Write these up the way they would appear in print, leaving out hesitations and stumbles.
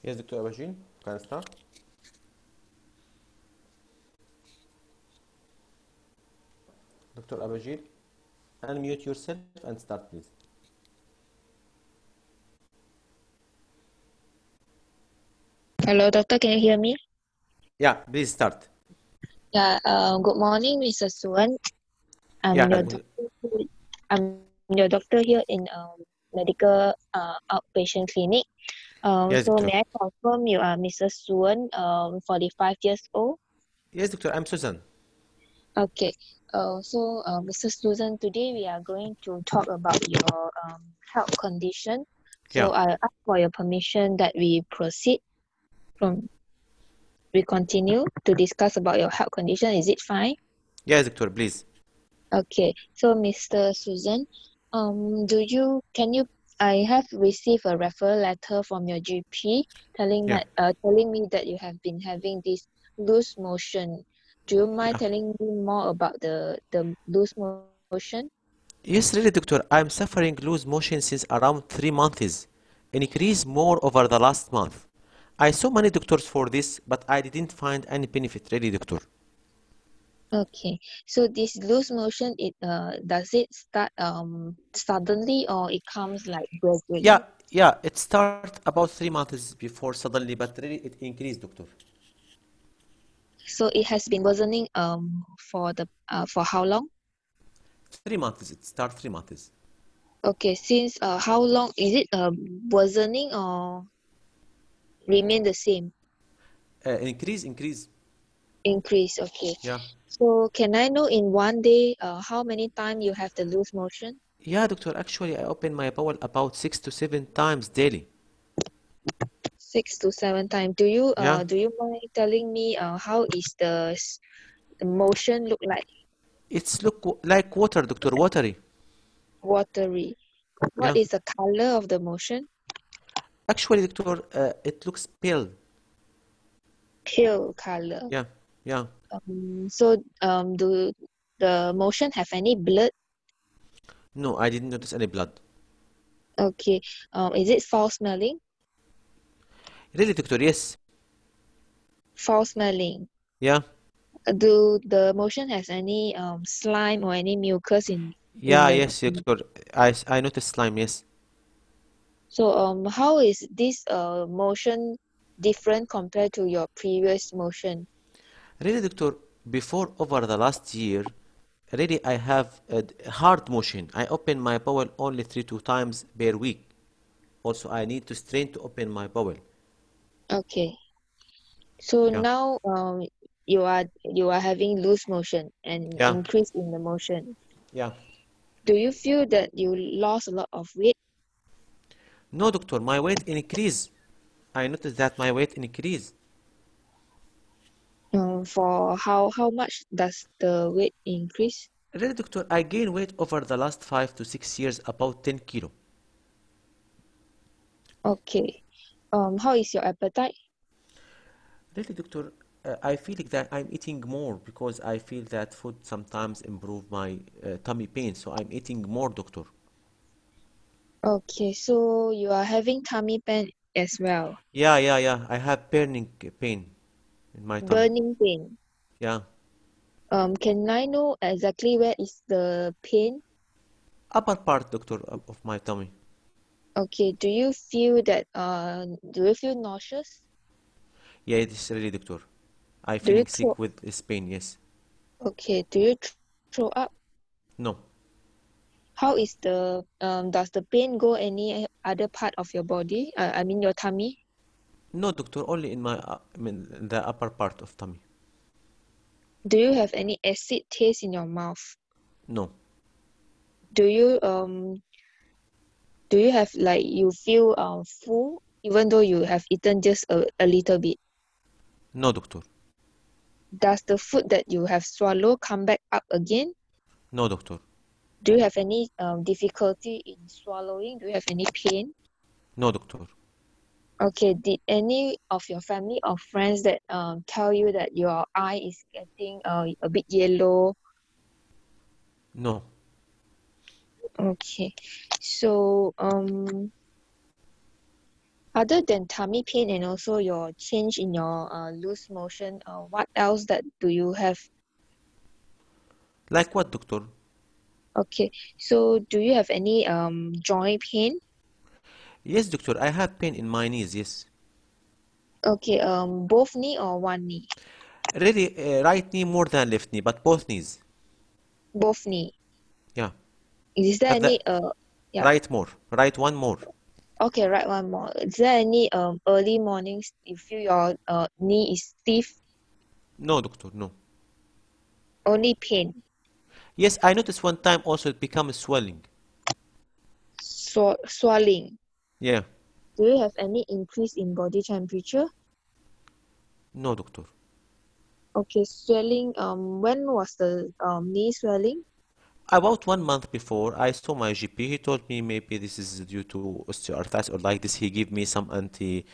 Yes, Dr. Abajin, can I start? Dr. Abajin, unmute yourself and start, please. Hello, doctor. Can you hear me? Yeah, please start. Yeah. Good morning, Mr. Suwan. Yeah, I'm your doctor. I'm your doctor here in medical outpatient clinic. yes, So Doctor. may I confirm you are Mr. Suwan, 45 years old? Yes, Doctor, I'm Susan. Okay. Mr. Susan, today we are going to talk about your health condition. Yeah. So I ask for your permission that from we continue to discuss about your health condition. Is it fine? Yes, Doctor, please. Okay, so Mr. Susan, can you, I have received a referral letter from your GP Yeah. telling me that you have been having this loose motion. Do you mind Yeah. telling me more about the loose motion? Yes, really, Doctor, I'm suffering loose motion since around 3 months. Increase more over the last month. I saw many doctors for this, but I didn't find any benefit, really, Doctor. Okay, so this loose motion, does it start suddenly or it comes like Yeah, gradually? yeah, it started about 3 months before suddenly, but really it increased, Doctor. So it has been worsening for how long? 3 months, it started 3 months. Okay, since how long is it worsening or remain the same? Increase. Increase, okay. Yeah. So can I know in one day how many times you have the loose motion? Yeah, doctor, actually, I open my bowel about 6 to 7 times daily. 6 to 7 times. Yeah, Do you mind telling me how is the motion look like? it's look like water, doctor, watery. Watery. What Yeah, is the color of the motion? actually, doctor, it looks pale. Pale color. Yeah, yeah. Do the motion have any blood? No, I didn't notice any blood. Okay. Is it foul smelling? Really, doctor, yes. Foul smelling. Yeah, Do the motion has any slime or any mucus in yeah, the yes, doctor. I noticed slime, yes. so how is this motion different compared to your previous motion? Really, doctor, before over the last year, really, I have a hard motion. I open my bowel only 3 to 2 times per week. Also, I need to strain to open my bowel. Okay. So Yeah, now you are having loose motion and yeah, increase in the motion. yeah. Do you feel that you lost a lot of weight? No, doctor, my weight increase. I noticed that my weight increase. For how much does the weight increase? Really, doctor, I gained weight over the last 5 to 6 years, about 10 kilo. Okay. How is your appetite? Really, doctor, I feel like that I'm eating more because I feel that food sometimes improve my tummy pain. So I'm eating more, doctor. Okay, so you are having tummy pain as well. Yeah, yeah, yeah. I have burning pain in my tummy. Burning pain. Yeah, Can I know exactly where is the pain? upper part, doctor, of my tummy. Okay, do you feel nauseous? Yeah, it is really, doctor. I Do you feeling throw sick with this pain. Yes. okay, do you throw up? No. How is does the pain go any other part of your body? I mean your tummy? No, doctor. Only in my, I mean, the upper part of tummy. Do you have any acid taste in your mouth? No. Do you have like you feel full even though you have eaten just a little bit? No, doctor. Does the food that you have swallowed come back up again? No, doctor. Do you have any difficulty in swallowing? Do you have any pain? No, doctor. Okay, did any of your family or friends that tell you that your eye is getting a bit yellow? No. Okay, so Other than tummy pain and also your change in your loose motion, what else that do you have? Like what, doctor? Okay, so do you have any joint pain? Yes, doctor, I have pain in my knees, yes. Okay, both knee or one knee? Really, right knee more than left knee, but both knees. Both knee. Yeah. Is there But the any yeah. right more, right one more. Okay, right, one more. Is there any early mornings you feel your knee is stiff, No, doctor, no. only pain, Yes, I noticed one time also it becomes swelling. swelling? Yeah. Do you have any increase in body temperature? No, doctor. Okay, swelling. When was the knee swelling? About 1 month before, I saw my GP. He told me maybe this is due to osteoarthritis or like this. He gave me some anti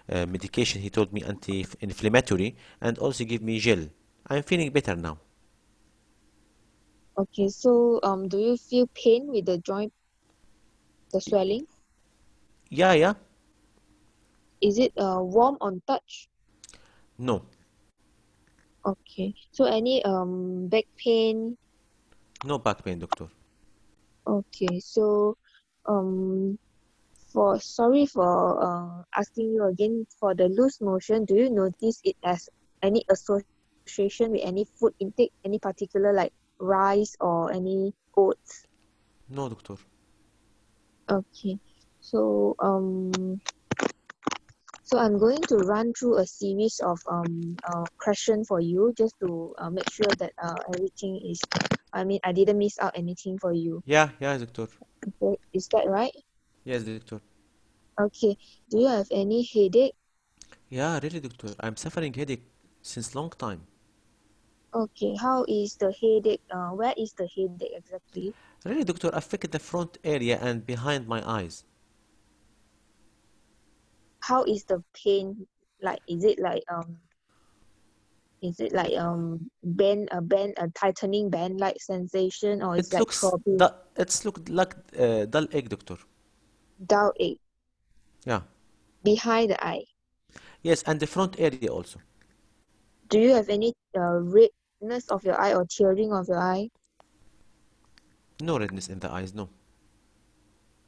medication. He told me anti-inflammatory and also give me gel. I'm feeling better now. Okay, so do you feel pain with the joint, the swelling? Yeah, yeah. Is it warm on touch? No, Okay, so any back pain? no back pain, doctor. Okay, so um for sorry for asking you again for the loose motion, do you notice it as any association with any food intake, any particular like rice or any oats? No, doctor. Okay, so I'm going to run through a series of question for you just to make sure that everything is, I mean, I didn't miss out anything for you. Yeah, yeah, doctor. Okay, is that right? Yes, doctor. Okay, do you have any headache? Yeah, really, doctor. I'm suffering headache since long time. Okay, how is the headache? Where is the headache exactly? Really, doctor, affect the front area and behind my eyes. How is the pain like? Is it like bend a tightening band like sensation, or it's It like looks throbbing, it's looked like dull egg, doctor. dull ache Yeah. behind the eye? Yes, and the front area also. Do you have any redness of your eye or tearing of your eye? No redness in the eyes, no.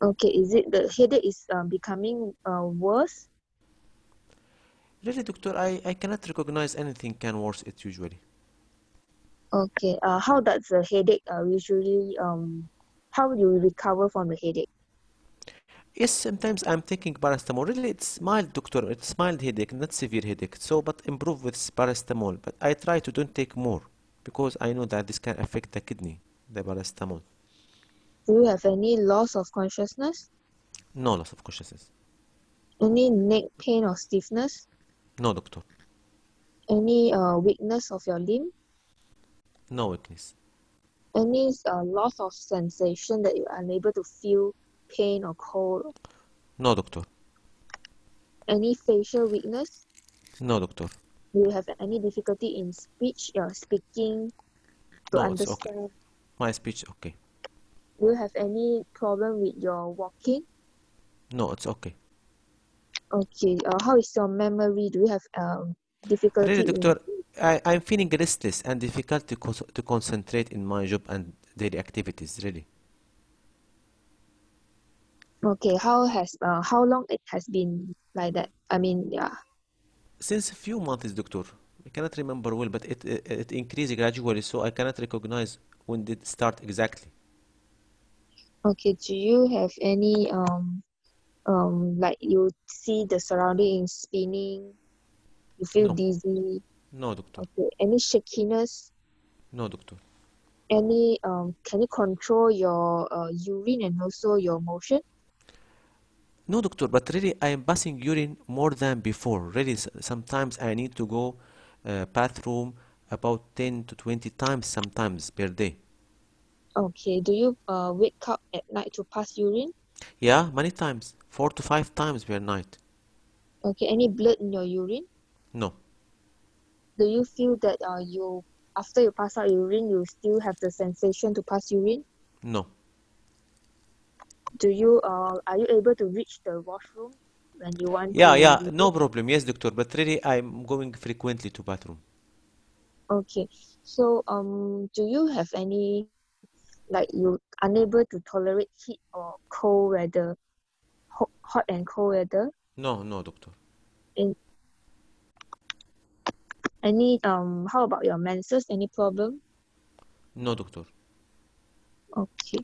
Okay, is it the headache is becoming worse? Really, doctor, I cannot recognize anything can worse it usually. Okay, how does the headache usually how do you recover from the headache? Yes, sometimes I'm taking paracetamol. Really, it's mild, doctor. It's mild headache, not severe headache. So, but improve with paracetamol. But I try to don't take more because I know that this can affect the kidney, the paracetamol. Do you have any loss of consciousness? No loss of consciousness. Any neck pain or stiffness? No, doctor. Any weakness of your limb? No weakness. Any loss of sensation that you're unable to feel pain or cold? No, doctor. Any facial weakness? No, doctor. Do you have any difficulty in speech, speaking to No, it's okay. understand? My speech, okay. Do you have any problem with your walking? No, it's okay. Okay, how is your memory? Do you have Really, difficulty in? doctor, I'm feeling restless and difficult to concentrate in my job and daily activities, really. Okay, how long it has been like that? I mean, yeah. Since a few months, doctor, I cannot remember well, but it increased gradually, so I cannot recognize when did it start exactly. Okay, do you have any like you see the surrounding is spinning, you feel No, dizzy? no, doctor. Okay, any shakiness? No, doctor. Any can you control your urine and also your motion? No, doctor, but really I am passing urine more than before. Really, sometimes I need to go bathroom about 10 to 20 times sometimes per day. Okay, do you wake up at night to pass urine? Yeah, many times, 4 to 5 times per night. Okay, any blood in your urine? No, Do you feel that you after you pass out urine, you still have the sensation to pass urine? no. Do you are you able to reach the washroom? when you want Yeah, to yeah, use no it? problem. Yes, doctor, but really I'm going frequently to bathroom. Okay. So do you have any like you unable to tolerate heat or cold weather, hot and cold weather? No, no, doctor. In any how about your menses? Any problem? No, doctor. Okay.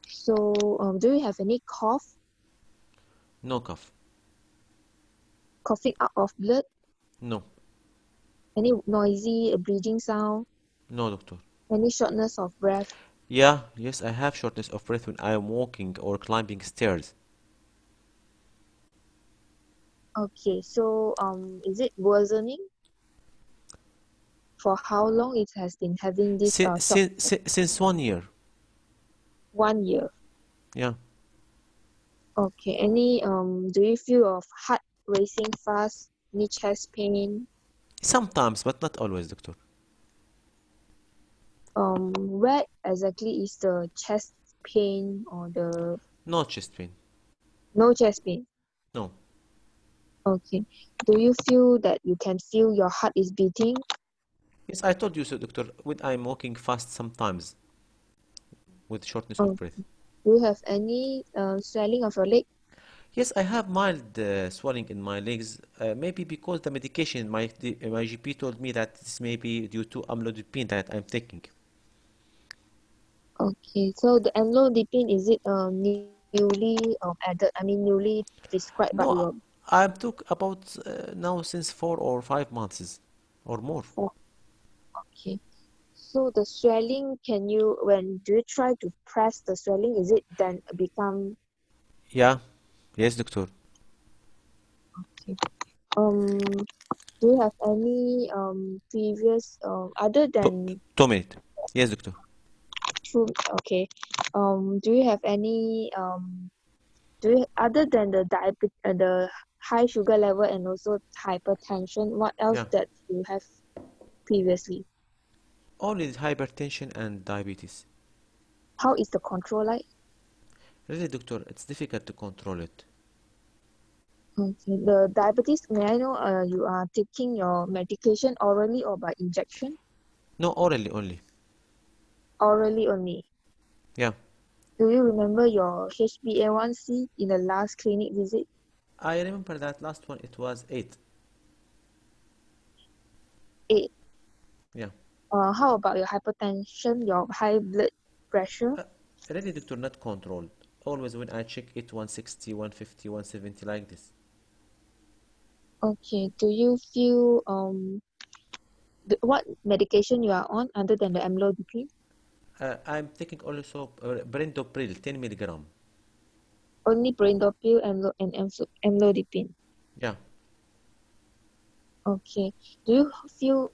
So do you have any No cough. coughing out of blood? No, Any noisy breathing sound? no, doctor. Any shortness of breath? Yeah, yes, I have shortness of breath when I am walking or climbing stairs. Okay. So is it worsening? For how long it has been having this short Since 1 year. 1 year? Yeah, Okay. Any do you feel of heart racing fast? Any chest pain? sometimes, but not always, doctor. Where exactly is the chest pain or the No chest pain. no chest pain? No. Okay. Do you feel that you can feel your heart is beating? Yes, I told you so, doctor. When I'm walking fast, sometimes with shortness of Oh, breath. do you have any swelling of your leg? Yes, I have mild swelling in my legs. Maybe because the medication my GP told me that this may be due to amlodipine that I'm taking. Okay. So the amlodipine, is it newly added? I mean newly prescribed by No, your I took about now since 4 or 5 months or more. oh, okay. So the swelling, can you when do you try to press the swelling, is it then become Yeah, yes, doctor. okay? Um, do you have any previous other Two, than 2 minutes. Yes, doctor. true? Okay. Do you have any do you other than the the high sugar level and also hypertension, what else Yeah, that you have previously? only hypertension and diabetes. How is the control like? Really, doctor, it's difficult to control it. Okay. The diabetes, may I know you are taking your medication orally or by injection? No, orally only. Orally only. Yeah, Do you remember your HbA1c in the last clinic visit? I remember that last one. It was 8. 8. Yeah. How about your hypertension, your high blood pressure? Uh, Really, doctor, not controlled. Always when I check it, 160, 150, 170, like this. Okay. Do you feel what medication you are on other than the amlodipine? I'm taking also Brendopril, 10 milligram. Only Prindopril and amlodipine. Yeah. Okay. Do you feel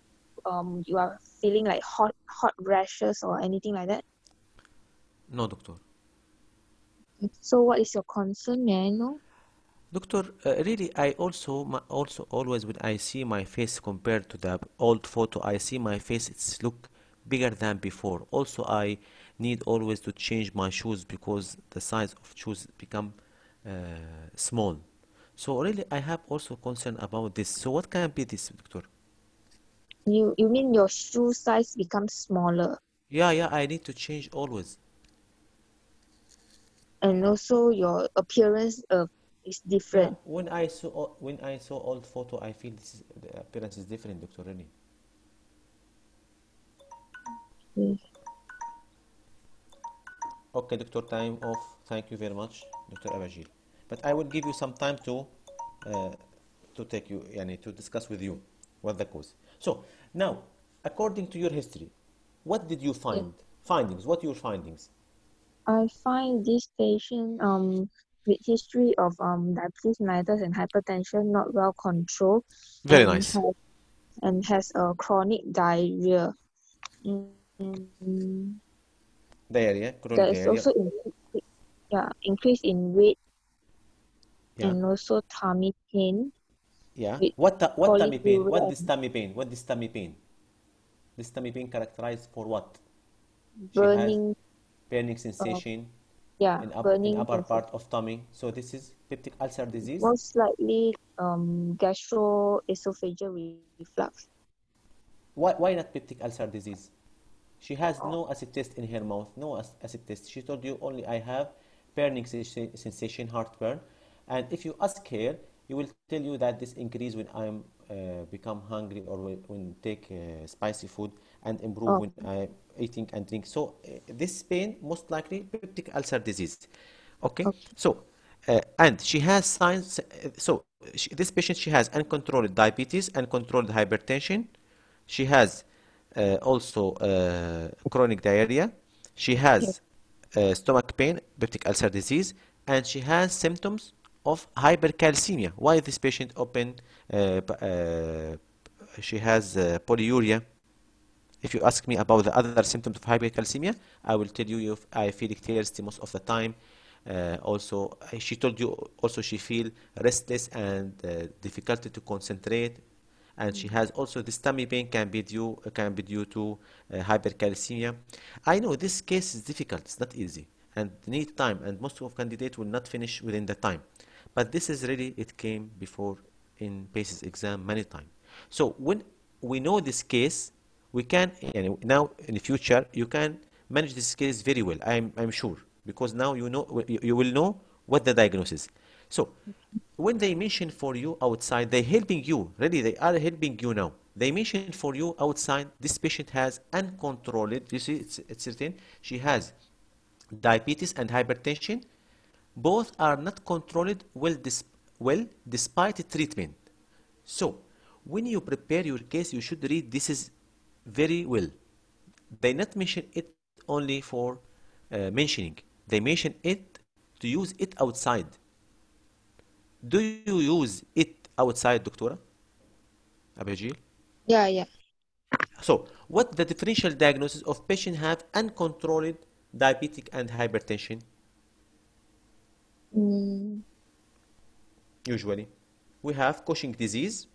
you are feeling like hot rashes or anything like that? No, doctor. So what is your concern? May I know? Doctor, really, I also always when I see my face compared to the old photo, I see my face it's look bigger than before. Also, I need always to change my shoes because the size of shoes become uh, small. So really, I have also concern about this. So what can be this, doctor? You mean your shoe size becomes smaller Yeah, yeah, I need to change always. and also your appearance is Yeah, different. when I saw old photo, I feel the appearance is different, doctor. Really. Mm. Okay, Doctor, time off. Thank you very much, Dr. Abajil. But I will give you some time uh, to take you, yani, to discuss with you what the cause. So now, according to your history, what did you Yeah. find? Findings. What your findings? I find this patient with history of diabetes mellitus and hypertension not well controlled Very and nice. has a chronic diarrhea. Mm, Diarrhea, chronic there is diarrhea. also increase in weight Yeah, and also tummy pain yeah. with What tummy pain? What polyuria this and tummy pain? What this tummy pain? This tummy pain characterized for what? She has burning burning uh, sensation. Yeah, in burning upper sensation. part of tummy. So this is peptic ulcer disease. Most likely gastroesophageal reflux. Why not peptic ulcer disease? She has no acid test in her mouth, no acid test. She told you only I have burning sensation, heartburn. And if you ask her, he will tell you that this increase when I'm become hungry or when take spicy food and improve Oh, when I eating and drink. So this pain most likely peptic ulcer disease. Okay, okay. so and she has signs. This patient she has uncontrolled diabetes, uncontrolled hypertension. She has also chronic diarrhea. She Yeah. has stomach pain, peptic ulcer disease, and she has symptoms of hypercalcemia. Why this patient open? She has polyuria. If you ask me about the other symptoms of hypercalcemia, I will tell you if I feel thirsty most of the time. Also, she told you also she feel restless and difficulty to concentrate, and she Mm. has also the stomach pain can be due to hypercalcemia. I know this case is difficult; it's not easy and need time, and most of candidates will not finish within the time. But this is really it came before in basis exam many times. So when we know this case, we can now in the future you can manage this case very well. I'm sure because now you will know what the diagnosis. So when they mention for you outside, they helping you. Really, they are helping you now. They mention for you outside. This patient has uncontrolled. You see, it's written. She has diabetes and hypertension. Both are not controlled well despite treatment. So, when you prepare your case, you should read this is very well. They not mention it only for mentioning. They mention it to use it outside. Do you use it outside, Doctora Abhijil? Yeah, yeah. So, what the differential diagnosis of patient have uncontrolled diabetic and hypertension Mm, usually? We have Cushing disease,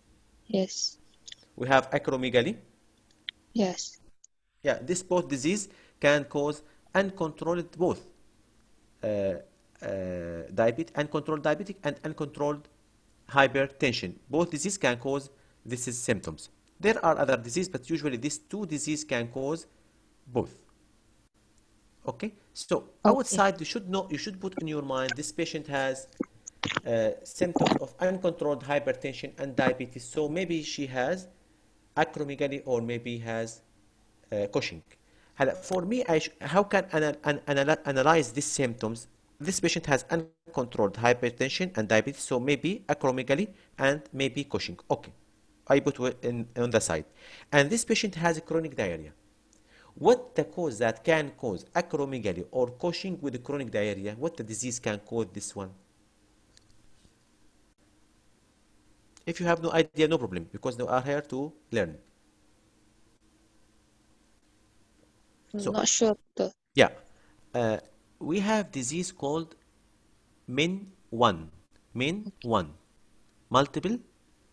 yes, we have acromegaly. yes. Yeah, this both disease can cause uncontrolled both uncontrolled diabetic and uncontrolled hypertension. Both disease can cause these symptoms. There are other diseases, but usually these two diseases can cause both. Okay, so Okay, outside you should know, you should put in your mind this patient has symptoms of uncontrolled hypertension and diabetes. So maybe she has acromegaly or maybe has Cushing. For me, how can analyze these symptoms? This patient has uncontrolled hypertension and diabetes, so maybe acromegaly and maybe Cushing. Okay, I put on the side. And this patient has chronic diarrhea. What the cause that can cause acromegaly or Cushing with chronic diarrhea? What the disease can cause this one? If you have no idea, no problem, because they are here to learn. I'm So, not sure. yeah, uh, we have disease called min 1. Min 1. Multiple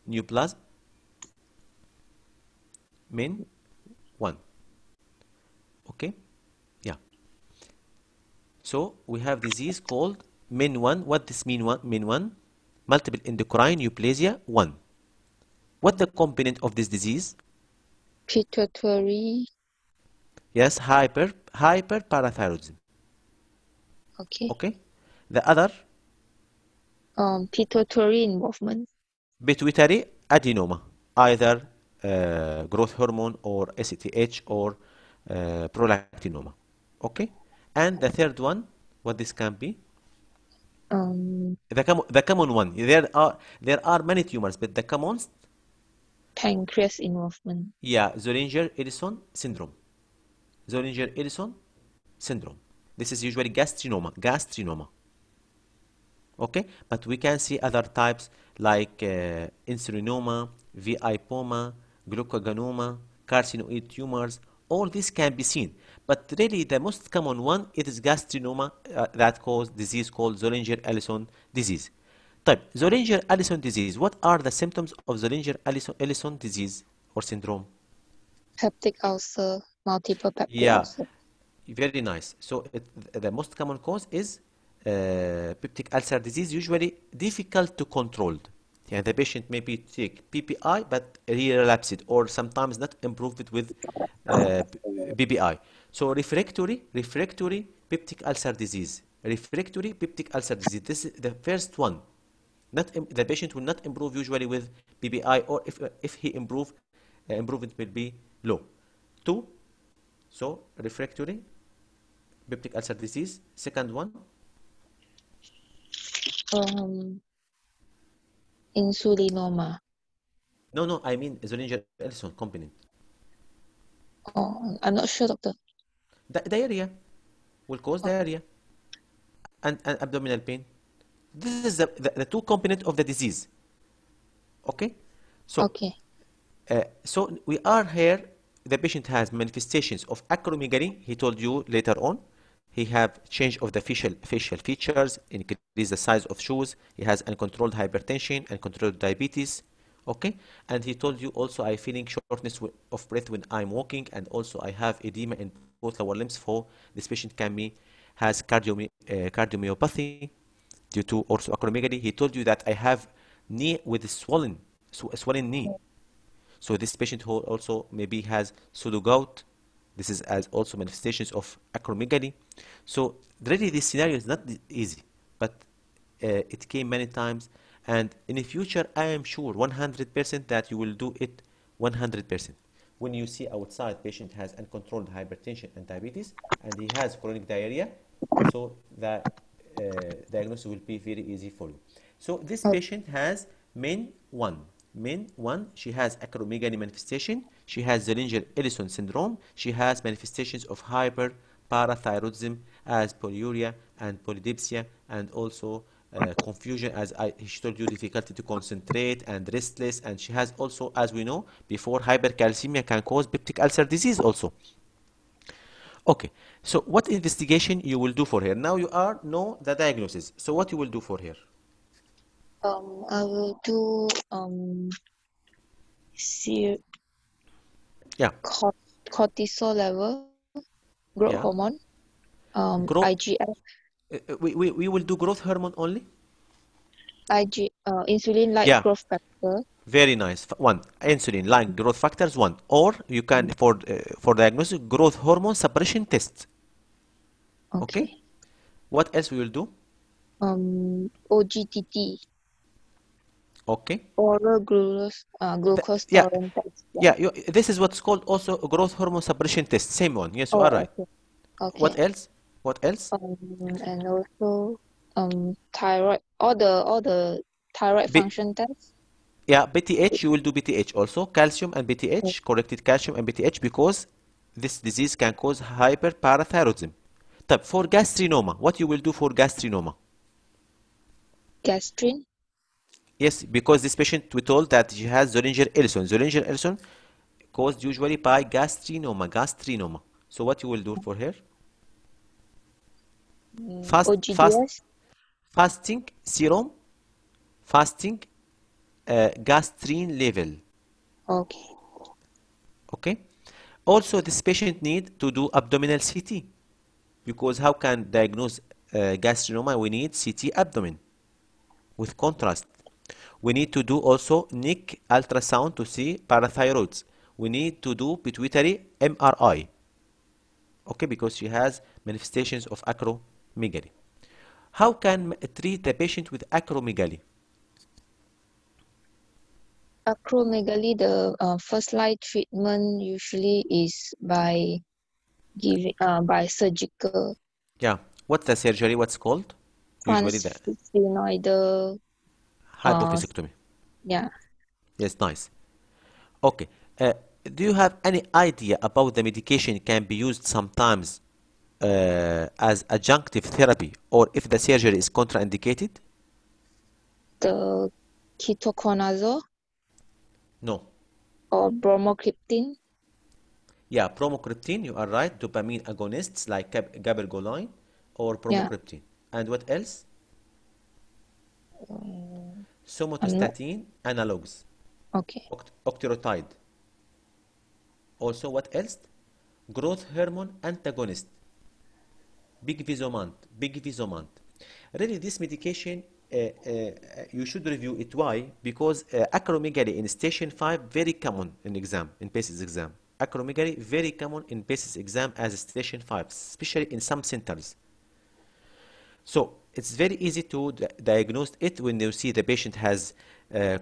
neoplasm, min 1. Okay? Yeah. So, we have disease called min 1. What this mean one? Min 1? Multiple endocrine neoplasia 1. What the component of this disease? Pituitary. Yes, hyperparathyroidism. Okay. Okay? The other, Pituitary involvement. pituitary adenoma, either growth hormone or ACTH or prolactinoma. Okay? And the third one, what this can be? Um, The common one. There are many tumors, but the commonest, Pancreas involvement. yeah, Zollinger-Ellison syndrome. Zollinger-Ellison syndrome. This is usually gastrinoma. Okay, but we can see other types like insulinoma, VIPoma, glucagonoma, carcinoid tumors. All these can be seen, but really the most common one it is gastrinoma that cause disease called Zollinger-Ellison disease. طيب Zollinger-Ellison disease, what are the symptoms of Zollinger-Ellison disease or syndrome? Peptic ulcer. Multiple peptic Yeah, ulcer. very nice. So the most common cause is peptic ulcer disease usually difficult to control. Yeah, the patient maybe take PPI but he relapsed or sometimes not improved with BBI. So refractory peptic ulcer disease. Refractory peptic ulcer disease. This is the first one. Not the patient will not improve usually with PPI, or if he improve, improvement will be low. Two, so refractory peptic ulcer disease. Second one, Um, Insulinoma. no, I mean Zollinger Ellison component. Oh, I'm not sure, doctor. Diarrhea will cause diarrhea and abdominal pain. This is the two component of the disease. Okay, so Okay. so we are here. The patient has manifestations of acromegaly. He told you later on. He have change of the facial features, increase the size of shoes. He has uncontrolled hypertension, uncontrolled diabetes. Okay, and he told you also I feeling shortness of breath when I'm walking, and also I have edema in both lower limbs. For this patient can be has cardiomyopathy due to also acromegaly. He told you that I have knee with swollen knee. So this patient who also maybe has pseudogout. This is as also manifestations of acromegaly. So really this scenario is not easy, but it came many times. And in the future, I am sure 100% that you will do it 100%. When you see outside patient has uncontrolled hypertension and diabetes, and he has chronic diarrhea, so the diagnosis will be very easy for you. So this Oh, patient has main one, she has acromegaly manifestation, she has Zollinger-Ellison syndrome, she has manifestations of hyperparathyroidism as polyuria and polydipsia, and also confusion, as she told you, difficulty to concentrate and restless, and she has also, as we know before, hypercalcemia can cause peptic ulcer disease also. Okay, so what investigation you will do for her? Now you are know the diagnosis. So what you will do for her? I will do see Yeah, cortisol level, growth yeah. hormone, Growth. IGF, We will do growth hormone only. insulin like Yeah, growth factor. very nice. One, insulin like growth factors one, or you can for diagnosis growth hormone suppression test. Okay. Okay. What else we will do? OGTT, Okay. oral glucose Yeah, tolerance test. Yeah. yeah. This is what's called also a growth hormone suppression test. Same one. Yes, you are Oh, right. okay. What Okay. else? What else? And also thyroid, all the thyroid B function tests. Yeah, BTH, you will do BTH also. Calcium and BTH, corrected calcium and BTH, because this disease can cause hyperparathyroidism. طيب, for gastrinoma, what you will do for gastrinoma? Gastrin. Yes, because this patient, we told that she has Zollinger-Ellison. Zollinger-Ellison caused usually by gastrinoma. So what you will do for her? Fast, fast, OGDS. fasting serum, fasting gastrin level. Okay. Okay. Also, this patient need to do abdominal CT, because how can diagnose gastrinoma? We need CT abdomen with contrast. We need to do also neck ultrasound to see parathyroids. We need to do pituitary MRI. Okay, because she has manifestations of acromegaly. How can treat the patient with acromegaly? Acromegaly, the first line treatment usually is by giving by surgical Yeah. What's the surgery? What's called? Usually the transsphenoidal. Uh, hypophysiectomy. yeah. Yes, nice. Okay. Uh, do you have any idea about the medication can be used sometimes as adjunctive therapy, or if the surgery is contraindicated? The ketoconazole No. or bromocriptine. Yeah, bromocriptine, you are right. Dopamine agonists like gabergoline or Yeah. bromocriptine. And what else? I'm not Somatostatin analogs, okay. octreotide. Also, what else? Growth hormone antagonist, big vizomant. Really, this medication, you should review it. Why? Because acromegaly in station 5 very common in exam, in PACES exam. Acromegaly very common in PACES exam as station 5, especially in some centers. So it's very easy to diagnose it when you see the patient has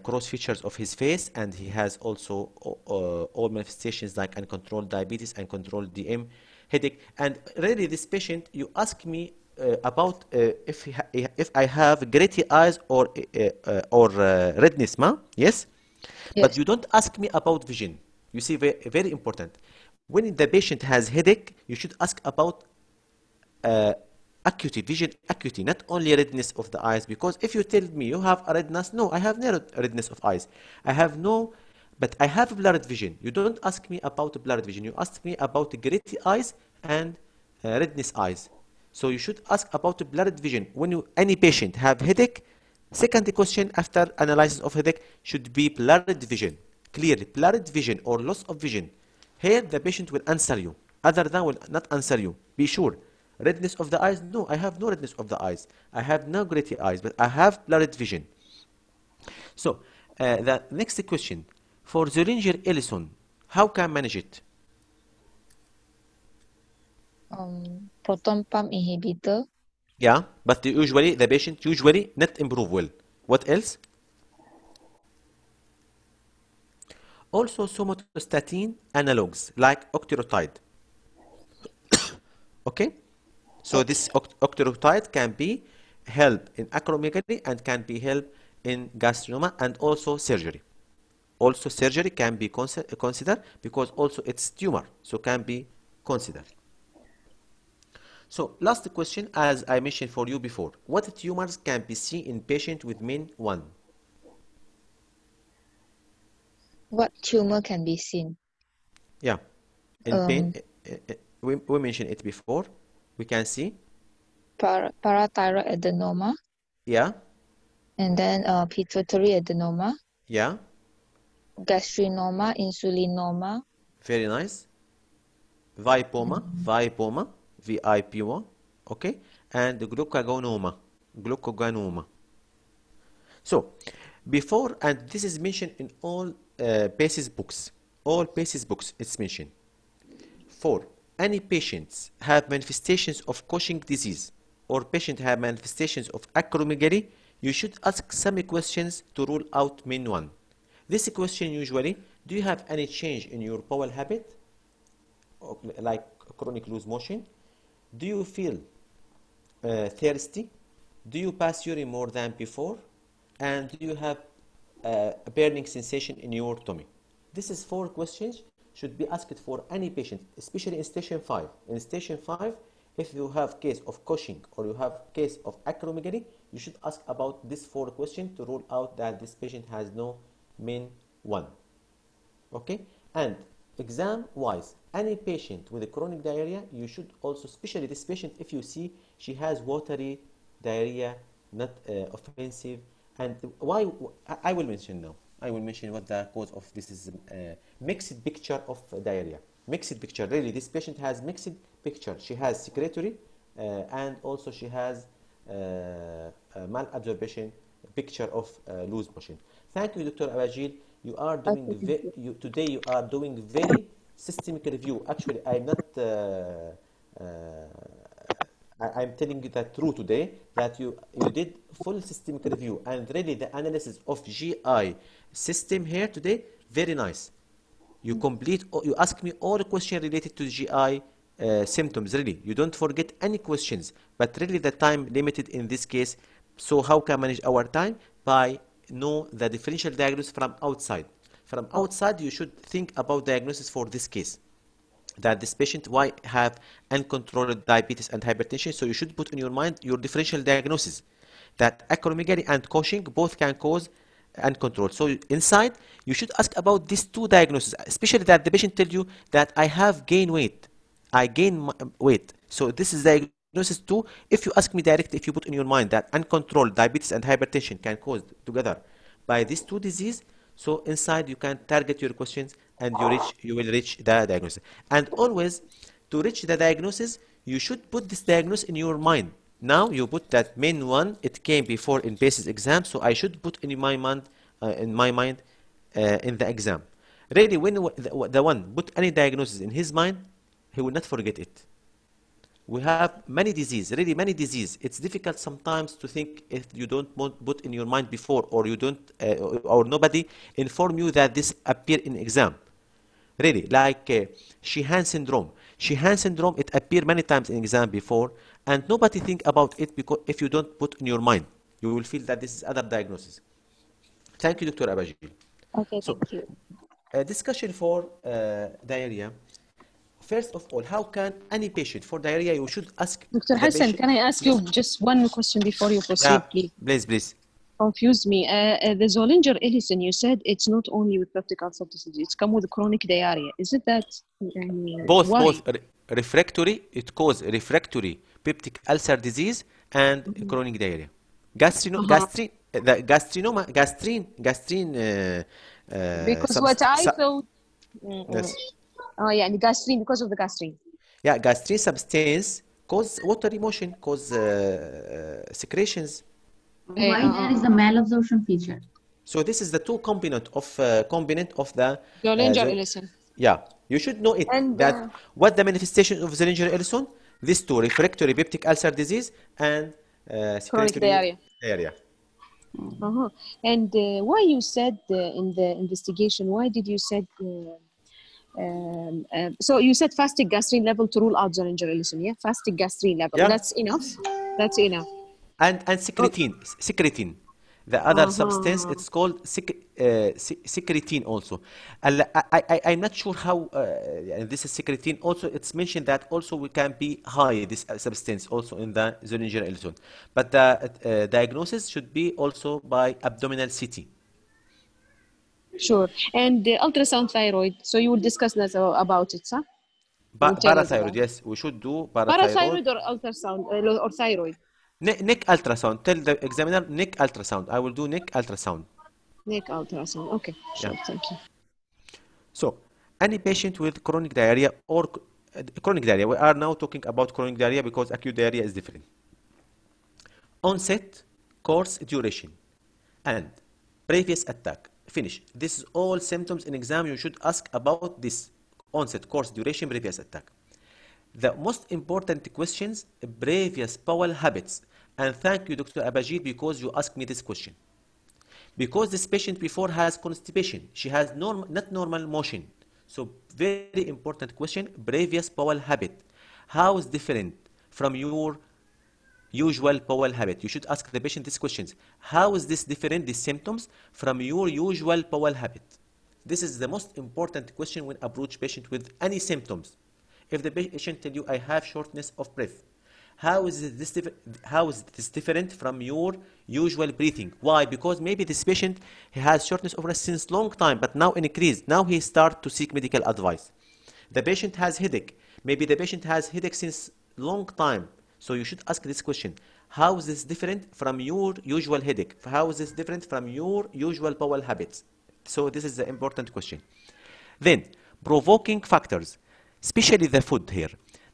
cross features of his face, and he has also all manifestations like uncontrolled diabetes, uncontrolled DM, headache. And really, this patient, you ask me about if I have gritty eyes or redness, ma? Yes, but Yes. you don't ask me about vision. You see, very, very important. When the patient has headache, you should ask about uh, acuity, vision acuity, not only redness of the eyes. Because if you tell me you have a redness, no, I have no redness of eyes. I have no, but I have blurred vision. You don't ask me about blurred vision. You ask me about gritty eyes and redness eyes. So you should ask about blurred vision when any patient have headache. Second question after analysis of headache should be blurred vision. Clearly, blurred vision or loss of vision. Here the patient will answer you. Other than will not answer you. Be sure. Redness of the eyes? No, I have no redness of the eyes. I have no gritty eyes, but I have blurred vision. So, the next question. For Zollinger Ellison, how can manage it? Proton pump inhibitor, Yeah, but usually the patient usually not improve well. What else? Also somatostatin analogs like octreotide. Okay? So this yes. octreotide can be help in acromegaly and can be help in gastrinoma and also surgery. Also surgery can be considered because also it's tumor, so can be considered. So last question, as I mentioned for you before, what tumors can be seen in patient with MIN-1? What tumor can be seen? Yeah, in pain, Um, we mentioned it before. We can see, Parathyroid adenoma, yeah, and then pituitary adenoma, yeah, gastrinoma, insulinoma, very nice. Vipoma, and vipoma, VIPoma, okay, and glucagonoma. So, before, and this is mentioned in all all PACES books, it's mentioned. For any patients have manifestations of Cushing disease or patient have manifestations of acromegaly, you should ask some questions to rule out main one. This question usually, do you have any change in your bowel habit, like chronic loose motion? Do you feel thirsty? Do you pass urine more than before? And do you have a burning sensation in your tummy? This is 4 questions should be asked for any patient, especially in station 5. In station 5, if you have case of Cushing or you have case of acromegaly, you should ask about this 4 questions to rule out that this patient has no main 1. Okay, and exam wise, any patient with a chronic diarrhea, you should also, especially this patient, if you see she has watery diarrhea, not offensive. And why? I will mention now. I will mention what the cause of this is. Mixed picture of diarrhea. Mixed picture. Really, this patient has mixed picture. She has secretory, and also she has malabsorption picture of loose motion. Thank you, Dr. Abajil. You are doing okay, thank you. today. You are doing very systemic review. Actually, I'm not. I'm telling you the truth today that you did full systemic review and really the analysis of GI system here today very nice. You ask me all the questions related to GI symptoms. Really, you don't forget any questions. But really, the time limited in this case. So how can manage our time by know the differential diagnosis from outside? From Oh, outside, you should think about diagnosis for this case that this patient why have uncontrolled diabetes and hypertension. So you should put in your mind your differential diagnosis that acromegaly and Cushing both can cause uncontrolled. So inside you should ask about these 2 diagnoses, especially that the patient tell you that I have gained weight, I gain weight. So this is diagnosis 2. If you ask me directly, if you put in your mind that uncontrolled diabetes and hypertension can cause together by these 2 disease, so inside you can target your questions and you will reach the diagnosis. And always to reach the diagnosis, you should put this diagnosis in your mind. Now you put that main one. It came before in basis exam, so I should put in my mind, in the exam. Really, when the one put any diagnosis in his mind, he will not forget it. We have many disease, really many disease. It's difficult sometimes to think if you don't put in your mind before, or you don't, or nobody inform you that this appear in exam. Really, like Sheehan syndrome. Sheehan syndrome, it appeared many times in exam before, and nobody think about it because if you don't put in your mind, you will feel that this is other diagnosis. Thank you, Dr. Abajil. Okay, So, thank you. discussion for diarrhea. First of all, how can any patient for diarrhea, you should ask Dr. the Hassan, patient. can I ask you just one question before you Yeah, proceed, please? please. Confused me. The Zollinger-Ellison, you said it's not only with peptic ulcer disease, it's come with chronic diarrhea. Is it that? Both, Why? refractory, it cause refractory peptic ulcer disease and chronic diarrhea. Gastrin, the gastrinoma, Because what I thought... yes. Oh, yeah, and gastrin, because of the gastrin. Yeah, gastrin substance cause water emotion, cause secretions. Why there is a malabsorption feature? So this is the two component of the Zollinger-Ellison. yeah. You should know it, And that what the manifestation of Zollinger-Ellison, these two, refractory peptic ulcer disease and secretory diarrhea. And why you said in the investigation, why did you said so you said fasting gastrin level to rule out Zollinger-Ellison, yeah? Fasting gastrin level. Yeah. That's enough. That's enough. and secretin. The other substance, it's called secretin also. I'm not sure how this is secretin. Also, it's mentioned that also we can be high, this substance also in the Zollinger-Ellison. But the diagnosis should be also by abdominal CT. Sure. And ultrasound thyroid. So you will discuss that about it, sir? We'll tell us Parathyroid, about. yes, we should do Parathyroid or ultrasound or thyroid? Neck ultrasound. Tell the examiner neck ultrasound. I will do neck ultrasound. Neck ultrasound. Okay, sure. Yeah. Thank you. So, any patient with chronic diarrhea or chronic diarrhea, we are now talking about chronic diarrhea because acute diarrhea is different. Onset, course, duration, and previous attack. Finish. This is all symptoms in exam. You should ask about this: onset, course, duration, previous attack. The most important questions, previous bowel habits. And thank you, Dr. Abajid, because you asked me this question. Because this patient before has constipation, she has not normal motion. So very important question, previous bowel habit. How is different from your usual bowel habit? You should ask the patient these questions. How is this different, these symptoms, from your usual bowel habit? This is the most important question when approach patient with any symptoms. If the patient tell you, I have shortness of breath, how is this different from your usual breathing? Why? Because maybe this patient, he has shortness of breath since long time, but now increased. Now he start to seek medical advice. The patient has headache. Maybe the patient has headache since long time. So you should ask this question. How is this different from your usual headache? How is this different from your usual bowel habits? So this is the important question. Then, provoking factors, especially the food here.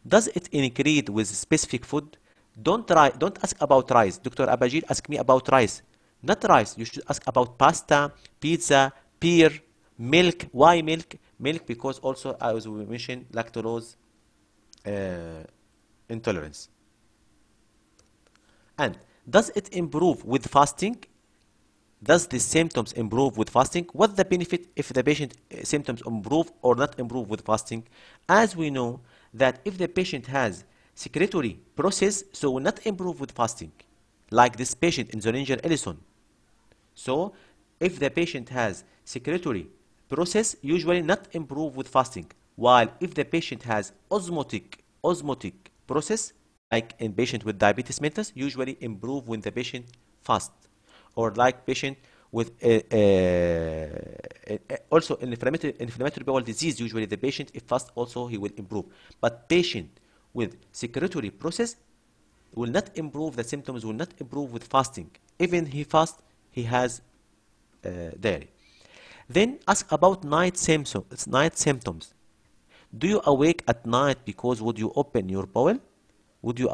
Does it increase with specific food? Don't ask about rice. Dr. Abajid asked me about rice. Not rice. You should ask about pasta, pizza, beer, milk. Why milk? Milk because also, as we mentioned, lactose intolerance. And does it improve with fasting? Does the symptoms improve with fasting? What's the benefit if the patient symptoms improve or not improve with fasting? As we know that if the patient has secretory process, so will not improve with fasting, like this patient in Zollinger-Ellison. So if the patient has secretory process, usually not improve with fasting, while if the patient has osmotic process, like in patient with diabetes mellitus, usually improve when the patient fast, or like patient with also inflammatory bowel disease, usually the patient if fast also he will improve. But patient with secretory process will not improve, the symptoms will not improve with fasting. Even he fast, he has diarrhea. Then ask about night symptoms. Do you awake at night because would you open your bowel? Would you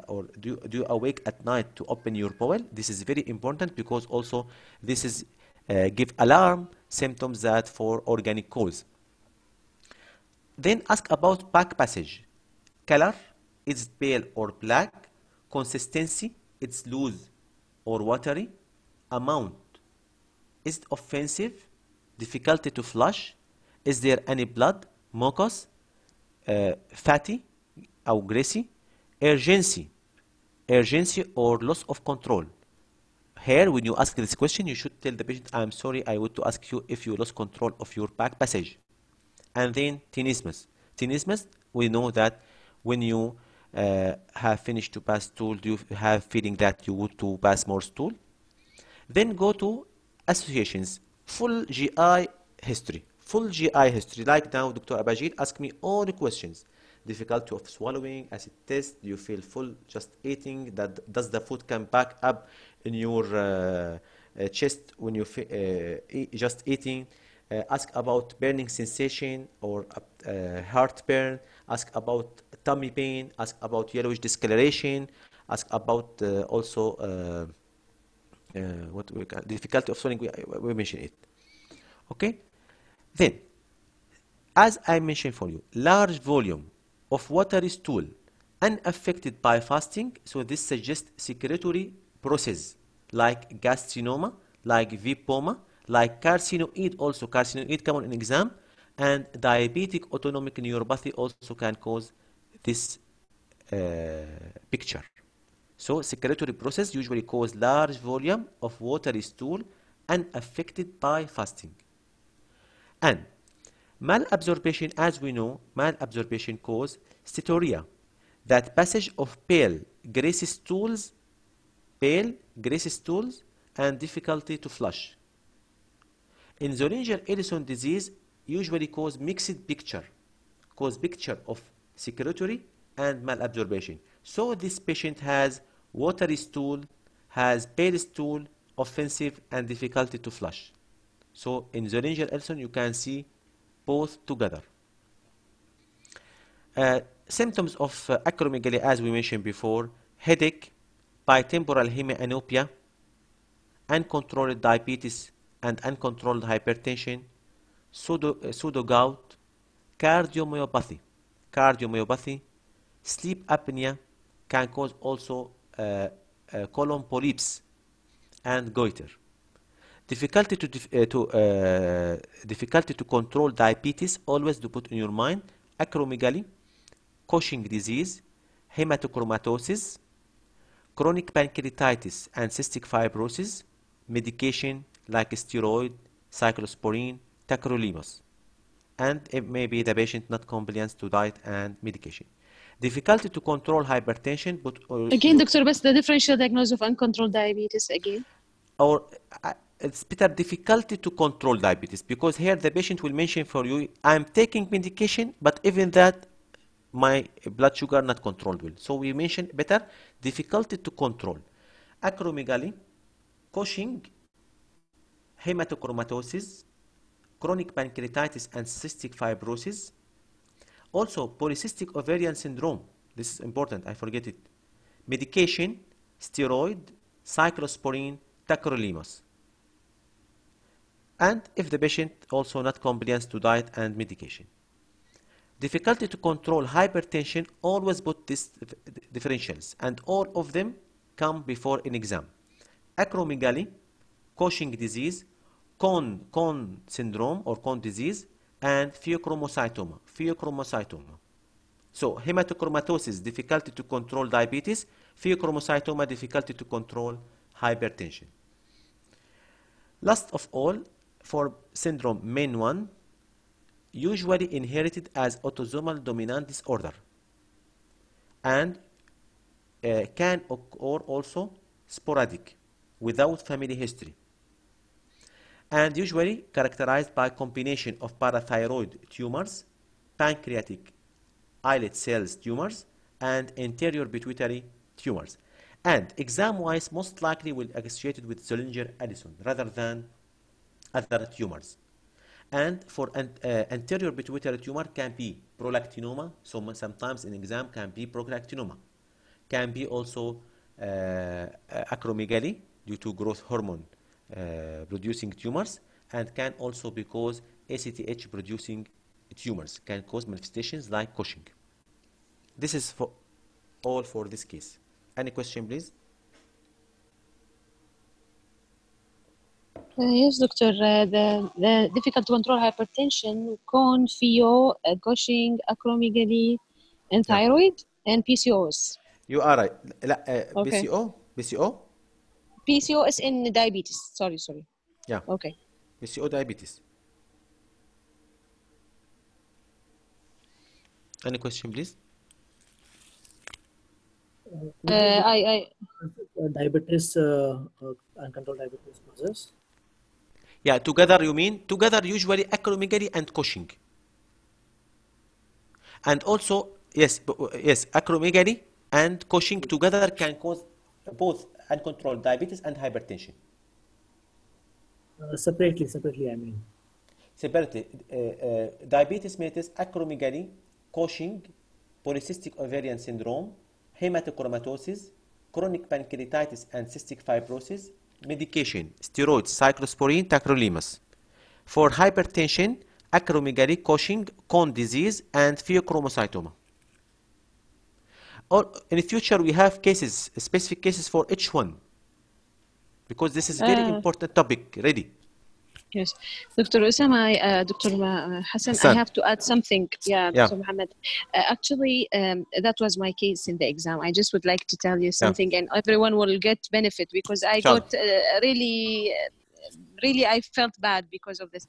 or do you awake at night to open your bowel? This is very important because also this is give alarm symptoms that for organic cause. Then ask about back passage. Color, is it pale or black? Consistency, it's loose or watery. Amount, is it offensive? Difficulty to flush? Is there any blood? Mucus? Fatty or greasy? Urgency, urgency or loss of control. Here, when you ask this question, you should tell the patient, I'm sorry, I want to ask you if you lost control of your back passage. And then tenesmus. Tenesmus, we know that when you have finished to pass stool, do you have feeling that you want to pass more stool? Then go to associations. Full GI history. Full GI history. Like now, Dr. Abajid asked me all the questions. Difficulty of swallowing, acid test, do you feel full just eating? Does the food come back up in your chest when you just eating? Ask about burning sensation or heartburn. Ask about tummy pain. Ask about yellowish discoloration. Ask about also what we call difficulty of swallowing. We mentioned it. Okay. Then, as I mentioned for you, large volume of watery stool unaffected by fasting. So this suggests secretory process like gastrinoma, like vipoma, like carcinoid. Also carcinoid come on in exam, and diabetic autonomic neuropathy also can cause this picture. So secretory process usually cause large volume of watery stool unaffected by fasting. And malabsorption, as we know, malabsorption cause steatorrhea, that passage of pale greasy stools, and difficulty to flush. In Zollinger-Ellison disease, usually cause mixed picture, of secretory and malabsorption. So this patient has watery stool, has pale stool, offensive, and difficulty to flush. So in Zollinger-Ellison, you can see both together. Symptoms of acromegaly, as we mentioned before: headache, bitemporal hemianopia, uncontrolled diabetes and uncontrolled hypertension, pseudo-gout, cardiomyopathy, sleep apnea, can cause also colon polyps and goiter. Difficulty to control diabetes, always to put in your mind: acromegaly, Cushing disease, hematochromatosis, chronic pancreatitis and cystic fibrosis, medication like steroid, cyclosporine, tacrolimus, and it may be the patient not compliant to diet and medication. Difficulty to control hypertension, but again, Doctor, what's the differential diagnosis of uncontrolled diabetes again? Or it's better difficulty to control diabetes, because here the patient will mention for you, I'm taking medication, but even that my blood sugar not controlled well. So we mention better difficulty to control. Acromegaly, Cushing, hematochromatosis, chronic pancreatitis and cystic fibrosis. Also polycystic ovarian syndrome. This is important, I forget it. Medication, steroid, cyclosporine, tacrolimus. And if the patient also not compliant to diet and medication. Difficulty to control hypertension, always put these differentials, and all of them come before an exam. Acromegaly, Cushing disease, Cohn syndrome or Cohn disease, and pheochromocytoma. So hematochromatosis, difficulty to control diabetes; pheochromocytoma, difficulty to control hypertension. Last of all, for syndrome MEN1, usually inherited as autosomal dominant disorder, and can occur also sporadic without family history, and usually characterized by combination of parathyroid tumors, pancreatic islet cells tumors, and anterior pituitary tumors. And exam-wise, most likely will be associated with Zollinger-Ellison rather than other tumors. And for anterior pituitary tumor can be prolactinoma, so sometimes in exam can be prolactinoma. can be also acromegaly due to growth hormone producing tumors, and can also be cause ACTH producing tumors, can cause manifestations like Cushing. This is for all for this case. Any question, please? Yes, doctor. The difficult to control hypertension, Crohn, FIO, Cushing, acromegaly, and Yeah, thyroid, and PCOS. you are right. Okay. BCO? PCOS in diabetes. Sorry. Yeah, Okay. BCO diabetes. Any question, please? I Diabetes, uncontrolled diabetes causes. Yeah, together you mean? Together usually acromegaly and Cushing. And also, yes, yes, acromegaly and Cushing together can cause both uncontrolled diabetes and hypertension. Separately, I mean. Separately, diabetes mellitus, acromegaly, Cushing, polycystic ovarian syndrome, hematochromatosis, chronic pancreatitis and cystic fibrosis, medication, steroids, cyclosporine, tacrolimus. For hypertension, acromegaly, Cushing, Cone disease, and pheochromocytoma. Or in the future, we have cases, specific cases for each one, because this is very important topic. Ready? Yes, Dr. Osama, Dr. Hassan, I Hassan. have to add something. Yeah, Yeah. Dr. Mohammed. Actually, that was my case in the exam. I just would like to tell you something, and everyone will get benefit because I Inshallah. got really I felt bad because of this.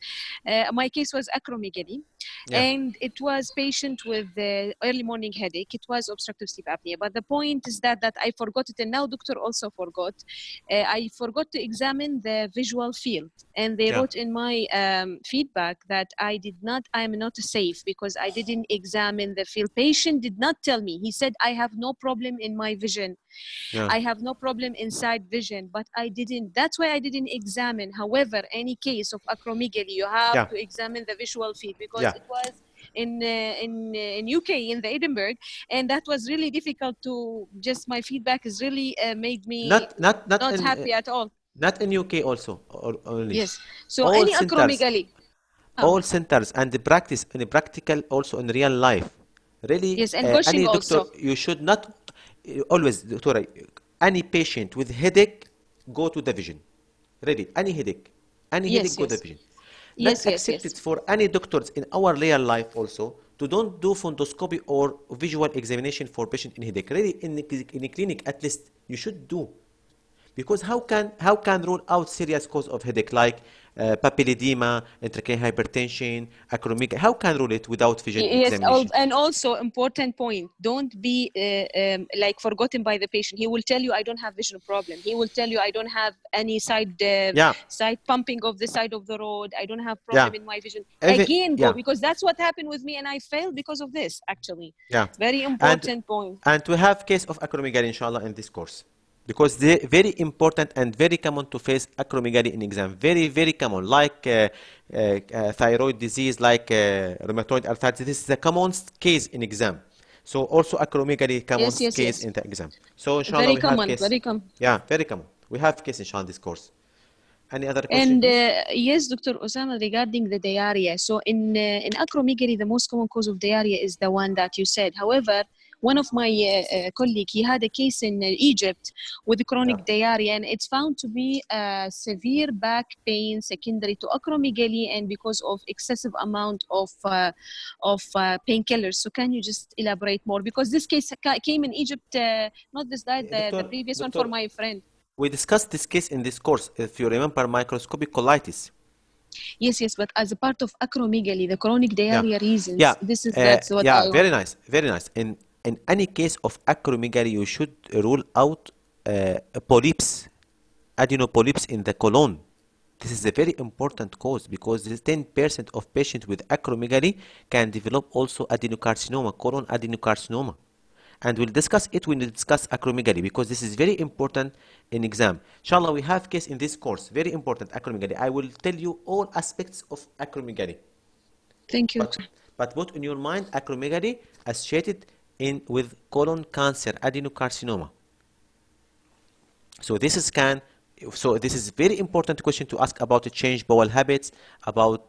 My case was acromegaly, Yeah. and it was patient with early morning headache. It was obstructive sleep apnea. But the point is that I forgot it, and now doctor also forgot. I forgot to examine the visual field, and they wrote in my feedback that I am not safe because I didn't examine the field. Patient did not tell me. He said I have no problem in my vision. Yeah. I have no problem inside vision, but I didn't. That's why I didn't examine. However, any case of acromegaly, you have to examine the visual field because it was in UK in the Edinburgh, and that was really difficult to. Just my feedback is really made me not in, happy at all. Not in UK also, or only. Yes. So all any centers, acromegaly. all centers and the practice and the practical also in real life. Really, Yes, and Cushing any doctor, also. you should not always, doctor, any patient with headache, go to the vision. Really, any headache, go to the vision. Not accepted for any doctors in our real life also to don't do fundoscopy or visual examination for patient in headache. Really, in the clinic at least you should do. Because how can rule out serious cause of headache like papilledema, intracranial hypertension, acromegaly? How can rule it without vision examination? And also important point: don't be like forgotten by the patient. He will tell you, "I don't have vision problem." He will tell you, "I don't have any side pumping of the side of the road. I don't have problem in my vision." Again, go because that's what happened with me, and I failed because of this. Actually, very important point. And we have case of acromegaly, inshallah, in this course. Because they're very important and very common to face acromegaly in exam. Very, very common, like thyroid disease, like rheumatoid arthritis. This is the commonest case in exam. So also acromegaly common case in the exam. So inshallah very we common, have case. Very common. Yeah, very common. We have case inshallah in this course. Any other question? And yes, Dr. Osama, regarding the diarrhea. So in acromegaly, the most common cause of diarrhea is the one that you said. However, one of my colleagues, he had a case in Egypt with chronic diarrhea, and it's found to be severe back pain secondary to acromegaly and because of excessive amount of painkillers. So can you just elaborate more? Because this case came in Egypt, not this diet, the previous one for my friend. We discussed this case in this course, if you remember, microscopic colitis. Yes, but as a part of acromegaly, the chronic diarrhea reasons. This is that's what I very nice, very nice. In any case of acromegaly, you should rule out polyps, adenopolyps in the colon. This is a very important cause because 10% of patients with acromegaly can develop also adenocarcinoma, colon adenocarcinoma. And we'll discuss it when we discuss acromegaly because this is very important in exam. Inshallah, we have case in this course, very important acromegaly. I will tell you all aspects of acromegaly. Thank you. But put in your mind acromegaly associated with colon cancer, adenocarcinoma. So this is very important question to ask about the change bowel habits, about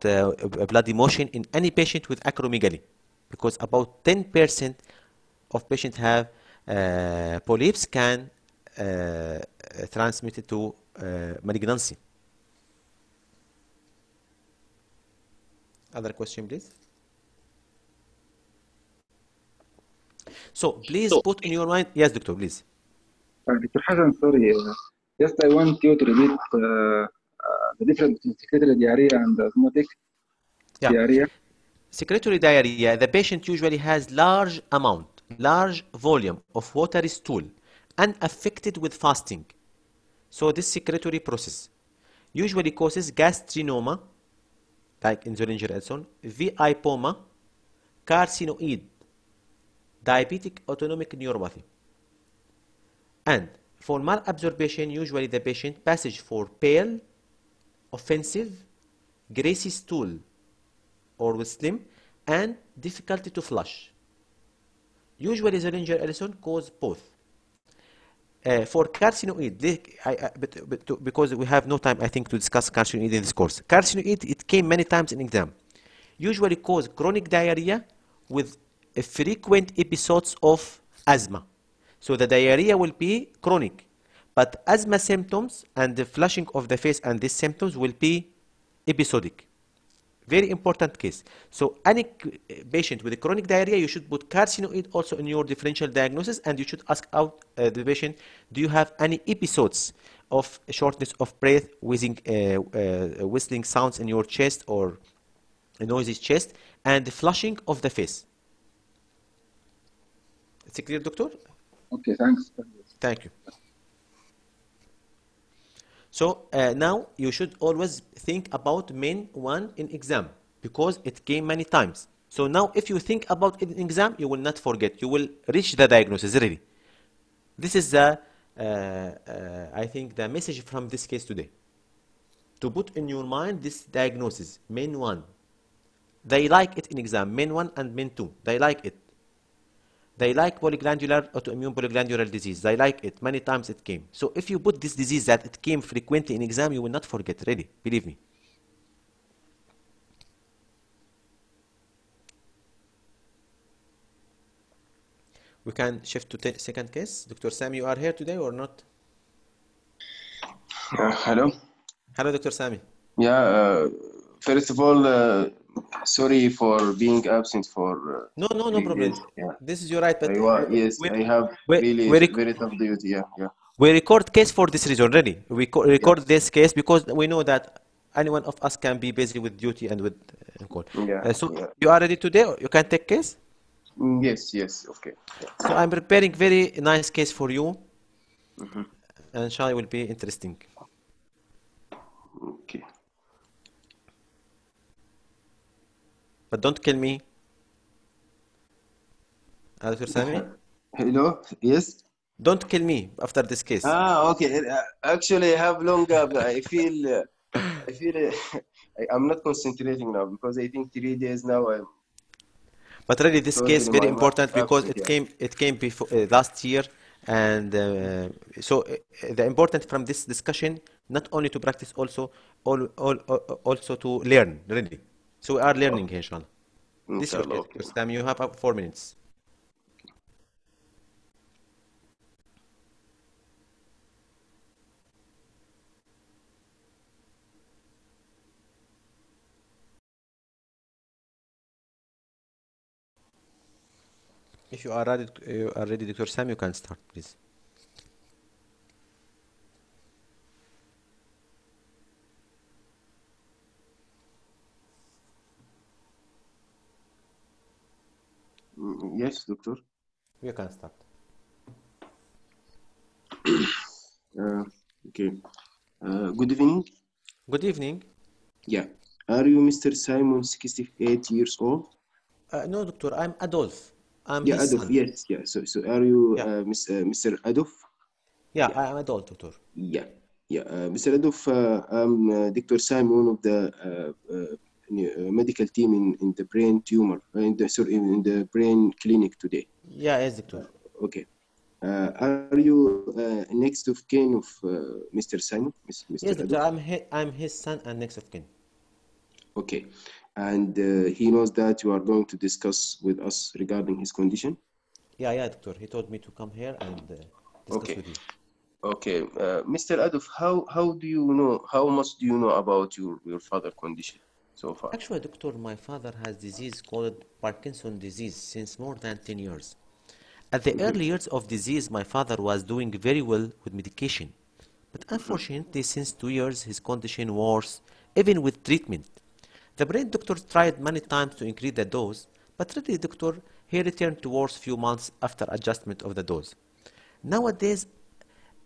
bloody motion in any patient with acromegaly, because about 10% of patients have polyps can transmit it to malignancy. Other question, please. So please put in your mind, yes, doctor, please. Dr. Hassan, sorry. Just I want you to repeat the difference between secretory diarrhea and osmotic diarrhea. Secretory diarrhea, the patient usually has large volume of watery stool, unaffected with fasting. So this secretory process usually causes gastrinoma, like in Zollinger Ellison, VIPoma, carcinoid, diabetic autonomic neuropathy. And for malabsorption, usually the patient passes for pale, offensive, greasy stool, or with slim, and difficulty to flush. Usually Zollinger Ellison cause both. For carcinoid, because we have no time, I think, to discuss carcinoid in this course. Carcinoid, it came many times in exam. Usually cause chronic diarrhea with frequent episodes of asthma. So the diarrhea will be chronic, but asthma symptoms and the flushing of the face and these symptoms will be episodic. Very important case. So any patient with a chronic diarrhea, you should put carcinoid also in your differential diagnosis, and you should ask out the patient, do you have any episodes of shortness of breath, whistling sounds in your chest or a noisy chest, and the flushing of the face. Is it clear, doctor? Okay, thanks. Thank you. So now you should always think about main one in exam, because it came many times. So now if you think about it in exam, you will not forget. You will reach the diagnosis really. This is the, I think, the message from this case today. To put in your mind this diagnosis, main one. They like it in exam, main one and main two. They like it. They like polyglandular autoimmune polyglandular disease. They like it. Many times it came. So if you put this disease that it came frequently in exam, you will not forget, really. Believe me. We can shift to second case. Dr. Sami, you are here today or not? Hello. Hello, Dr. Sami. Yeah. First of all, sorry for being absent for. No problem. Yeah. This is your right. But yes, I have really very tough duty. Yeah. We record case for this reason, really. We record this case because we know that any one of us can be busy with duty and with call. You are ready today? You can take case? Yes. Okay. So I'm preparing very nice case for you. And inshallah will be interesting. Okay. But don't kill me. Dr. Sami? Hello? Yes? Don't kill me after this case. Okay. Actually, I have long gap. I feel I'm not concentrating now because I think 3 days now. But really, this case very important because it came before last year, and so the important from this discussion not only to practice, also to learn, really. So we are learning here, inshallah. This is your case, Sami. You have 4 minutes. If you are ready, Dr. Sam, you can start, please. Yes, doctor. You can start. Okay. Good evening. Good evening. Yeah. Are you Mr. Simon, 68 years old? No, doctor. I'm Adolf. I'm his Adolf. Son. Yes. Yeah. So are you Mr. Adolf? Yeah, I am Adolf, doctor. Yeah. Mr. Adolf, I'm Dr. Simon of the medical team in the brain tumor, in the brain clinic today. Yeah, yes, doctor. Okay. Are you next of kin of Mr. Simon, Mr. Yes, doctor. Adolf? I'm his son and next of kin. Okay. And he knows that you are going to discuss with us regarding his condition? Yeah, yeah, doctor. He told me to come here and discuss Okay. with you. Okay. Mr. Adolf, how do you know, how much do you know about your father condition so far? Actually, doctor, my father has disease called Parkinson disease since more than 10 years. At the Mm-hmm. early years of disease, my father was doing very well with medication. But Mm-hmm. unfortunately, since 2 years, his condition worse, even with treatment. The brain doctor tried many times to increase the dose, but really, doctor, he returned to worse few months after adjustment of the dose. Nowadays,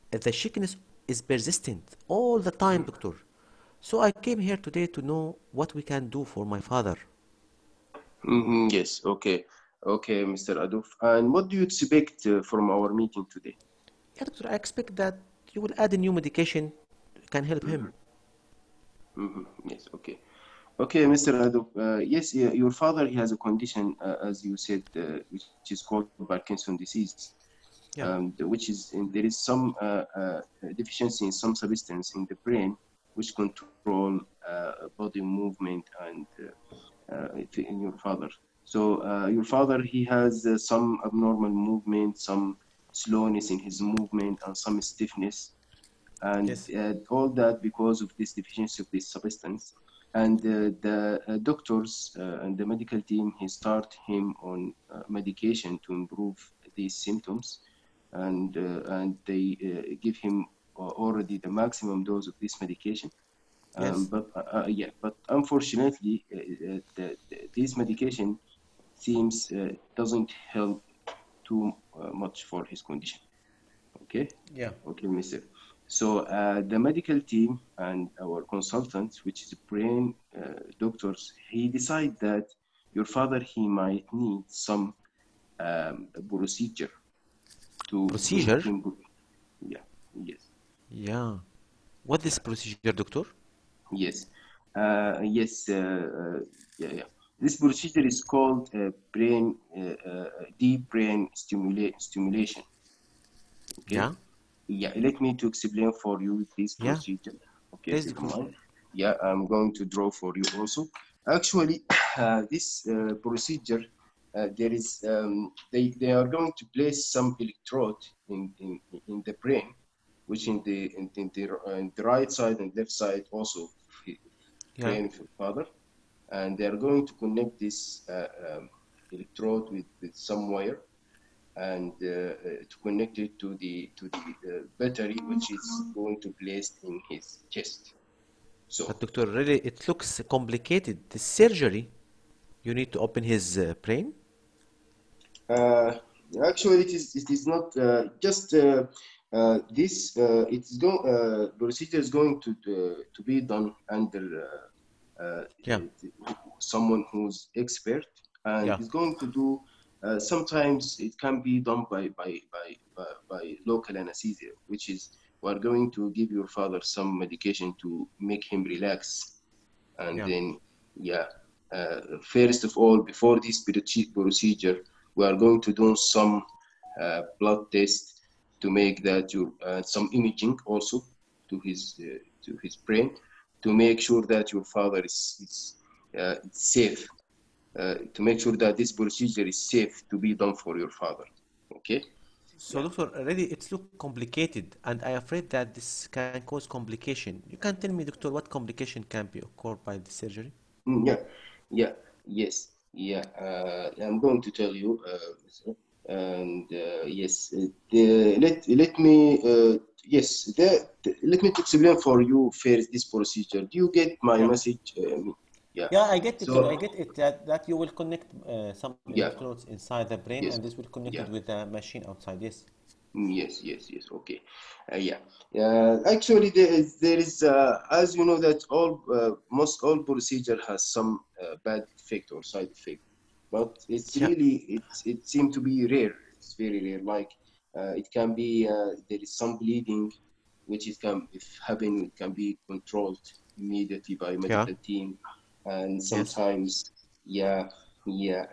the sickness is persistent all the time, doctor. So I came here today to know what we can do for my father. Mm-hmm. Yes. Okay. Okay, Mr. Adolf. And what do you expect from our meeting today? Yeah, doctor, I expect that you will add a new medication can help him. Mm-hmm. Yes. Okay. Okay, Mr. Adolf. Yes, your father, he has a condition, as you said, which is called Parkinson disease, Yeah. which is there is some deficiency in some substance in the brain which control body movement and in your father. So your father, he has some abnormal movement, some slowness in his movement, and some stiffness, and Yes. all that because of this deficiency of this substance. And the doctors and the medical team, he start him on medication to improve these symptoms, and they give him already the maximum dose of this medication. Yes. But unfortunately, this medication seems doesn't help too much for his condition. Okay, Yeah. okay, Mister. So the medical team and our consultants, which is brain doctors, he decide that your father, he might need some procedure to make Procedure? him good. Yeah, yes, Yeah. What yeah, is procedure, doctor? yes, yes, yeah, yeah. This procedure is called deep brain stimulation. Okay. Yeah. Yeah, let me to explain for you this Yeah. procedure. Okay, if Please, you don't doctor. mind. Yeah, I'm going to draw for you also. Actually, this procedure, there is they are going to place some electrode in the brain, which in the right side and left side also of the Yeah. brain of your father, and they are going to connect this electrode with some wire and to connect it to the battery which is going to placed in his chest. So But doctor, really, it looks complicated. The surgery, you need to open his brain? uh, actually it is not just this it's go procedure is going to be done under Yeah. someone who's expert and Yeah. is going to do sometimes it can be done by local anesthesia, which is we're going to give your father some medication to make him relax. And Yeah. then, yeah, first of all, before this procedure, we are going to do some blood test to make that your some imaging also to his brain to make sure that your father is safe. To make sure that this procedure is safe to be done for your father. Okay? So, Yeah. doctor, really, it looks complicated, and I afraid that this can cause complication. You can tell me, doctor, what complication can be occurred by the surgery? Yeah, yeah, yes, yeah. I'm going to tell you, and yes, let me yes, let me to explain for you first this procedure. Do you get my Yeah. message? Yeah. Yeah, I get, doctor. I So get it that you will connect some yeah, electrodes inside the brain, and yes, this will connect yeah. it with the machine outside. Yes. Yes, yes, yes. Okay. Yeah. Actually, there is as you know that all most all procedure has some bad effect or side effect, but it's Yeah. really it seems to be rare. It's very rare. Like it can be there is some bleeding, which it can if happen it can be controlled immediately by Yeah. medical team, and Yes. sometimes yeah yeah.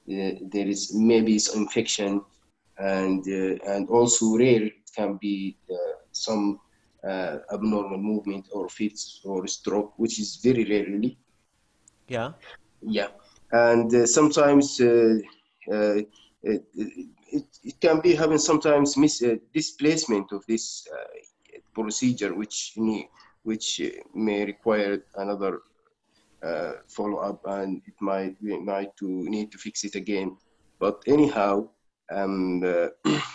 there is maybe some infection, and also rare it can be some abnormal movement or fits or stroke, which is very rarely. Yeah. Yeah, and sometimes it can be having sometimes displacement of this procedure, which may require another follow up, and we might need to fix it again. But anyhow,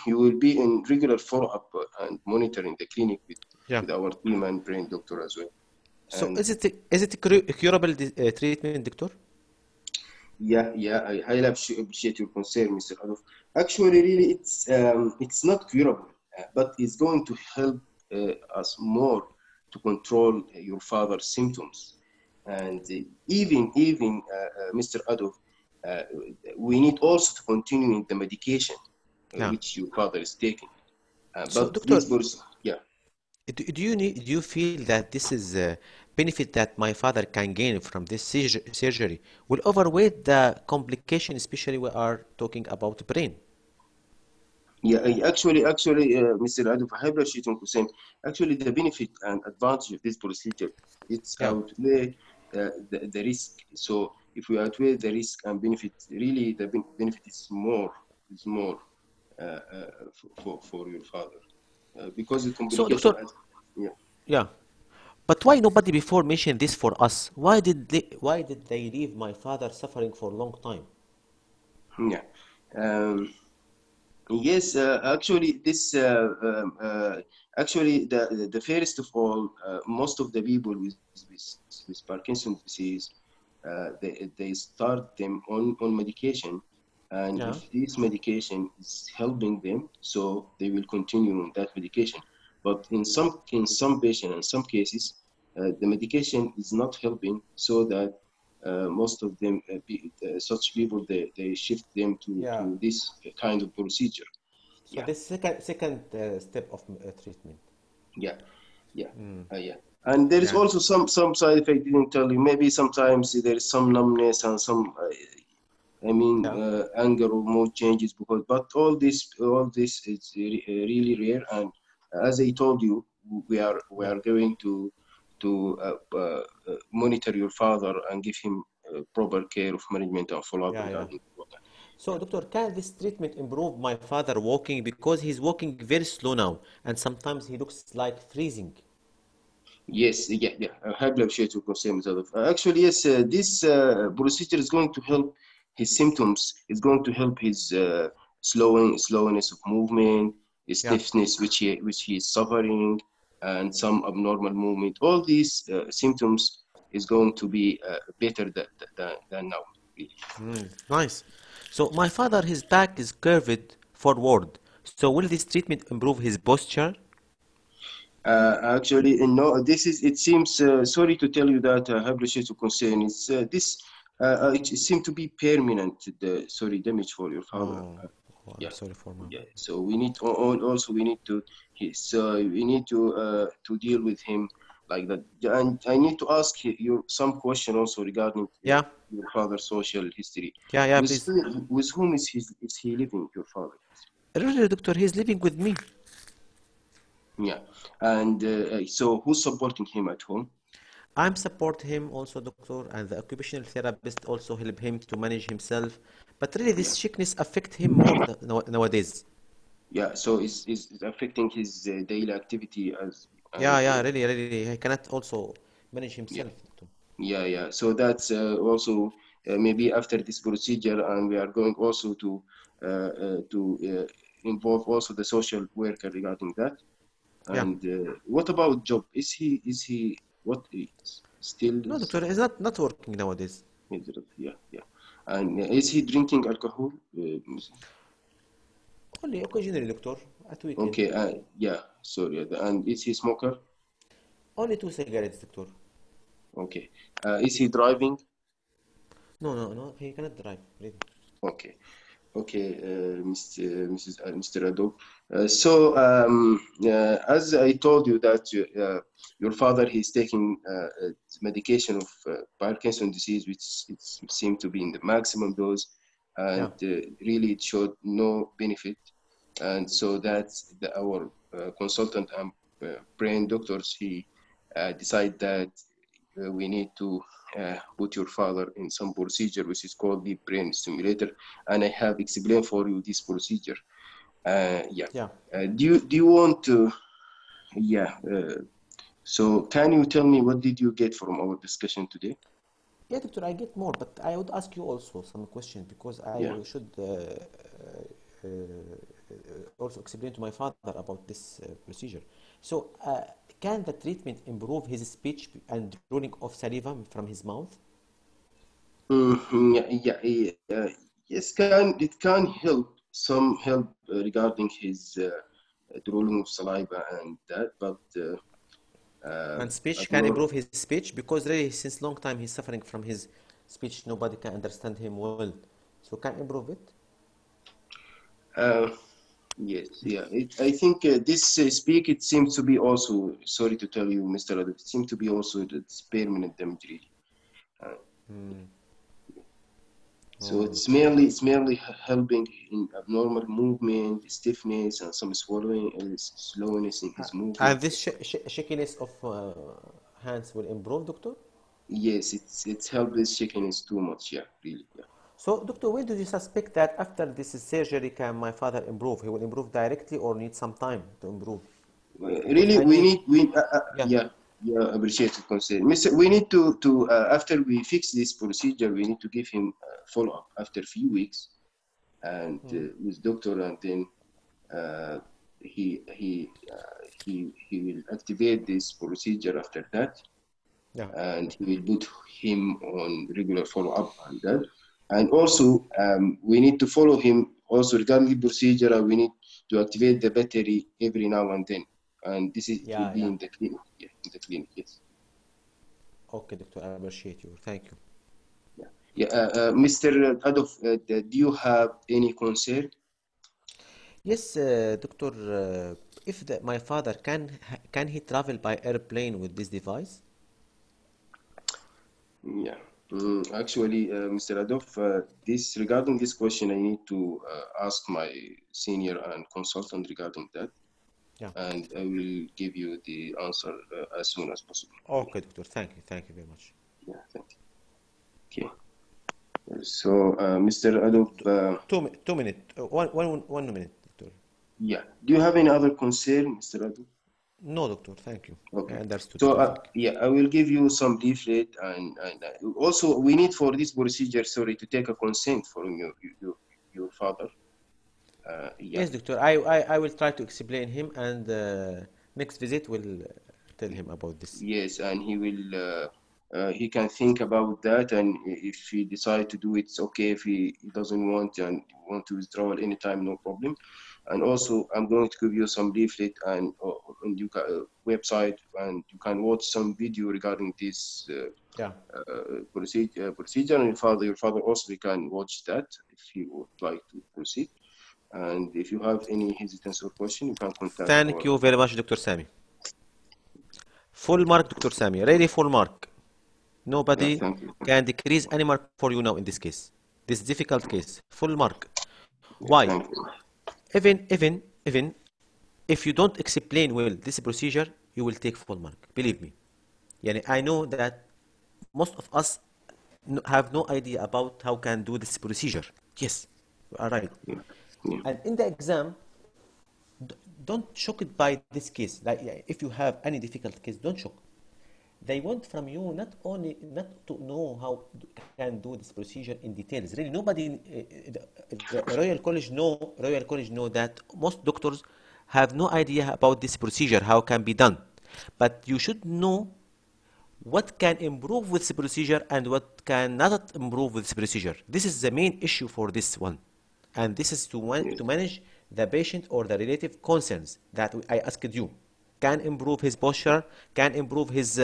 you will be in regular follow up and monitoring the clinic Yeah. with our team and brain doctor as well. So And is it curable treatment, doctor? yeah, I highly appreciate your concern, Mr. Adolf. Actually, really, it's not curable, but it's going to help us more to control your father's symptoms. And even Mr. Adolf, uh, we need also to continue the medication Yeah. which your father is taking. So But doctor, this person, yeah. do you feel that this is a benefit that my father can gain from this surgery will overweight the complication, especially we are talking about brain? Yeah, Mr. Adolf, I appreciate what you're saying. Actually, the benefit and advantage of this procedure, it's Yeah. outweigh the risk. So if we outweigh the risk and benefit, really the benefit is more for your father because the So complication, doctor, yeah. yeah. But why nobody before mentioned this for us? Why did they leave my father suffering for a long time? Yeah. Um, yes, actually, actually, the fairest of all, most of the people with Parkinson's disease, they start them on medication, and Yeah. if this medication is helping them, so they will continue on that medication. But in some patients, in some cases, the medication is not helping, so that most of them, such people, they shift them Yeah. to this kind of procedure. So Yeah, this second step of treatment. yeah, yeah, yeah. And there is Yeah. also some side effect. Didn't tell you. Maybe sometimes there is some numbness and some, I mean, Yeah. anger or mood changes. But all this is really rare. And as I told you, we Yeah. are going to monitor your father and give him proper care of management and follow up Yeah. Yeah. regarding what. So, doctor, can this treatment improve my father walking because he's walking very slow now, and sometimes he looks like freezing? Yes, yeah. I appreciate your concern, Mr. Adolf. Actually, yes, this procedure is going to help his symptoms. It's going to help his slowness of movement, his Yeah. stiffness which he is suffering, and some abnormal movement. All these symptoms is going to be better than now. Really. Nice. So, my father, his back is curved forward. So, will this treatment improve his posture? Actually, no. This is. It seems. Sorry to tell you that. I appreciate your concern. It's this. It seems to be permanent. Sorry, damage for your father. Oh, oh, I'm Yeah, sorry for mom. yeah. So we need also we need to. We need to deal with him like that. And I need to ask you some question also regarding Yeah, your father's social history. yeah, please. With whom is he living? Your father. Really, doctor, he's living with me. Yeah. And so who's supporting him at home? I'm support him also, doctor, and the occupational therapist also help him to manage himself. But really, this Yeah. sickness affect him more nowadays. Yeah, so is affecting his daily activity as Yeah, and yeah, really, he cannot also manage himself, yeah, doctor. yeah. So that's also maybe after this procedure, and we are going also to involve also the social worker regarding that. Yeah. And what about job? Is he what is still No, is, doctor, he's not working nowadays. yeah. And is he drinking alcohol? Only occasionally, doctor, at weekend. Okay, yeah. Sorry, and is he smoker? Only 2 cigarettes, doctor. Okay, is he driving? No, he cannot drive, really. Okay. Okay, Mr. Ado. As I told you that your father is taking medication of Parkinson disease, which it seemed to be in the maximum dose, and really it showed no benefit. And so that's our consultant and brain doctors, he decide that we need to put your father in some procedure which is called the brain stimulator, and I have explained for you this procedure. Yeah. Yeah. Do you want to? Yeah. So can you tell me what did you get from our discussion today? Yeah, doctor, I get more, but I would ask you also some questions because Yeah. I should also explain to my father about this procedure. So, can the treatment improve his speech and drooling of saliva from his mouth? Yes, it can help some help regarding his drooling of saliva and that, but And speech as can more improve his speech because really since long time he's suffering from his speech. Nobody can understand him well. So can improve it? uh, yes, yeah. I think this speak it seems to be also, sorry to tell you, Mr. Adib, it seems to be also it's permanent damage really. Uh, So it's Okay. merely helping in abnormal movement, stiffness, and some swallowing and slowness in his movement. And this shakiness of hands will improve, doctor? Yes, it's helped with shakiness too much. Yeah, really. Yeah. So, doctor, when do you suspect that after this surgery can my father improve? He will improve directly or need some time to improve? Because Really, I know, yeah, yeah, appreciate the concern. Mister, we need to after we fix this procedure, we need to give him follow up after a few weeks and with doctor, and then uh, he he he will activate this procedure after that, yeah, and he will put him on regular follow up on that. And also, we need to follow him also regarding the procedure. We need to activate the battery every now and then, and this is it will yeah, be yeah. in the clinic. Yeah, in the clinic. Yes. Okay, doctor, I appreciate you. Thank you. Yeah. Yeah. Mr. Adolf, do you have any concern? Yes, doctor, if my father can he travel by airplane with this device? Yeah. Actually, Mr. Adolf, this regarding this question, I need to ask my senior and consultant regarding that, Yeah. and I will give you the answer as soon as possible. Okay, doctor. Thank you very much. Yeah, thank you. Okay. So, Mr. Adolf, 2 minutes, one minute, doctor. yeah. Do you have any other concern, Mr. Adolf? No, doctor. Thank you. I Okay. understood So, everything. yeah, I will give you some leaflet, and also we need for this procedure, sorry, to take a consent from your father. Yeah. Yes, doctor. I will try to explain him, and next visit will tell him about this. Yes, and he will. He can think about that, and if he decide to do it, it's okay. If he doesn't want and want to withdraw at any time, no problem. And also, I'm going to give you some leaflet and on you website, and you can watch some video regarding this Yeah. procedure. And your father also can watch that if he would like to proceed. And if you have any hesitance or question, you can contact Thank our. you very much, Dr. Sami. Full mark, Dr. Sami. Really full mark. Yeah, Nobody thank you. can decrease any mark for you now in this case. This difficult case. Full mark. Yeah, Why? thank you. Even if you don't explain well this procedure, you will take full mark. Believe me. Yani, I know that most of us have no idea about how can do this procedure. Yes, you are right. Yeah, yeah. And in the exam, don't shock it by this case. Like if you have any difficult case, don't shock. They want from you not to know how can do this procedure in details. Really, nobody, the Royal College know that most doctors have no idea about this procedure, how can be done. But you should know what can improve with the procedure and what cannot improve with the procedure. This is the main issue for this one. And this is Yes, to manage the patient or the relative concerns that I asked you. Can improve his posture, can improve his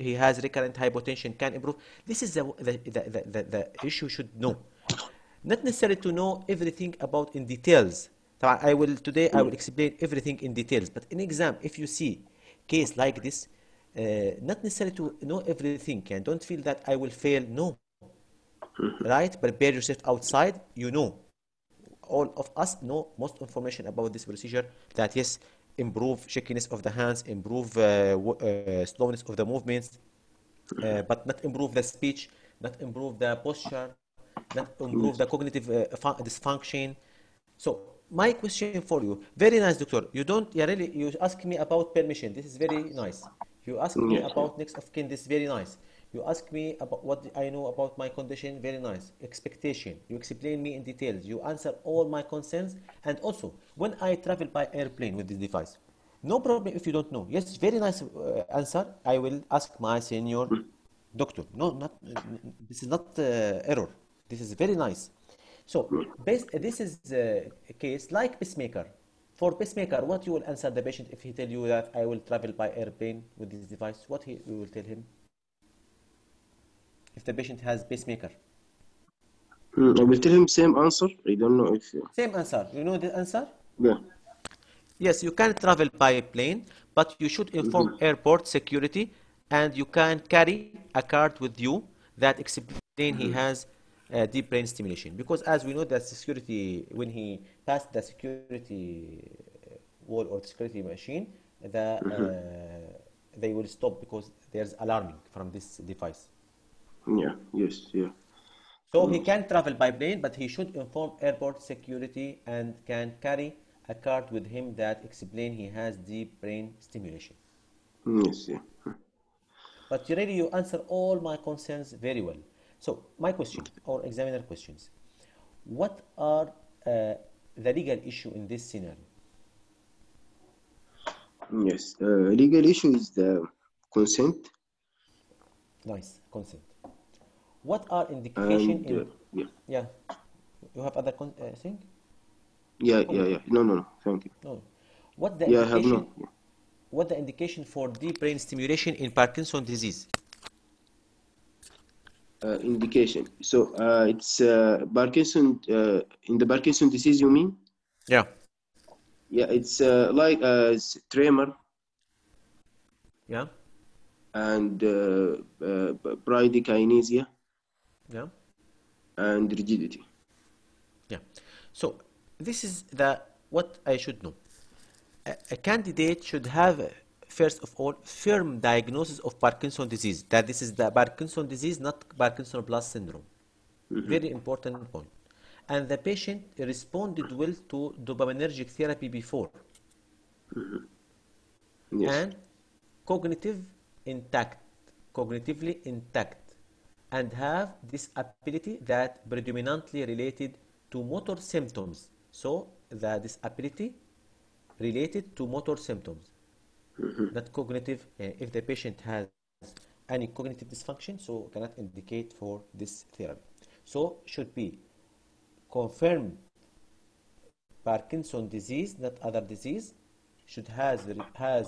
he has recurrent hypotension, can improve. This is the issue should know. Not necessarily to know everything about in details. Today I yeah, will explain everything in details. But in exam, if you see case like this, not necessarily to know everything, and don't feel that I will fail. No, right? Prepare yourself outside. You know, all of us know most information about this procedure, that yes, improve shakiness of the hands, improve slowness of the movements, but not improve the speech, not improve the posture, not improve Yes. the cognitive dysfunction. So my question for you, very nice, doctor. You don't, yeah, really, you ask me about permission. This is very nice. You ask me Yes. Yeah. about next of kin. This is very nice. You ask me about what I know about my condition. Very nice. Expectation. You explain me in details. You answer all my concerns. And also, when I travel by airplane with this device, no problem if you don't know. Yes, very nice answer. I will ask my senior doctor. No, not this is not error. This is very nice. So, this is a case like pacemaker. For pacemaker, what you will answer the patient if he tell you that I will travel by airplane with this device? What you will tell him if the patient has pacemaker? I will tell him same answer. I don't know if. Same answer. You know the answer? Yeah. Yes, you can travel by plane, but you should inform airport security, and you can carry a card with you that explain he has deep brain stimulation. Because as we know that security, when he passed the security wall or the security machine, they will stop because there's alarming from this device. Yeah. Yes. Yeah. So he Yes. can travel by plane, but he should inform airport security and can carry a card with him that explain he has deep brain stimulation. Yes. Yeah. But really you answer all my concerns very well. So my question or examiner questions, what are the legal issue in this scenario? Yes. Legal issue is the consent Nice, consent. What are indication and in, yeah. yeah, you have other thing? Yeah. Go Yeah. ahead. Yeah. No. No. No. Thank you. No. What the Yeah. I have indication, no. Yeah. what the indication for deep brain stimulation in Parkinson disease? Indication. So it's Parkinson. In the Parkinson disease, you mean? Yeah. Yeah. It's like tremor Yeah. and bradykinesia Yeah. and rigidity. Yeah. So this is the what I should know. A candidate should have, first of all, firm diagnosis of Parkinson disease. That this is the Parkinson disease, not Parkinson plus syndrome. Very important point. And the patient responded well to dopaminergic therapy before, Yes. and cognitive intact, cognitively intact, and have this ability that predominantly related to motor symptoms. So the disability related to motor symptoms, not cognitive. If the patient has any cognitive dysfunction, so cannot indicate for this therapy. So should be confirmed Parkinson disease, not other disease, should has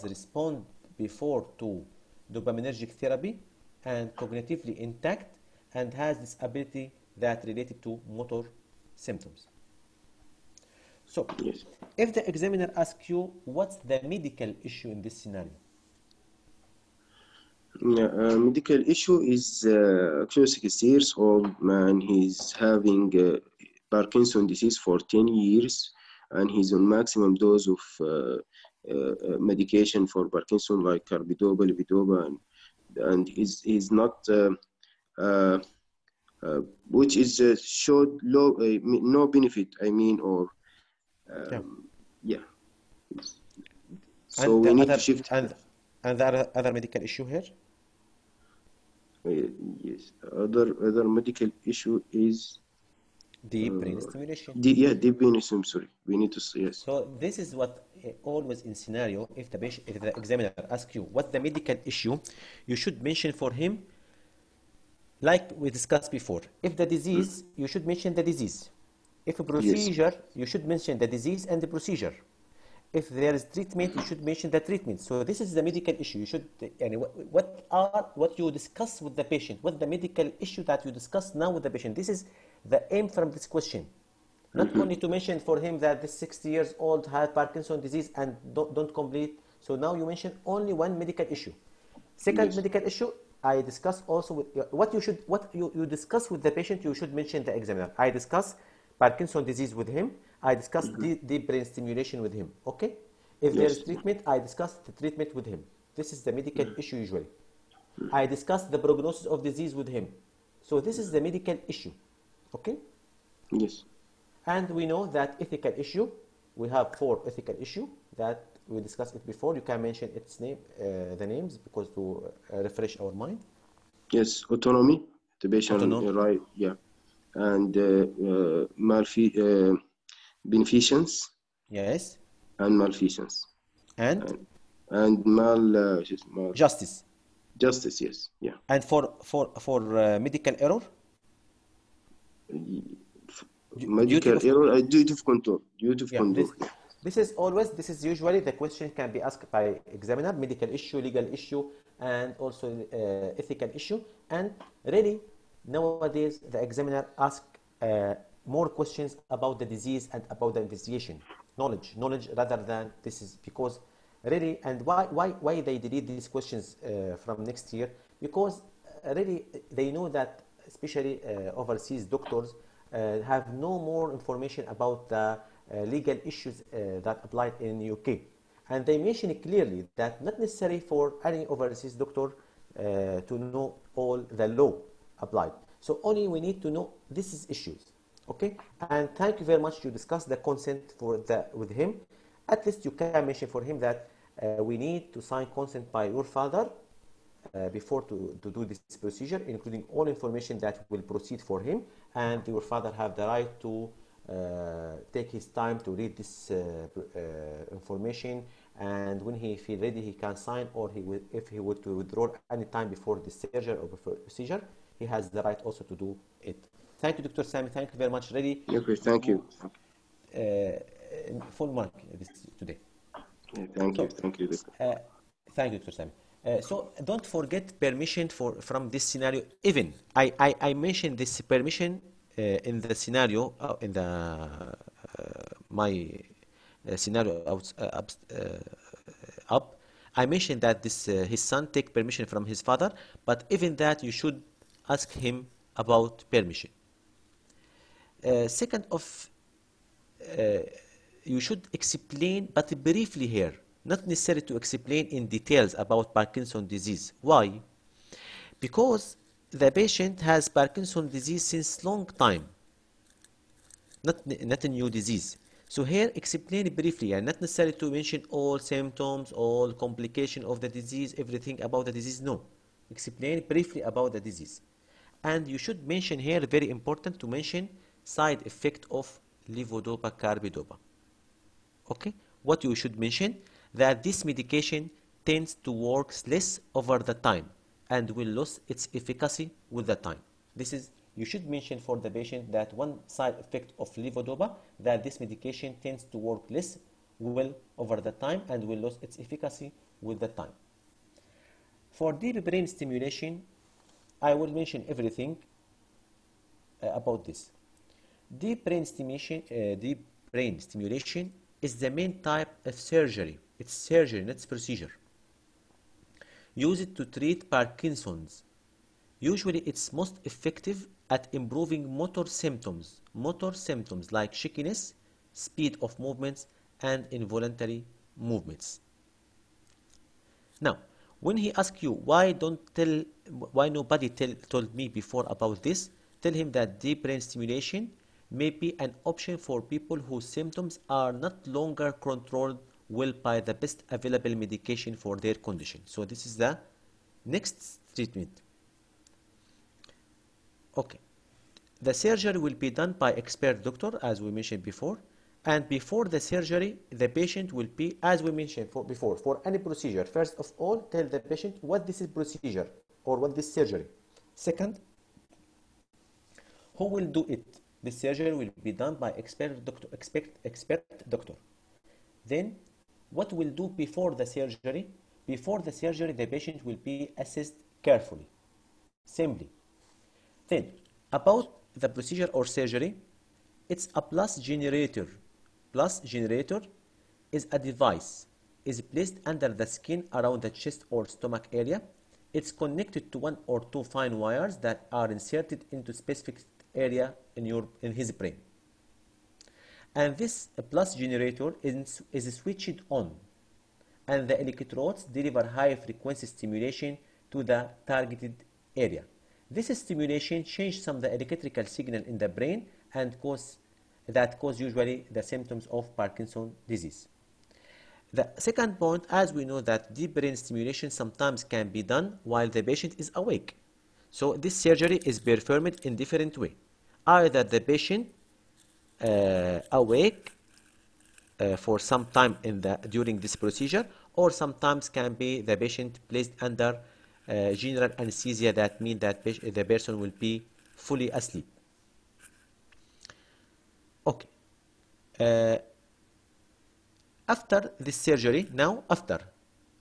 respond before to dopaminergic therapy and cognitively intact and has disability that related to motor symptoms. So, Yes. if the examiner asks you what's the medical issue in this scenario, Yeah, medical issue is actually 60 years old man. He's having Parkinson disease for 10 years, and he's on maximum dose of medication for Parkinson like carbidopa, levodopa, and he's not uh, which is showed low no benefit. I mean, or yeah, yeah. So and we the need to other shift. and the other medical issue here, Uh, yes, other medical issue is deep brain stimulation. yeah, deep venous. I'm sorry. We need to say yes. So this is what always in scenario, if the patient, if the examiner asks you what's the medical issue, you should mention for him, like we discussed before. If the disease, you should mention the disease. If a Yes, procedure, you should mention the disease and the procedure. If there is treatment, you should mention the treatment. So this is the medical issue. You should, what you discuss with the patient, what the medical issue that you discuss now with the patient. This is the aim from this question. Not only to mention for him that this 60 years old had Parkinson disease and don't complete. So now you mention only one medical issue. Second yes, medical issue, I discuss also with what you discuss with the patient. You should mention the examiner. I discuss Parkinson disease with him. I discuss deep brain stimulation with him. Okay. If there is Yes. treatment, I discuss the treatment with him. This is the medical issue usually. I discuss the prognosis of disease with him. So this is the medical issue. Okay. Yes. And we know that ethical issue, we have 4 ethical issue that we discussed it before. You can mention its name, the names, because to refresh our mind. Yes. Autonomy, the patient Autonomy. right. Yeah. And beneficence Yes. and malfeasance And and justice. justice. Yes. Yeah. And for medical error, duty Medical of error, duty of control, duty of yeah. conduct. This is usually the question can be asked by examiner: medical issue, legal issue, and also ethical issue. And really, nowadays the examiner ask more questions about the disease and about the investigation, knowledge rather than this is because really. And why they delete these questions from next year? Because really they know that especially overseas doctors have no more information about the legal issues that applied in UK. And they mention clearly that not necessary for any overseas doctor to know all the law applied. So only we need to know this is issues. Okay? And thank you very much to discuss the consent with him. At least you can mention for him that we need to sign consent by your father before to do this procedure, including all information that will proceed for him, and your father have the right to take his time to read this information, and when he feel ready he can sign, or he will, if he would to withdraw any time before the surgery or before procedure, he has the right also to do it. Thank you, Dr. Sami. Thank you very much. Really, Okay, thank you. full mark this today. Yeah, thank you, Doctor. Thank you, Dr. Sami. So don't forget permission from this scenario. Even I mentioned this permission in the scenario in the my scenario up. I mentioned that this his son take permission from his father, but even that you should ask him about permission. Second of you should explain, but briefly here, not necessary to explain in details about Parkinson's disease. Why? Because the patient has Parkinson's disease since long time, not a new disease. So here, explain briefly, and not necessary to mention all symptoms, all complication of the disease, everything about the disease. No, explain briefly about the disease. And you should mention here, very important to mention side effect of levodopa carbidopa. Okay, what you should mention that this medication tends to work less over the time and will lose its efficacy with the time. This is, you should mention for the patient that one side effect of levodopa, that this medication tends to work less well over the time and will lose its efficacy with the time. For deep brain stimulation, I will mention everything about this. Deep brain stimulation is the main type of surgery. It's surgery, not procedure. Used to treat Parkinson's. Usually it's most effective at improving motor symptoms like shakiness, speed of movements, and involuntary movements. Now, when he asks you why nobody told me before about this, tell him that deep brain stimulation may be an option for people whose symptoms are not longer controlled well by the best available medication for their condition. So this is the next treatment. Okay. The surgery will be done by expert doctor, as we mentioned before. And before the surgery, the patient will be, as we mentioned before, for any procedure, first of all, tell the patient what this is procedure or what this surgery. Second, who will do it? This surgery will be done by expert doctor. Then, what will do before the surgery? Before the surgery, the patient will be assessed carefully, simply. Then, about the procedure or surgery, it's a plus generator. Plus generator is a device, is placed under the skin around the chest or stomach area. It's connected to one or two fine wires that are inserted into specific area in his brain. And this plus generator is switched on, and the electrodes deliver high frequency stimulation to the targeted area. This stimulation changes some of the electrical signal in the brain and cause usually the symptoms of Parkinson's disease. The second point, as we know that deep brain stimulation sometimes can be done while the patient is awake. So this surgery is performed in different way. Either the patient awake for some time during this procedure, or sometimes can be the patient placed under general anesthesia. That means that the person will be fully asleep. Okay. After this surgery,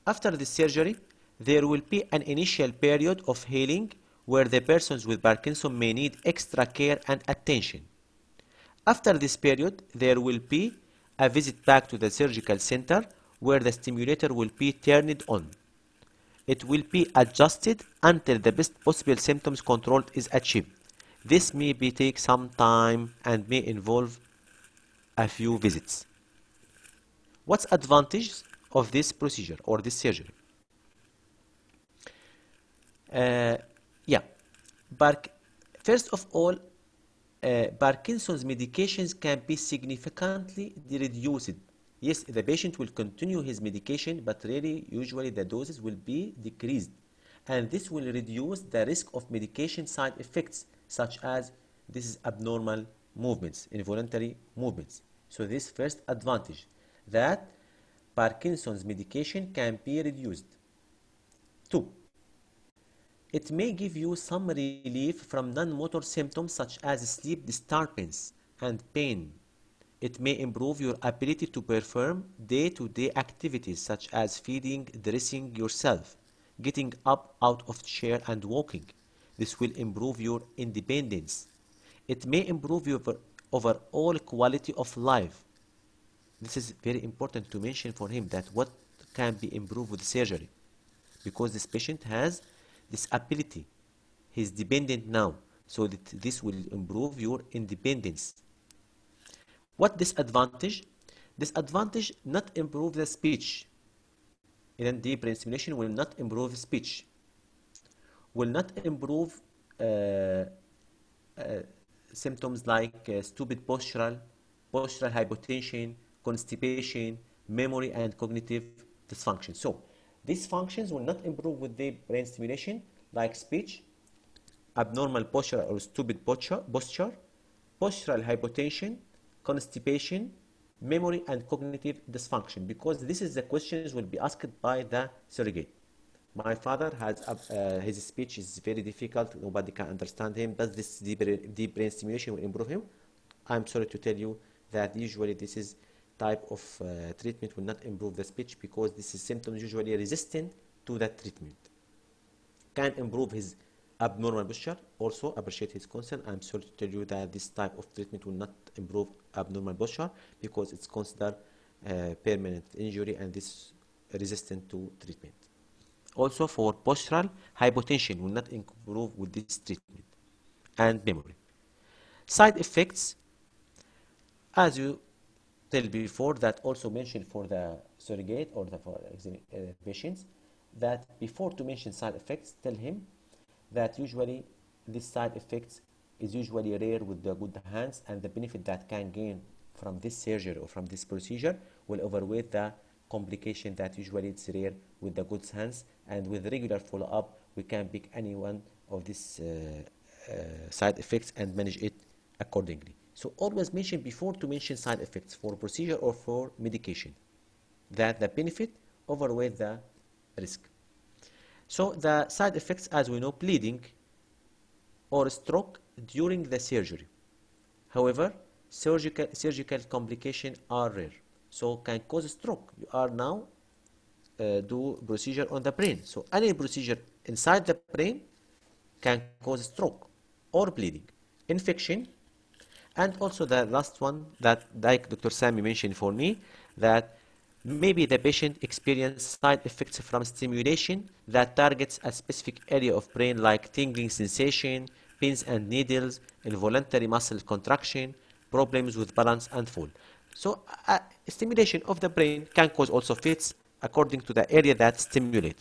after this surgery, there will be an initial period of healing where the persons with Parkinson may need extra care and attention. After this period, there will be a visit back to the surgical center where the stimulator will be turned on. It will be adjusted until the best possible symptoms control is achieved. This may take some time and may involve a few visits. What's advantage of this procedure or this surgery? First of all, Parkinson's medications can be significantly reduced. Yes, the patient will continue his medication, but really, usually the doses will be decreased. And this will reduce the risk of medication side effects, such as this is abnormal movements, involuntary movements. So this first advantage, that Parkinson's medication can be reduced. 2. It may give you some relief from non-motor symptoms such as sleep disturbance and pain. It may improve your ability to perform day-to-day activities such as feeding, dressing yourself, getting up out of the chair and walking. This will improve your independence. It may improve your overall quality of life. This is very important to mention for him, that what can be improved with surgery, because this patient has this ability. He's dependent now, so that this will improve your independence. What disadvantage? Disadvantage, not improve the speech. And deep brain stimulation will not improve speech, will not improve symptoms like stupid postural hypotension, constipation, memory, and cognitive dysfunction. So these functions will not improve with the brain stimulation, like speech, abnormal posture or stupid posture, postural hypotension, constipation, memory, and cognitive dysfunction, because this is the questions will be asked by the surrogate. My father has his speech is very difficult, nobody can understand him. Does this deep brain stimulation will improve him? I'm sorry to tell you that usually this is type of treatment will not improve the speech, because this is symptoms usually resistant to that treatment. Can improve his abnormal posture, also appreciate his concern. I'm sorry to tell you that this type of treatment will not improve abnormal posture, because it's considered permanent injury and this resistant to treatment. Also for postural hypotension will not improve with this treatment. And memory. Side effects, as you tell before, that also mentioned for the surrogate or for patients, that before to mention side effects, tell him that usually this side effects is usually rare with the good hands, and the benefit that can gain from this surgery or from this procedure will overweigh the complication that usually it's rare with the good hands. And with regular follow-up, we can pick any one of these side effects and manage it accordingly. So always mention before to mention side effects for procedure or for medication, that the benefit overweighs the risk. So the side effects, as we know, bleeding or stroke during the surgery. However, surgical complications are rare, so can cause stroke. You are now do procedure on the brain, so any procedure inside the brain can cause stroke or bleeding, infection. And also the last one that, like Dr. Sami mentioned for me, that Maybe the patient experiences side effects from stimulation that targets a specific area of brain like tingling sensation, pins and needles, involuntary muscle contraction, problems with balance and fall. So stimulation of the brain can cause also fits according to the area that stimulate.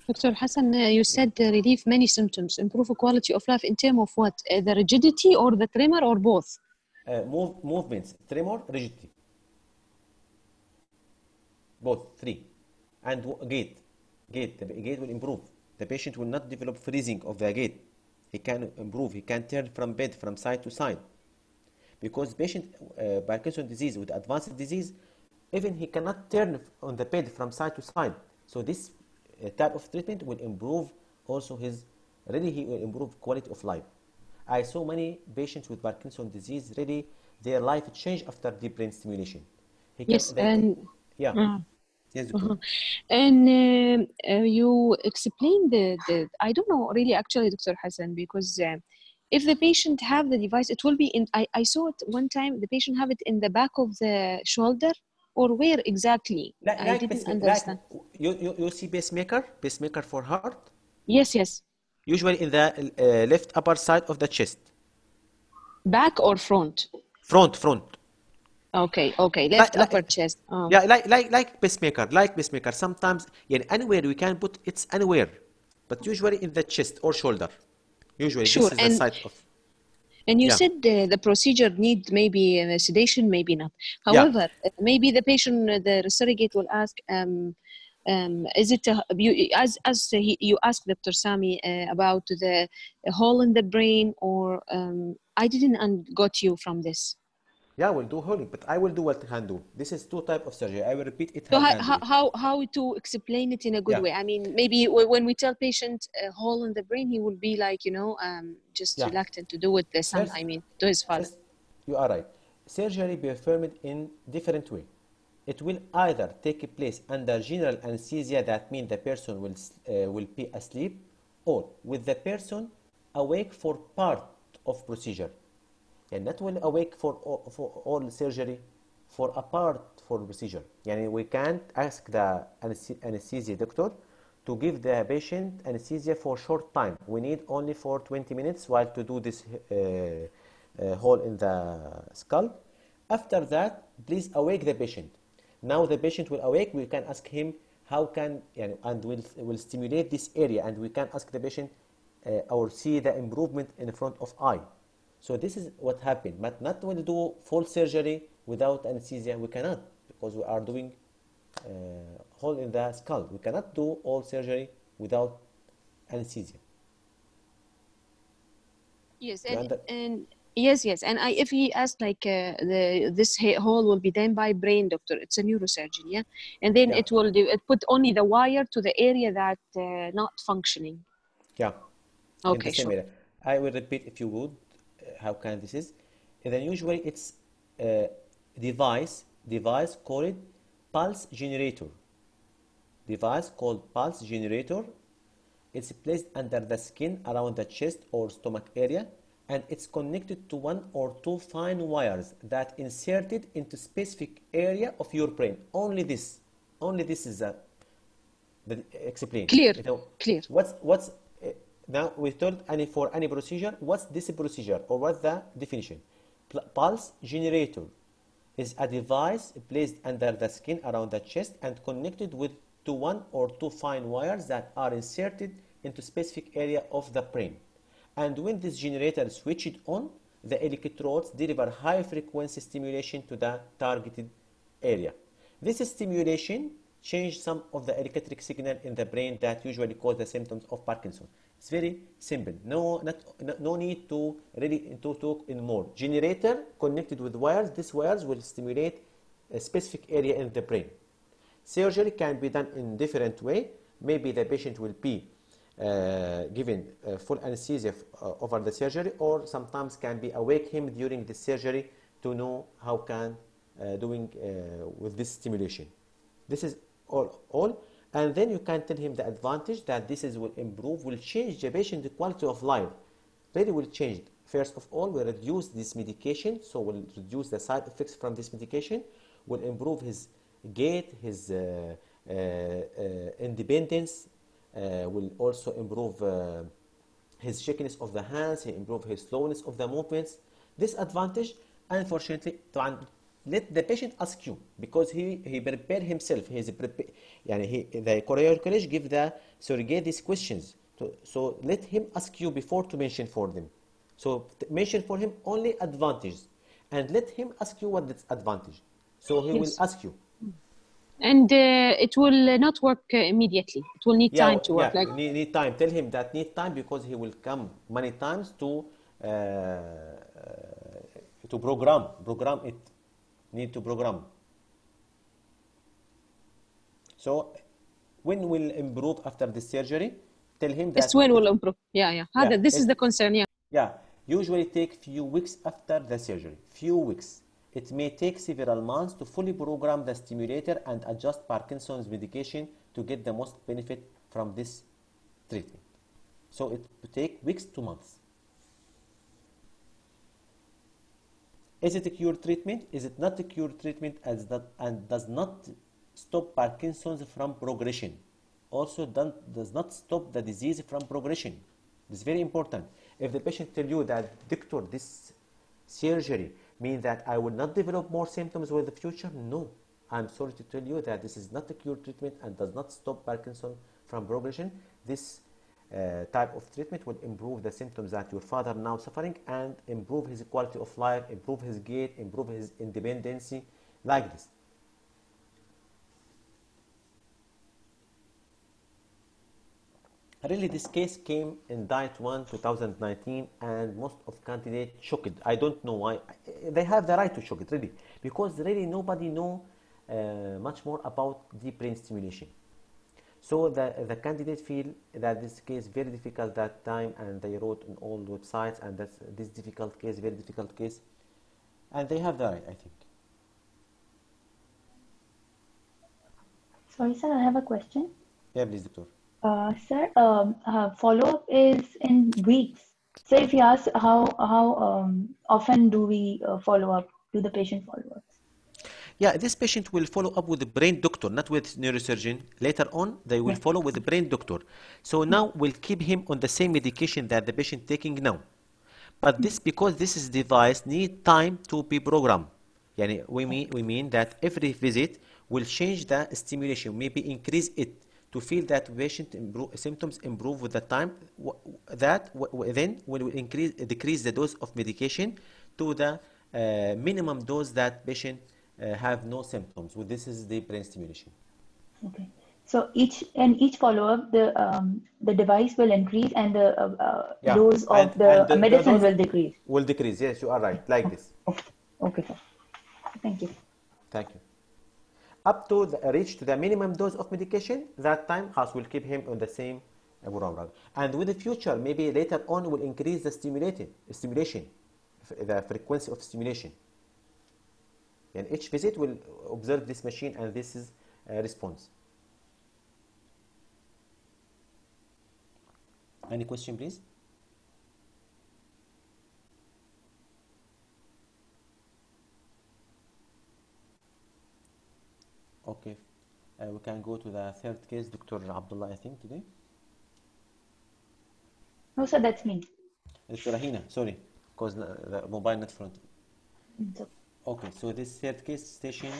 Dr. Hassan, you said relieve many symptoms, improve quality of life in terms of what? The rigidity or the tremor or both? Movements, tremor, rigidity. Both, three. And gait. Gait. The gait will improve. The patient will not develop freezing of the gait. He can improve. He can turn from bed from side to side. Because patient Parkinson's disease with advanced disease, even he cannot turn on the bed from side to side. So this type of treatment will improve also his, really he will improve quality of life. I saw many patients with Parkinson's disease, really their life changed after deep brain stimulation. He can, Yes, and yeah. Yes, doctor. and you explained I don't know really actually, Dr. Hassan, because if the patient have the device, it will be in, I saw it one time, the patient have it in the back of the shoulder, or where exactly? I didn't understand. You see pacemaker for heart, Yes, yes. usually in the left upper side of the chest. Back or front? Front. Okay, left upper chest. Yeah, like pacemaker. Sometimes, yeah, anywhere we can put it's anywhere, but usually in the chest or shoulder. Usually, Sure, this is the site of. and you Yeah. said the procedure need maybe sedation, maybe not. Yeah. However, maybe the patient, the surrogate will ask, is it you asked Dr. Sami about the hole in the brain, or I didn't got you from this. Yeah, we'll do holding, but I will do what can do. This is two type of surgery. I will repeat it So how can do it. how to explain it in a good Yeah. way? I mean, maybe when we tell patient a hole in the brain, he will be like, just Yeah. reluctant to do it. The son, First, I mean, to his father. first, you are right. Surgery performed in different way. It will either take place under general anesthesia, that means the person will be asleep, or with the person awake for part of procedure. And not will awake for all surgery, for a part for procedure. Yani we can't ask the anesthesia doctor to give the patient anesthesia for short time. We need only for 20 minutes while to do this hole in the skull. After that, please awake the patient. Now the patient will awake, we can ask him how can, and we'll stimulate this area, and we can ask the patient or see the improvement in front of eye. So this is what happened, but not when we do full surgery without anesthesia. We cannot, because we are doing hole in the skull. We cannot do all surgery without anesthesia. Yes, and yes, and if he asked like this hole will be done by brain doctor, it's a neurosurgeon, yeah, and then Yeah. it put only the wire to the area that not functioning. Yeah. In Okay, the same sure. area. I will repeat if you would how can this is. And then usually it's a device called pulse generator. Device called pulse generator. It's placed under the skin around the chest or stomach area, and it's connected to one or two fine wires that inserted into specific area of your brain. Only this is the explain. Clear. What's now we told for any procedure. What's this procedure, or what's the definition? Pulse generator is a device placed under the skin around the chest and connected to one or two fine wires that are inserted into specific area of the brain. And when this generator is switched on, the electrodes deliver high frequency stimulation to the targeted area. This stimulation changes some of the electric signal in the brain that usually cause the symptoms of Parkinson. It's very simple. No need to really to talk in more. Generator connected with wires. These wires will stimulate a specific area in the brain. Surgery can be done in different way. Maybe the patient will be given full anesthesia over the surgery, or sometimes can be awake him during the surgery to know how can doing with this stimulation. This is all, and then you can tell him the advantage that this is will improve, will change the patient's quality of life. Really will change. First of all, we reduce this medication, so we'll reduce the side effects from this medication, will improve his gait, his independence, will also improve his shakiness of the hands, he improve his slowness of the movements. This advantage, unfortunately, let the patient ask you, because he prepared himself. The Courier College give the surrogate these questions. So let him ask you before to mention for them. So mention for him only advantages, and let him ask you what is advantage. So he will Yes. ask you. And it will not work immediately. It will need time to work. Like need time. Tell him that need time, because he will come many times to program it. Need to program. So when will improve after the surgery? Tell him that this when will improve. Yeah. This is the concern. Yeah. Usually take few weeks after the surgery. Few weeks. It may take several months to fully program the stimulator and adjust Parkinson's medication to get the most benefit from this treatment. So it will take weeks to months. Is it a cure treatment? Is it not a cure treatment and does not stop Parkinson's from progression? Also does not stop the disease from progression. This is very important. If the patient tell you that, doctor, this surgery means that I will not develop more symptoms with the future, no. I'm sorry to tell you that this is not a cure treatment and does not stop Parkinson from progression. This type of treatment will improve the symptoms that your father now suffering and improve his quality of life, improve his gait, improve his independence, like this. Really, this case came in Diet 1 2019, and most of candidates shocked. I don't know why. They have the right to shock it, really, because really nobody know much more about deep brain stimulation. So the candidate feel that this case very difficult that time, and they wrote on all websites, and that's this difficult case, very difficult case, and they have the right, I think. Sorry, sir, I have a question. Yeah, please, doctor. Sir, follow-up is in weeks. So if you ask how often do we follow up? Do the patient follow up? Yeah, this patient will follow up with the brain doctor, not with neurosurgeon. Later on, they will follow with the brain doctor. So now we'll keep him on the same medication that the patient taking now. But this, because this is device, need time to be programmed. We mean that every visit will change the stimulation, maybe increase it to feel that patient symptoms improve with the time. Then we will decrease the dose of medication to the minimum dose that patient have no symptoms. Well, this is the brain stimulation. Okay. So each follow-up, the device will increase and the dose of the medicine will decrease. Will decrease. Yes, you are right. Like this. Okay, sir. Thank you. Thank you. Up to reach to the minimum dose of medication, that time Khas will keep him on the same program. And with the future, maybe later on, will increase the stimulation, the frequency of stimulation. And each visit will observe this machine, and this is a response. Any question, please? Okay, we can go to the third case, Dr. Abdullah, I think, today. No, sir, that's me. Dr. Rahina, sorry, because the mobile not front. Okay, so this third case, station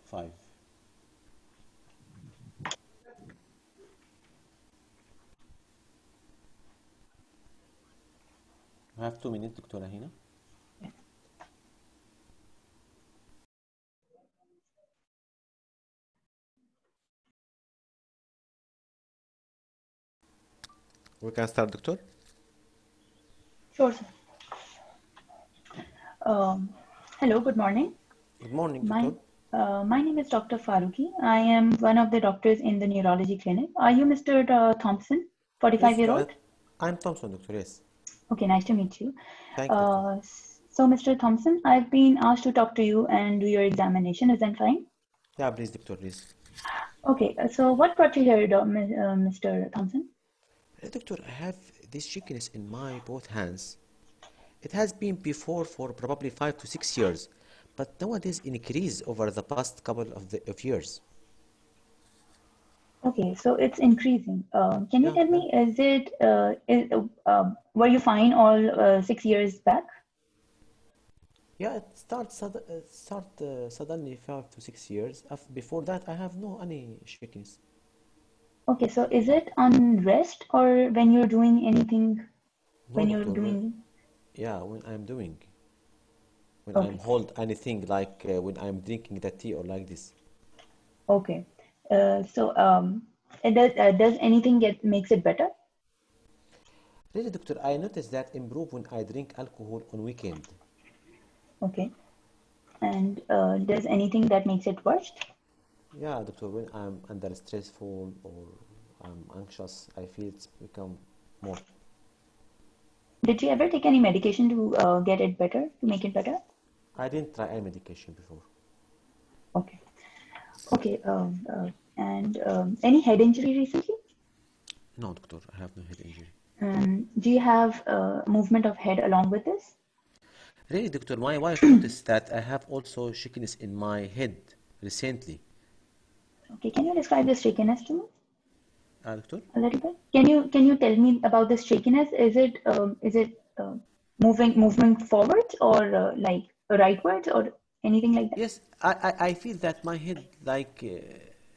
5. You have 2 minutes, Dr. Rahina. We can start, doctor. Sure, sir. Hello, good morning. Good morning, doctor. My name is Dr. Faruqi. I am one of the doctors in the neurology clinic. Are you Mr. Thompson, 45-year-old? I'm Thompson, doctor, yes. Okay, nice to meet you. Thank you. So, Mr. Thompson, I've been asked to talk to you and do your examination. Is that fine? Yeah, please, doctor, please. Okay, so what brought you here, Mr. Thompson? Doctor, I have this shakiness in my both hands. It has been before for probably 5 to 6 years, but nowadays increase over the past couple of years. Okay, so it's increasing. Can you Yeah, tell me, were you fine all 6 years back? yeah. It suddenly 5 to 6 years. Before that, I have no any shakiness. Okay, so is it on rest or when you're doing anything, No, when you're doctor. doing, Yeah, when I'm okay, hold anything like when I'm drinking the tea or like this. okay. So does anything makes it better? Really, doctor, I noticed that improve when I drink alcohol on weekend. Okay. And does anything that makes it worse? Yeah, doctor, when I'm under stressful or I'm anxious, I feel it's become more. Did you ever take any medication to get it better, to make it better? I didn't try any medication before. Okay. Okay. And any head injury recently? No, doctor, I have no head injury. Do you have movement of head along with this? Really, doctor, my wife noticed that I have also shakiness in my head recently. Okay. Can you describe this shakiness to me Doctor? a little bit? Can you tell me about this shakiness? Is it moving forwards or like rightwards or anything like that? Yes, I feel that my head like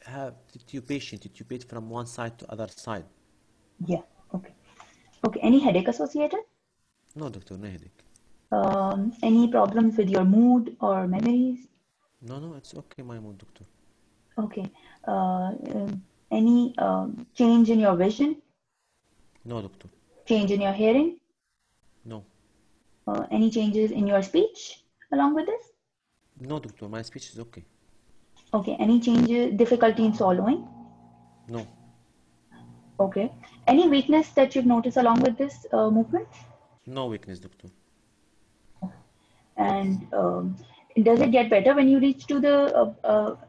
have titubate from one side to other side. Yeah. Okay. Okay. Any headache associated? No, doctor, no headache. Any problems with your mood or memories? No, no, it's okay, my mood, doctor. Okay. Any change in your vision? No, doctor. Change in your hearing? No. Any changes in your speech along with this? No, doctor, my speech is okay. Okay. Any changes, difficulty in swallowing? No. Okay. Any weakness that you've noticed along with this movement? No weakness, doctor. And does it get better when you reach to the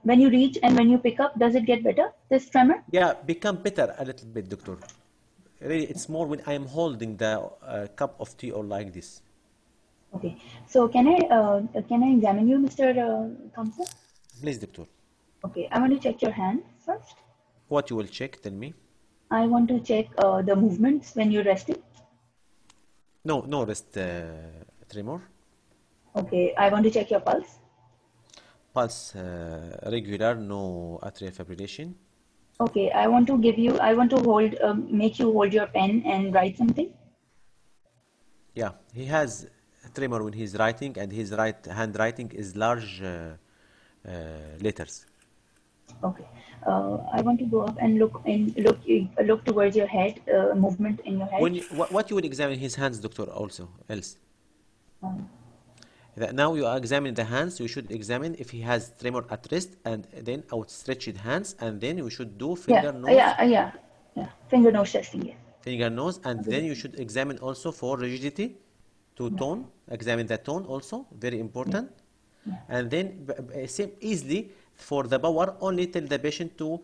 when you reach and when you pick up? Does it get better, this tremor? Yeah, become better a little bit, doctor. Really, it's more when I am holding the cup of tea or like this. Okay. So can I examine you, Mr. Thompson? Please, doctor. Okay. I want to check your hand first. What you will check, tell me. I want to check the movements when you're resting. No, no rest tremor. Okay. I want to check your pulse. Pulse regular, no atrial fibrillation. Okay. I want to hold, make you hold your pen and write something. Yeah, he has tremor when he's writing, and his right handwriting is large letters. Okay. I want to go up and look towards your head, movement in your head. What you will examine his hands, doctor, also else. Um, That now you are examining the hands, you should examine if he has tremor at rest, and then outstretched hands, and then you should do finger, nose, yeah. Finger nose testing. Yes. finger, nose, and then you should examine also for rigidity, to tone, examine the tone also, very important. And then same easily for the power, only tell the patient to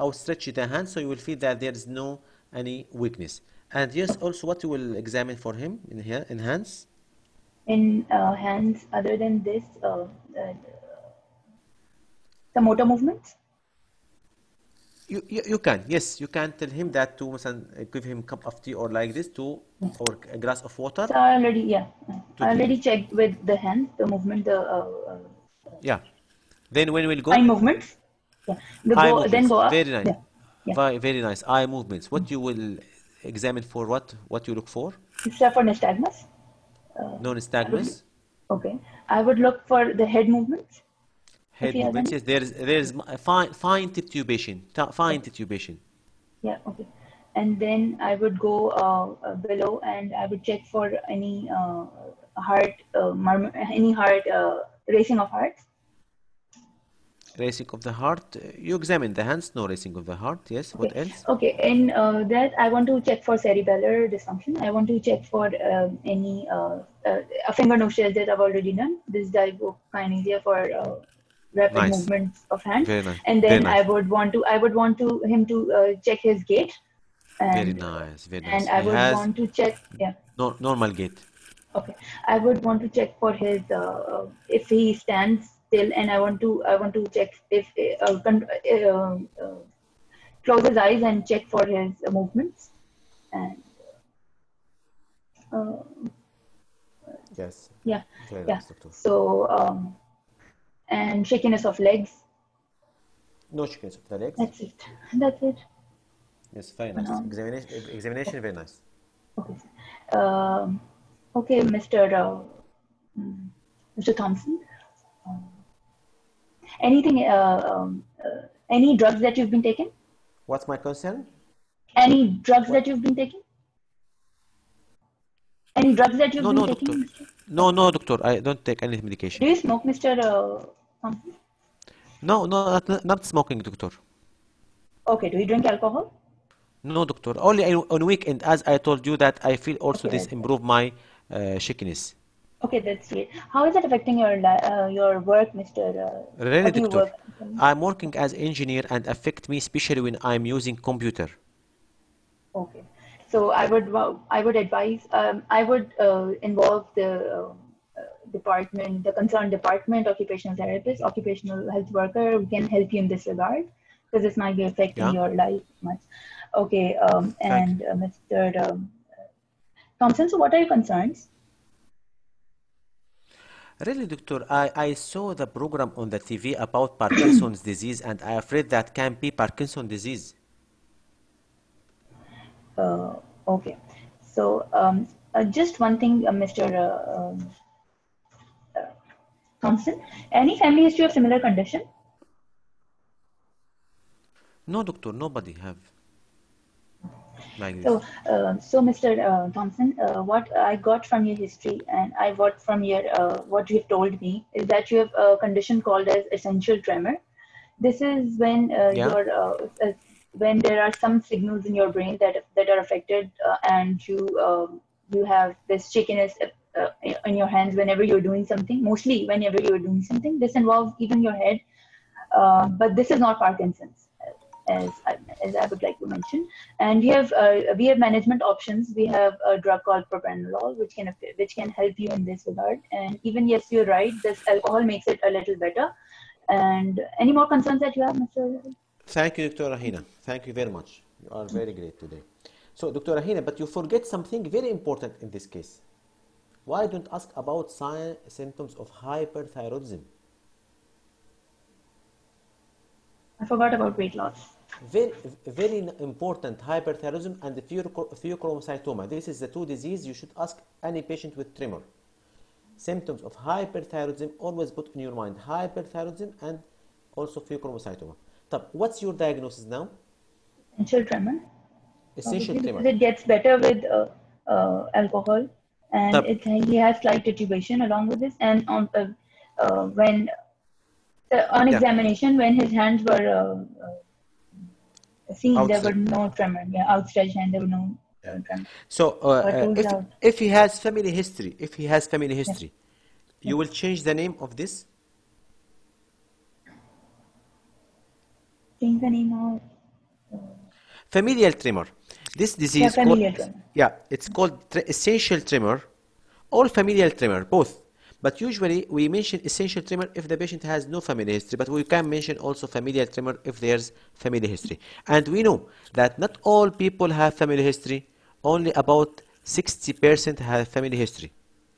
outstretch the hand, so you will feel that there is no any weakness. And yes, also what you will examine for him in here in hands. In hands, other than this, the motor movements. You can, yes, you can tell him that to give him cup of tea or like this to or a glass of water. So I already checked with the hands, the movement, Yeah. Then when we'll go eye movements. Yeah. eye movements, Go up. very nice. Yeah. Very nice eye movements. What you will examine for what you look for? Except for nystagmus. Non-nystagmus. Okay. I would look for the head movements. Head he has movements. any. Yes, there is fine titubation. Fine titubation. Yeah. Okay. And then I would go below and I would check for any heart, any heart racing of hearts. Racing of the heart. You examine the hands. No racing of the heart. Yes. What else? Okay. In that, I want to check for cerebellar dysfunction. I want to check for any a finger nose test that I've already done. This diagokinesia for rapid Nice. movements of hands. Very nice. And then Very nice. I would want him to check his gait. And, Very nice. Very nice. And I would want to check. Yeah. Normal gait. Okay, I would want to check for his if he stands still, and I want to check if close his eyes and check for his movements, and uh, Yes. yeah, Very yeah. nice, doctor. So and shakiness of legs. No chickens of the legs. That's it. That's it Yes, very for nice. now. Examination, very nice. Okay. Um, okay, mm, Mr. Thompson. Anything? Any drugs that you've been taking? What's my concern? Any drugs What? that you've been taking? Any drugs that you've No, been no, taking, doctor. Mr.? No, no, doctor. I don't take any medication. Do you smoke, Mr. Thompson? No, no, not smoking, doctor. Okay. Do you drink alcohol? No, doctor. Only on weekend, as I told you that I feel also Okay, this that's good. improve my shakiness. Okay, that's great. How is that affecting your work, Mr. Really, What do you doctor. work? I'm working as engineer and affect me especially when I'm using computer. Okay. So I would advise I would involve the department, the concerned department, occupational therapist, occupational health worker who can help you in this regard because this might be affecting Yeah, your life much. Okay. thank you. And Mr. Thompson, so what are your concerns? Really, doctor, I saw the program on the TV about Parkinson's disease and I afraid that can be Parkinson's disease. Uh, okay. So just one thing, Mr. Thompson, any family history of similar condition? No, doctor, nobody have like So, this. Mr. Thompson, what I got from your history and I got from your what you have told me is that you have a condition called as essential tremor. This is Yeah, when there are some signals in your brain that are affected, and you have this shakiness in your hands whenever you're doing something. Mostly, whenever you're doing something, this involves even your head, but this is not Parkinson's, as I would like to mention. And we have management options. We have a drug called propranolol, which can help you in this regard. And even yes, you're right. This alcohol makes it a little better. And any more concerns that you have, Mr. thank you, Dr. Rahina. Thank you very much. You are very great today. So, Dr. Rahina, but you forget something very important in this case. Why don't ask about symptoms of hyperthyroidism? I forgot about weight loss. Very, very important hyperthyroidism and pheochromocytoma. This is the two diseases you should ask any patient with tremor. Symptoms of hyperthyroidism always put in your mind hyperthyroidism and also pheochromocytoma. طب what's your diagnosis now? Essential tremor, Essential probably tremor. because it gets better with alcohol, and طب he has slight titubation along with this. And when on yeah, examination, when his hands were seen, there were outside. no tremor. Yeah, outstretched hand, there were no Yeah. tremor. So Ruled out. if he has family history, Yeah, you yeah. will change the name of this Change the name of familial tremor. This yeah, disease called, familiar tremor. yeah, it's called essential tremor or familial tremor, both. But usually we mention essential tremor if the patient has no family history, but we can mention also familial tremor if there's family history. And we know that not all people have family history, only about 60% have family history.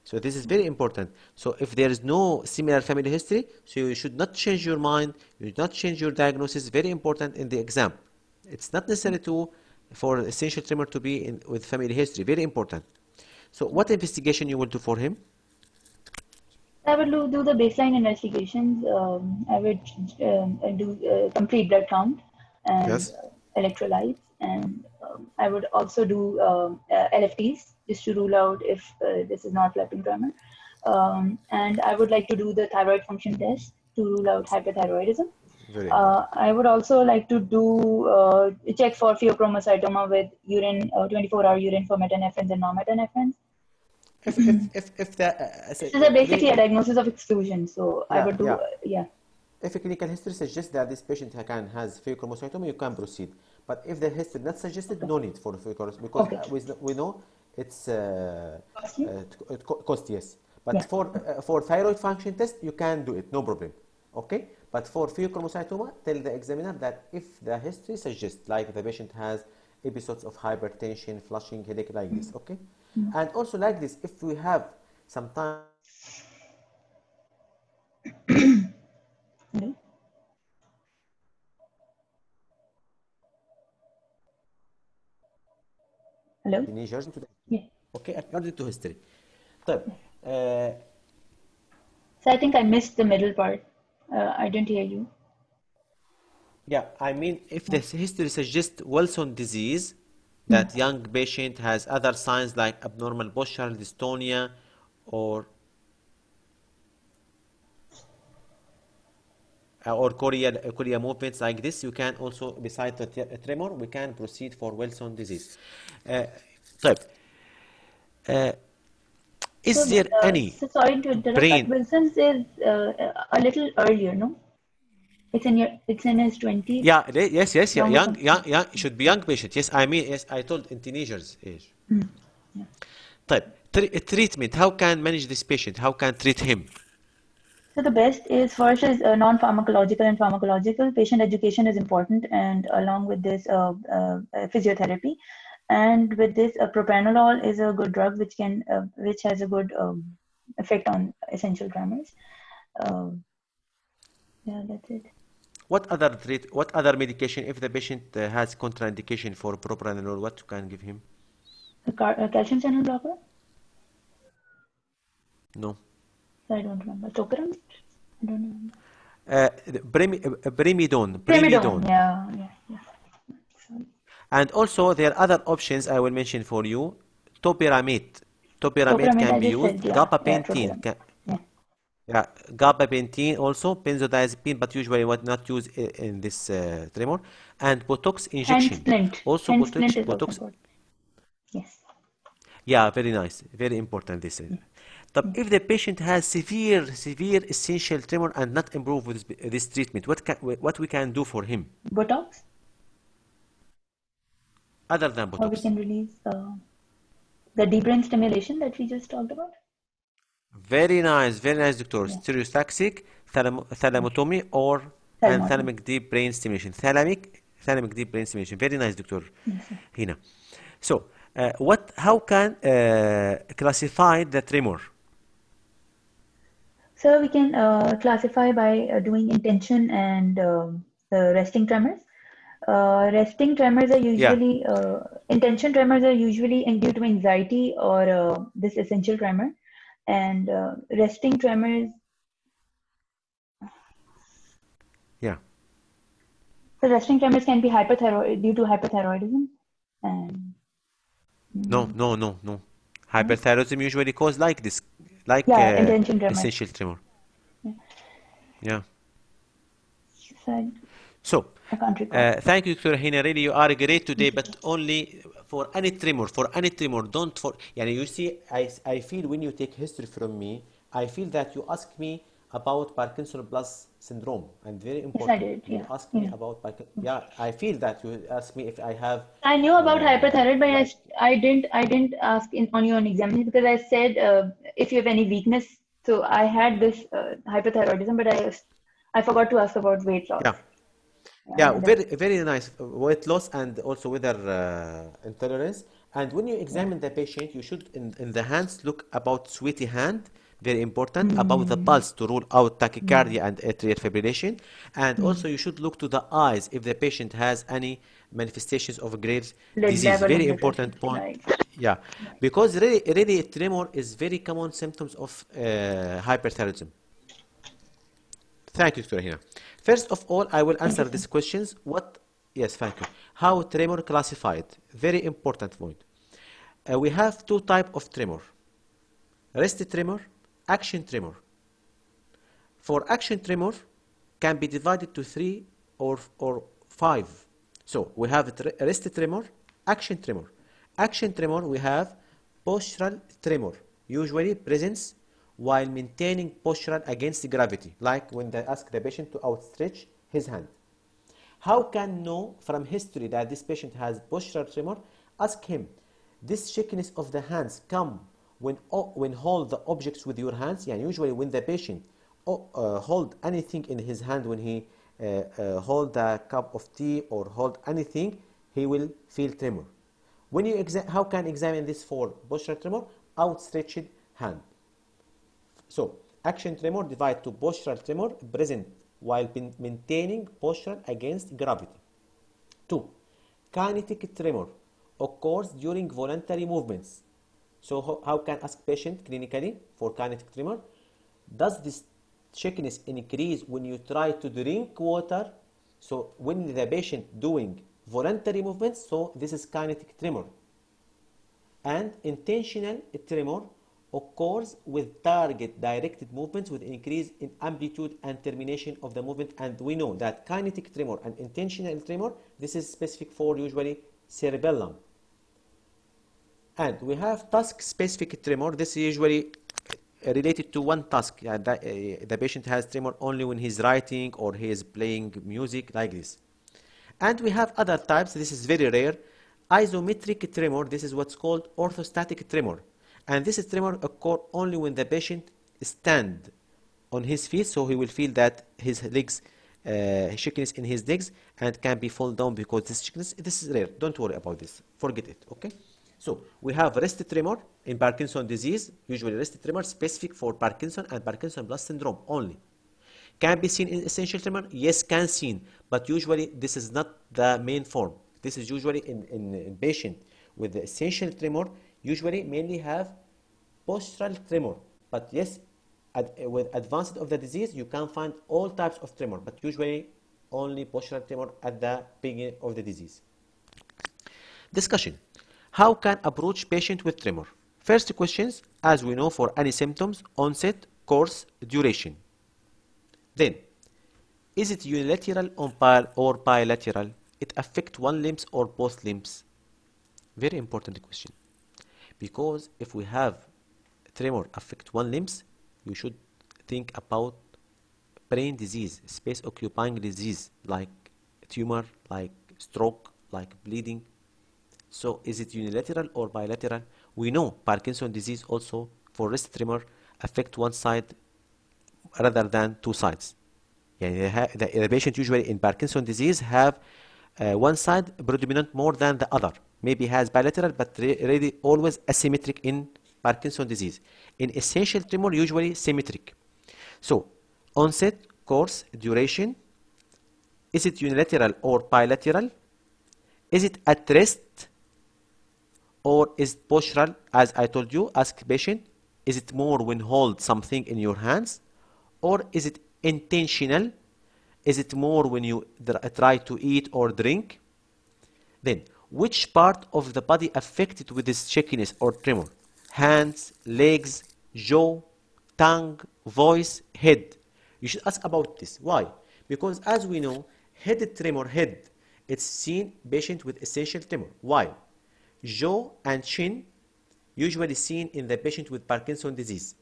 So this is very important. So if there is no similar family history, so you should not change your mind, you should not change your diagnosis, very important in the exam. It's not necessary to for essential tremor to be in, with family history, very important. So what investigation you will do for him? I would do the baseline investigations. I would do complete blood count and Yes. electrolytes, and I would also do LFTs just to rule out if this is not leptin tremor. And I would like to do the thyroid function test to rule out hyperthyroidism. Very important. I would also like to do check for pheochromocytoma with urine, 24-hour urine for metanephrines and non-metanephrines. If the This is basically a diagnosis of exclusion. So I yeah, would do, yeah. yeah. If a clinical history suggests that this patient has pheochromocytoma, you can proceed. But if the history not suggested, Okay. no need for pheochromocytoma because Okay. we know it's Costly? cost, yes. But Yeah. for thyroid function test, you can do it, no problem. Okay? But for pheochromocytoma, tell the examiner that if the history suggests, like the patient has episodes of hypertension, flushing, headache, like this, okay? And also like this, if we have sometimes Hello? Hello? teenagers into the Yeah. okay, according to history. طيب, uh, So I think I missed the middle part. I didn't hear you. yeah, I mean, if the history suggests Wilson disease, that young patient has other signs like abnormal postural dystonia or chorea movements like this, you can also, besides the tremor, we can proceed for Wilson disease. Uh, طيب, uh, So, is there any so sorry to interrupt, but brain? Wilson's is a little earlier, no? It's in his 20s, Yeah, yes, yeah, longer from. young, should be young patient. Yes, I mean, yes, I told in teenagers age. Yeah. طيب, treatment, how can manage this patient? How can treat him? So the best is first is non-pharmacological and pharmacological. Patient education is important, and along with this, physiotherapy, and with this, propranolol is a good drug which has a good effect on essential tremors. Yeah, that's it. What other medication if the patient has contraindication for propranolol? What you can give him? Calcium channel blocker? No. I don't remember. Topiramate? I don't remember. Brimidone. Primidone. Yeah. Sorry. And also there are other options I will mention for you. Topiramate. Topiramate Topiramate, can I be just used. said, yeah, Gabapentin. topiramate. Yeah. Yeah, gabapentin also, benzodiazepine, but usually what not used in this tremor. And Botox Hand injection. splint. Also Hand splint is also Botox. important. Yes. Yeah, very nice. Very important this. But if the patient has severe essential tremor and not improve with this treatment, what we can do for him Botox, other than or we Botox? can release the deep brain stimulation that we just talked about. Very nice, doctor. Yeah. Stereostaxic, thalamotomy, and Thyroid. thalamic deep brain stimulation. Thalamic deep brain stimulation. Very nice, doctor. Yes, sir. Hina. So, how can classify the tremor? So we can classify by doing intention and resting tremors. Resting tremors are Yeah, usually intention tremors are usually due to anxiety or this essential tremor, and resting tremors. yeah. So resting tremors can be hyperthyroid due to hyperthyroidism, and No. no? Hyperthyroidism usually cause like this, like Yeah, intention tremors. essential tremor. Yeah. Yeah. So So, I can't recall. thank you, Dr. Hina. Really, you are great today, but only for any tremor, don't for, yani you see, I feel when you take history from me, I feel that you ask me about Parkinson plus syndrome, and very Yes, I important. did. You Yeah. ask me about Parkinson. Yeah, I feel that you ask me if I have, I knew about hyperthyroid, but like, I didn't ask on you on examination because I said if you have any weakness. So I had this hyperthyroidism, but I forgot to ask about weight loss. yeah. Yeah, very nice. Weight loss and also weather intolerance. And when you examine the patient, you should in the hands look about sweaty hand, very important, about the pulse to rule out tachycardia and atrial fibrillation. And also you should look to the eyes if the patient has any manifestations of Graves' Lid disease. Very development, important point. right. Yeah, because really tremor is very common symptoms of hyperthyroidism. Thank you, Dr. Hina. First of all, I will Thank you, answer sir. these questions. Yes, thank you. How tremor classified? Very important point. We have two types of tremor. Rest tremor, action tremor. For action tremor, can be divided to three or five. So we have rest tremor, action tremor. Action tremor, we have postural tremor, usually presents while maintaining postural against gravity, like when they ask the patient to outstretch his hand. How can know from history that this patient has postural tremor? Ask him, This shakiness of the hands come when hold the objects with your hands. يعني usually when the patient hold anything in his hand, when he hold the cup of tea or hold anything, he will feel tremor. When you how can examine this for postural tremor? Outstretched hand. So action tremor divide to postural tremor present while maintaining posture against gravity. 2. Kinetic tremor occurs during voluntary movements. So how can ask patient clinically for kinetic tremor? Does this shakiness increase when you try to drink water? So when the patient doing voluntary movements, so this is kinetic tremor. And intentional tremor occurs with target directed movements with increase in amplitude and termination of the movement. And we know that kinetic tremor and intentional tremor, this is specific for usually cerebellum. And we have task specific tremor. This is usually related to one task. The patient has tremor only when he's writing or he is playing music like this. And we have other types. This is very rare. Isometric tremor. This is what's called orthostatic tremor. And this tremor occurs only when the patient stand on his feet, so he will feel that his legs, shakiness in his legs, and can be fall down because this shakiness. This is rare. Don't worry about this. Forget it. Okay. So we have rest tremor in Parkinson disease. Usually rest tremor specific for Parkinson and Parkinson plus syndrome only. Can be seen in essential tremor? Yes, can seen, but usually this is not the main form. This is usually in patient with the essential tremor, usually mainly have postural tremor. But yes, with advanced of the disease, you can find all types of tremor, but usually only postural tremor at the beginning of the disease. Discussion. How can approach patient with tremor? First questions, as we know for any symptoms, onset, course, duration. Then, is it unilateral or bilateral? It affects one limbs or both limbs? Very important question. Because if we have tremor affect one limbs, you should think about brain disease, space occupying disease like tumor, like stroke, like bleeding. So is it unilateral or bilateral? We know Parkinson disease also for wrist tremor affect one side rather than two sides. The patient usually in Parkinson disease have one side predominant more than the other. Maybe has bilateral, but really always asymmetric in Parkinson disease. In essential tremor, usually symmetric. So, onset, course, duration. Is it unilateral or bilateral? Is it at rest or is it postural? As I told you, ask patient, is it more when hold something in your hands? Or is it intentional? Is it more when you try to eat or drink? Then, which part of the body affected with this shakiness or tremor? Hands, legs, jaw, tongue, voice, head. You should ask about this. Why? Because as we know, head tremor, it's seen patient with essential tremor. Why? Jaw and chin usually seen in the patient with Parkinson disease.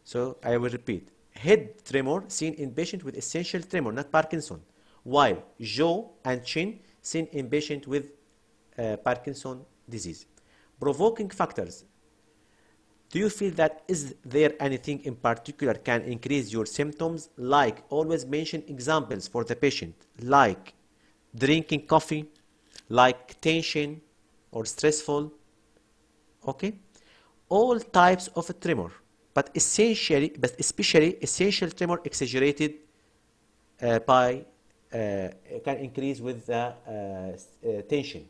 So I will repeat. Head tremor seen in patient with essential tremor, not Parkinson. While jaw and chin seen in patient with Parkinson disease. Provoking factors. Do you feel that is there anything in particular can increase your symptoms? Like always mention examples for the patient, like drinking coffee, like tension or stressful. Okay? All types of tremor, but especially essential tremor exaggerated can increase with the tension.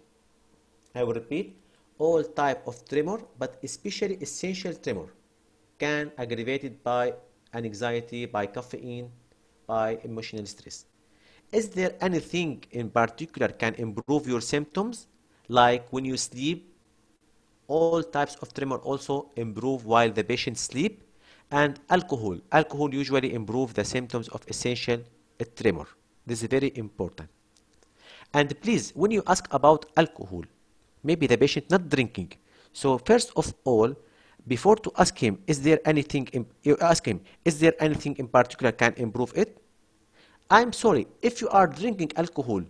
I will repeat, all type of tremor, but especially essential tremor can aggravated by anxiety, by caffeine, by emotional stress. Is there anything in particular can improve your symptoms? Like when you sleep, all types of tremor also improve while the patient sleep, and alcohol. Alcohol usually improve the symptoms of essential tremor. This is very important. And please, when you ask about alcohol, maybe the patient not drinking. So first of all, before to ask him, is there anything in particular can improve it? I'm sorry, if you are drinking alcohol,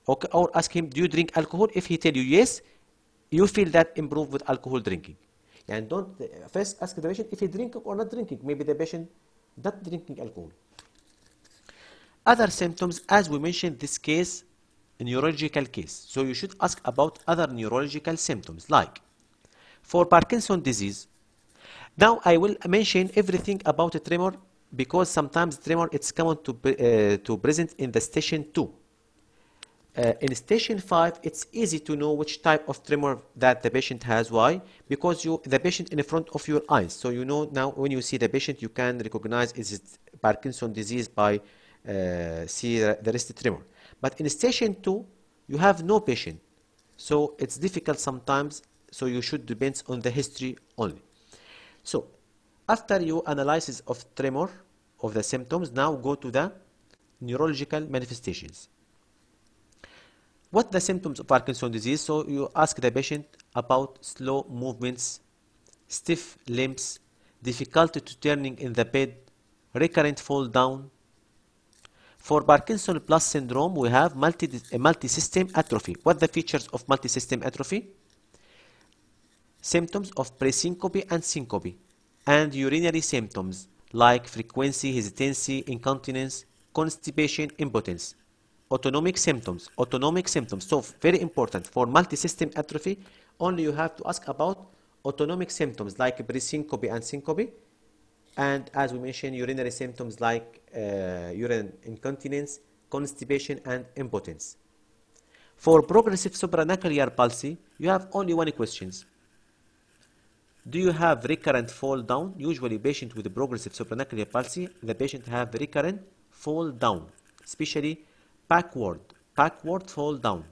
okay, or ask him, do you drink alcohol? If he tell you yes, you feel that improve with alcohol drinking. And don't first ask the patient if he drinking or not drinking. Maybe the patient not drinking alcohol. Other symptoms, as we mentioned, this case, a neurological case. So you should ask about other neurological symptoms, like for Parkinson's disease. Now I will mention everything about a tremor because sometimes tremor it's common to present in the station 2. In station 5, it's easy to know which type of tremor that the patient has. Why? Because the patient in front of your eyes. So you know now when you see the patient, you can recognize is it Parkinson's disease by see the wrist tremor. But in station 2, you have no patient. So it's difficult sometimes. So you should depend on the history only. So after you analysis of tremor of the symptoms, now go to the neurological manifestations. What the symptoms of Parkinson's disease? So you ask the patient about slow movements, stiff limbs, difficulty to turning in the bed, recurrent fall down. For Parkinson plus syndrome, we have multi-system atrophy. What the features of multi-system atrophy? Symptoms of presyncope and syncope, and urinary symptoms like frequency, hesitancy, incontinence, constipation, impotence. Autonomic symptoms. So very important for multi-system atrophy. Only you have to ask about autonomic symptoms like presyncope and syncope, and as we mentioned, urinary symptoms like urine incontinence, constipation, and impotence. For progressive supranuclear palsy, you have only one question. Do you have recurrent fall down? Usually patient with progressive supranuclear palsy, the patient have recurrent fall down, especially backward fall down.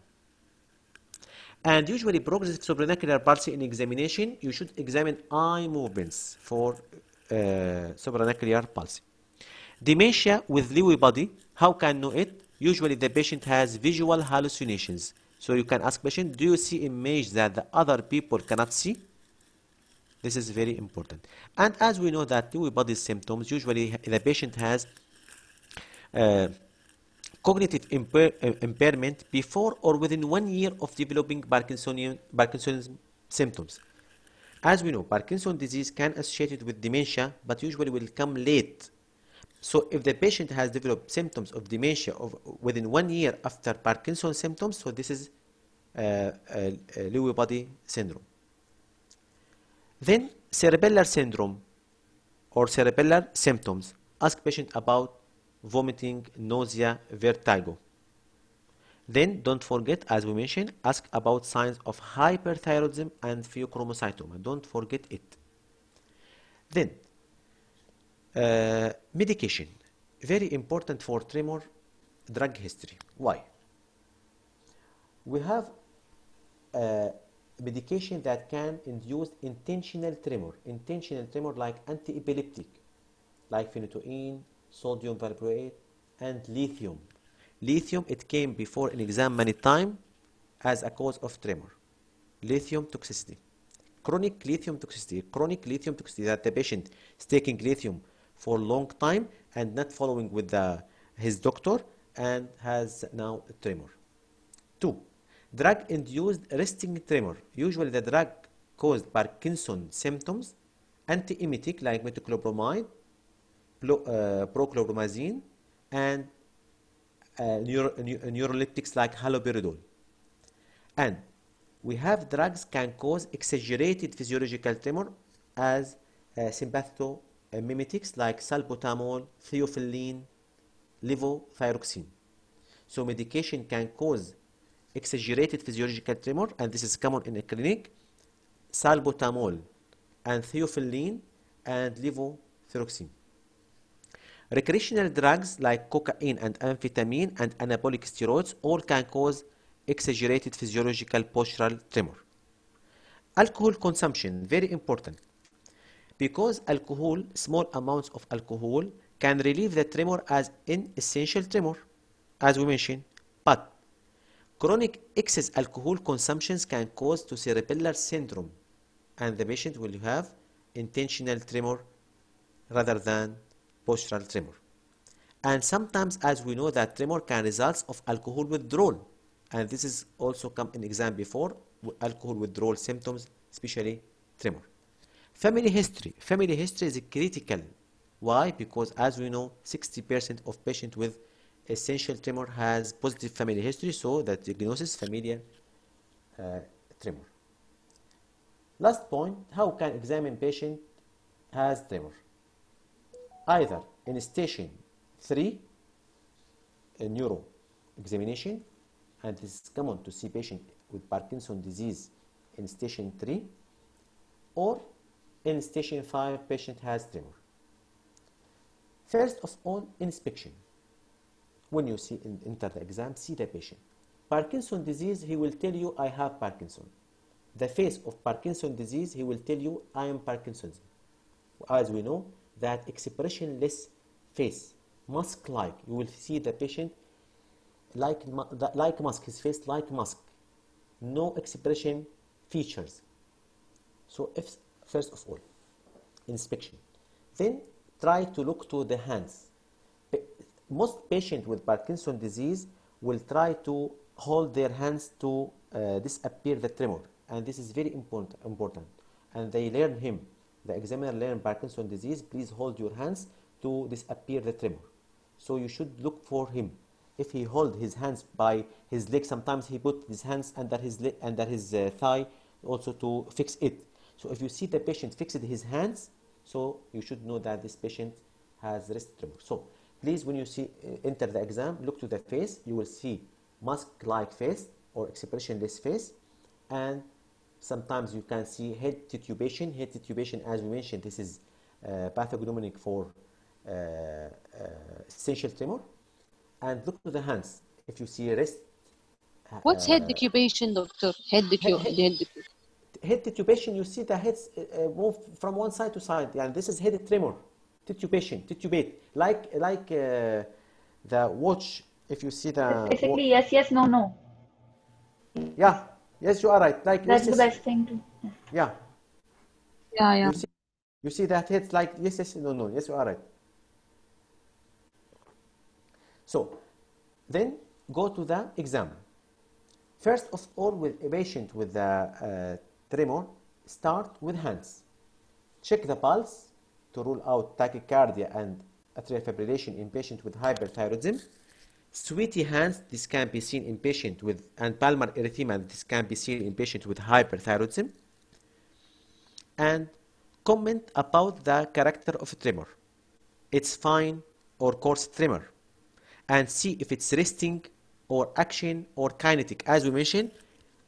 And usually progressive supranuclear palsy in examination, you should examine eye movements for supranuclear palsy. Dementia with Lewy body, how can know it? Usually the patient has visual hallucinations. So you can ask patient, do you see image that the other people cannot see? This is very important. And as we know that Lewy body symptoms, usually the patient has cognitive impairment before or within 1 year of developing Parkinson's symptoms. As we know, Parkinson's disease can associated with dementia, but usually will come late. So if the patient has developed symptoms of dementia within 1 year after Parkinson's symptoms, so this is Lewy body syndrome. Then cerebellar syndrome or cerebellar symptoms. Ask patient about vomiting, nausea, vertigo. Then don't forget, as we mentioned, ask about signs of hyperthyroidism and pheochromocytoma. Don't forget it. Then medication. Very important for tremor, drug history. Why? We have medication that can induce intentional tremor like anti-epileptic, like phenytoin, sodium valproate, and lithium. Lithium, it came before in exam many times as a cause of tremor. Lithium toxicity. Chronic lithium toxicity, that the patient is taking lithium for a long time and not following with his doctor and has now a tremor. 2. Drug-induced resting tremor. Usually the drug caused Parkinson's symptoms, antiemetic like metoclopramide, prochloromazine, and neuroleptics like haloperidol. And we have drugs can cause exaggerated physiological tremor as sympathomimetics like salbutamol, theophylline, levothyroxine. So medication can cause exaggerated physiological tremor, and this is common in a clinic. Salbutamol and theophylline and levothyroxine. Recreational drugs like cocaine and amphetamine and anabolic steroids all can cause exaggerated physiological postural tremor. Alcohol consumption, very important. Because alcohol, small amounts of alcohol can relieve the tremor as inessential tremor, as we mentioned, but chronic excess alcohol consumptions can cause to cerebellar syndrome, and the patient will have intentional tremor rather than postural tremor. And sometimes, as we know, that tremor can result of alcohol withdrawal, and this is also come in exam before, alcohol withdrawal symptoms, especially tremor. Family history. Family history is critical. Why? Because as we know, 60% of patients with essential tremor has positive family history, so that diagnosis familial tremor. Last point, how can examine patient has tremor? Either in station 3, a neuro examination, and it is common to see patient with Parkinson's disease in station 3, or in station 5, patient has tremor. First of all, inspection. When you enter the exam, see the patient. Parkinson's disease, he will tell you, I have Parkinson. The face of Parkinson's disease, he will tell you, I am Parkinson's. As we know, that expressionless face, mask-like, you will see the patient like mask, his face like mask, no expression features. So if first of all, inspection. Then try to look to the hands. Most patients with Parkinson's disease will try to hold their hands to disappear the tremor, and this is very important. And they learn him. The examiner learn Parkinson's disease. Please hold your hands to disappear the tremor. So you should look for him. If he hold his hands by his leg, sometimes he put his hands under his thigh also to fix it. So if you see the patient fixed his hands, so you should know that this patient has wrist tremor. So please, when you see enter the exam, look to the face. You will see mask-like face or expressionless face, and sometimes you can see head titubation. Head titubation, as we mentioned, this is pathognomonic for essential tremor. And look to the hands. If you see wrist. What's head decubation, doctor? Head decubation. Head titubation, you see the heads move from one side to side, and this is head tremor. Titubate, like the watch. If you see the basically yes, no. Yeah, yes, you are right. Like That's yes, the best thing to. Yeah. Yeah. You see that head like yes, no. Yes, you are right. So, then go to the exam. First of all, with a patient with the tremor, start with hands. Check the pulse to rule out tachycardia and atrial fibrillation in patient with hyperthyroidism. Sweaty hands, this can be seen in patient with, and palmar erythema, this can be seen in patient with hyperthyroidism. And comment about the character of tremor. It's fine or coarse tremor. And see if it's resting or action or kinetic. As we mentioned,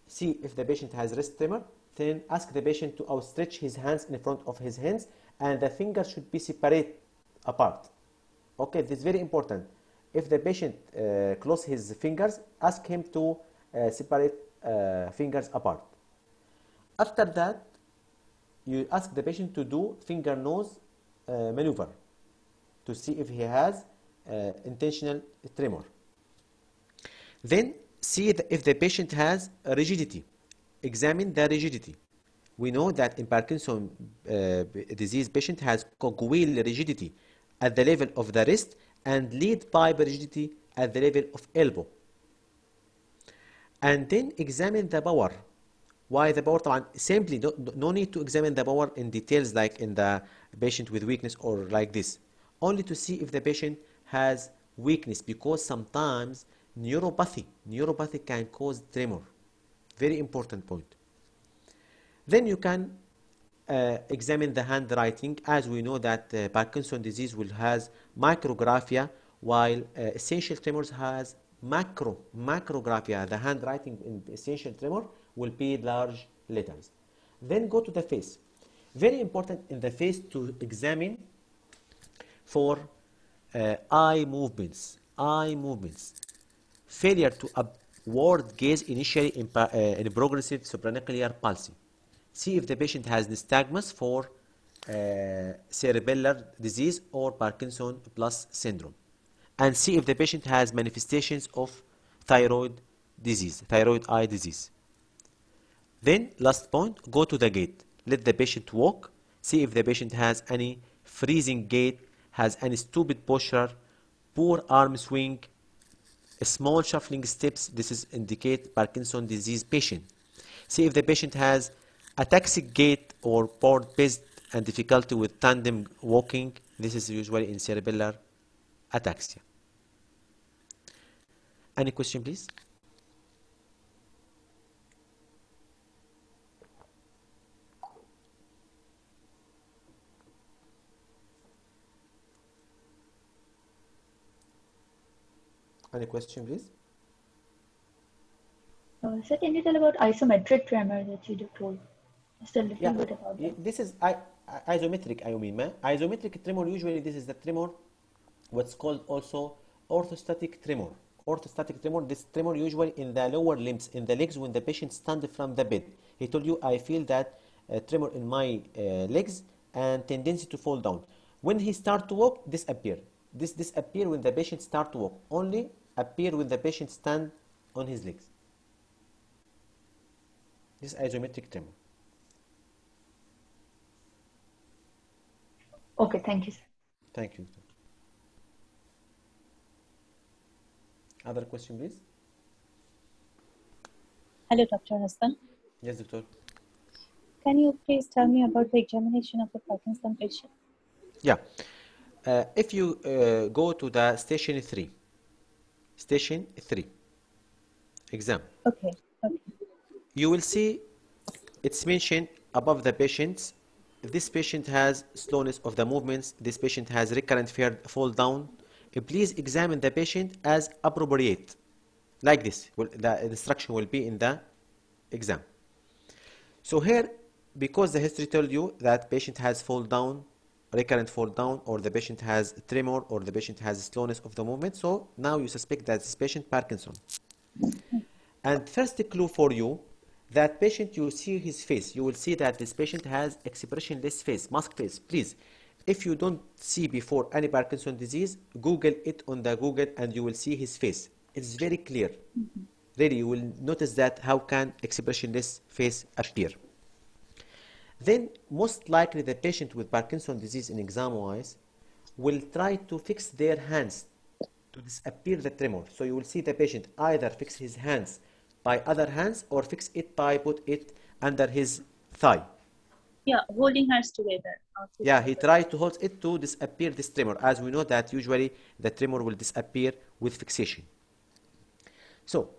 see if the patient has wrist tremor, then ask the patient to outstretch his hands in front of his hands, and the fingers should be separate apart. Okay, this is very important. If the patient close his fingers, ask him to separate fingers apart. After that, you ask the patient to do finger nose maneuver to see if he has intentional tremor. Then see if the patient has rigidity. Examine the rigidity. We know that in Parkinson's disease, patient has cogwheel rigidity at the level of the wrist and lead pipe rigidity at the level of elbow. And then examine the power. Why the power? Simply no need to examine the power in details like in the patient with weakness or like this. Only to see if the patient has weakness, because sometimes neuropathy can cause tremor. Very important point. Then you can examine the handwriting. As we know that Parkinson's disease will has micrographia, while essential tremors has macrographia. The handwriting in essential tremor will be large letters. Then go to the face. Very important in the face to examine for eye movements. Failure to upward gaze initially in progressive supranuclear palsy. See if the patient has nystagmus for cerebellar disease or Parkinson plus syndrome. And see if the patient has manifestations of thyroid eye disease. Then, last point, go to the gait. Let the patient walk. See if the patient has any freezing gait, has any stupid posture, poor arm swing, small shuffling steps. This is indicate Parkinson's disease patient. See if the patient has ataxic gait or board-based and difficulty with tandem walking. This is usually in cerebellar ataxia. Any question, please? Any question, please? Sir, can you tell about isometric tremor that you told? Just a little bit about that. This is isometric, I mean, isometric tremor, usually this is the tremor, what's called also orthostatic tremor. Orthostatic tremor, this tremor usually in the lower limbs, in the legs when the patient stands from the bed. He told you, I feel that tremor in my legs and tendency to fall down. When he start to walk, disappear. This disappear when the patient start to walk. Only appear when the patient stand on his legs. This is isometric tremor. Okay, thank you, sir. Thank you. Other question, please? Hello, Dr. Hassan. Yes, doctor. Can you please tell me about the examination of the Parkinson patient? Yeah. If you go to the station 3 exam, Okay. you will see it's mentioned above the patients. If this patient has slowness of the movements, this patient has recurrent fall down, please examine the patient as appropriate. Like this, the instruction will be in the exam. So here, because the history told you that patient has fall down, recurrent fall down, or the patient has tremor, or the patient has slowness of the movement, so now you suspect that this patient Parkinson. And first clue for you, that patient, you see his face, you will see that this patient has expressionless face, mask face. Please, if you don't see before any Parkinson disease, Google it on the Google and you will see his face. It's very clear. Really, you will notice that how can expressionless face appear. Then, most likely the patient with Parkinson disease in exam-wise will try to fix their hands to disappear the tremor. So you will see the patient either fix his hands by other hands or fix it by put it under his thigh. Yeah, holding hands together. Yeah, he tried to hold it to disappear this tremor. As we know that usually the tremor will disappear with fixation. So,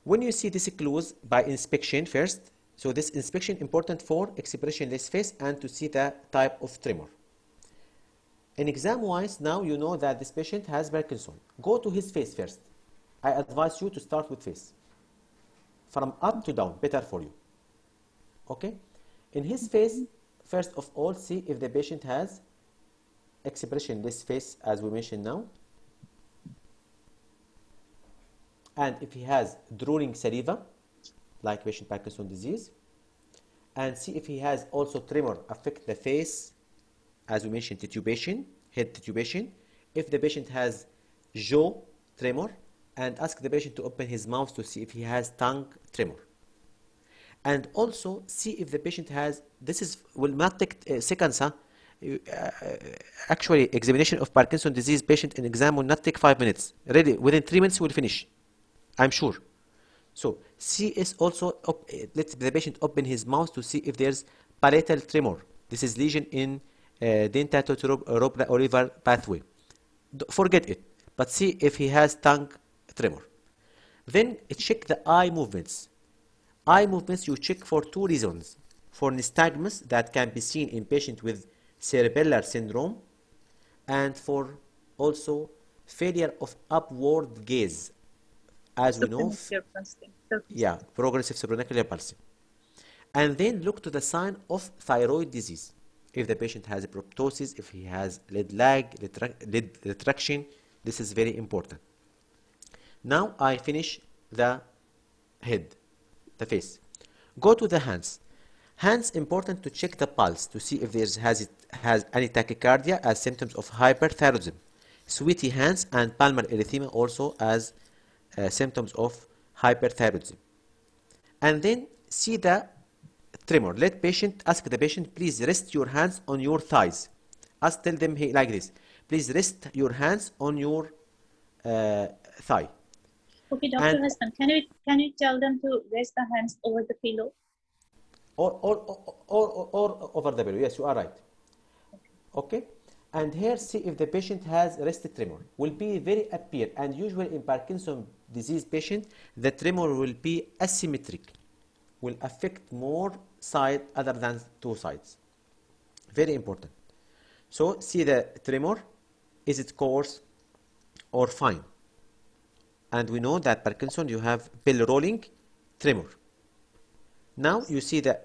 when you see this clues by inspection first, so this inspection important for expressionless face and to see the type of tremor. In exam-wise, now you know that this patient has Parkinson. Go to his face first. I advise you to start with face. From up to down, better for you. Okay? In his face, first of all, see if the patient has expressionless face, as we mentioned now. And if he has drooling saliva, like patient Parkinson disease. And see if he has also tremor affect the face, as we mentioned, titubation, head titubation. If the patient has jaw tremor, and ask the patient to open his mouth to see if he has tongue tremor. And also see if the patient has, this is, will not take seconds, huh? Actually, examination of Parkinson disease patient in exam will not take 5 minutes. Really, within 3 minutes, we'll finish. I'm sure. So, see is also, let the patient open his mouth to see if there's palatal tremor. This is lesion in dentatorubral pathway. Forget it, but see if he has tongue tremor. Then check the eye movements. Eye movements you check for 2 reasons. For nystagmus that can be seen in patient with cerebellar syndrome, and for also failure of upward gaze. As we know, yeah, progressive supranuclear palsy. And then look to the sign of thyroid disease. If the patient has a proptosis, if he has lead retraction, this is very important. Now I finish the head, the face. Go to the hands. Hands important to check the pulse to see if it has any tachycardia as symptoms of hyperthyroidism. Sweaty hands and palmar erythema also as symptoms of hyperthyroidism. And then see the tremor. Ask the patient, please rest your hands on your thighs. Tell them like this. Please rest your hands on your thigh. Okay, Dr. Hassan, can you tell them to rest the hands over the pillow? or over the belly. Yes, you are right. Okay, and here see if the patient has wrist tremor. Will be very appear, and usually in Parkinson disease patient, the tremor will be asymmetric, will affect more side other than two sides. Very important. So see the tremor, is it coarse or fine? And we know that Parkinson you have bell rolling tremor. Now you see the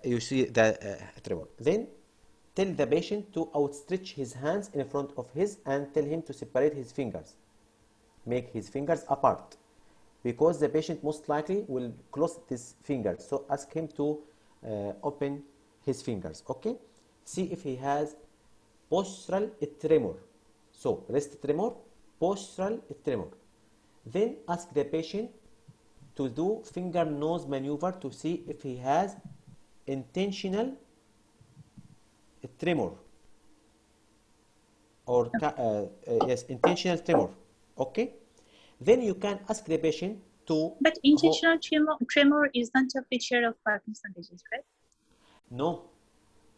tremor. Then tell the patient to outstretch his hands in front of his and tell him to separate his fingers. Make his fingers apart because the patient most likely will close his fingers. So ask him to open his fingers. Okay. See if he has postural tremor. So wrist tremor, postural tremor. Then ask the patient to do finger nose maneuver to see if he has intentional tremor or yes, intentional tremor. Okay. Then you can ask the patient to But intentional tremor is not a feature of Parkinson's disease, right? no,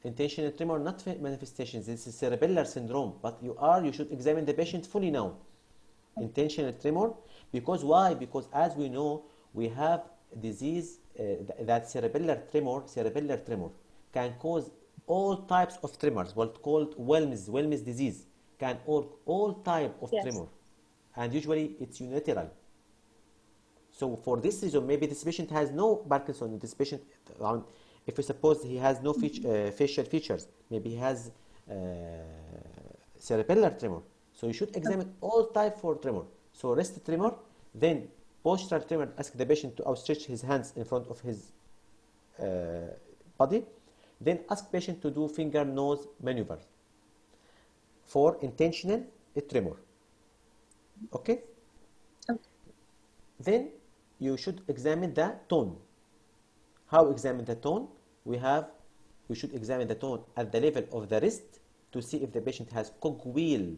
intentional tremor not manifestations. This is cerebellar syndrome, but you should examine the patient fully now. Intentional tremor, because why? Because as we know, we have disease that cerebellar tremor can cause all types of tremors, what called Wilms disease, can all type of Yes. tremor, and usually it's unilateral. So for this reason, maybe this patient has no Parkinson. This patient, if we suppose he has no facial features, maybe he has cerebellar tremor. So you should examine all type for tremor. So wrist tremor, then postural tremor. Ask the patient to outstretch his hands in front of his body. Then ask patient to do finger nose maneuver for intentional tremor. Okay. Okay. Then you should examine the tone. How examine the tone? We should examine the tone at the level of the wrist to see if the patient has cogwheel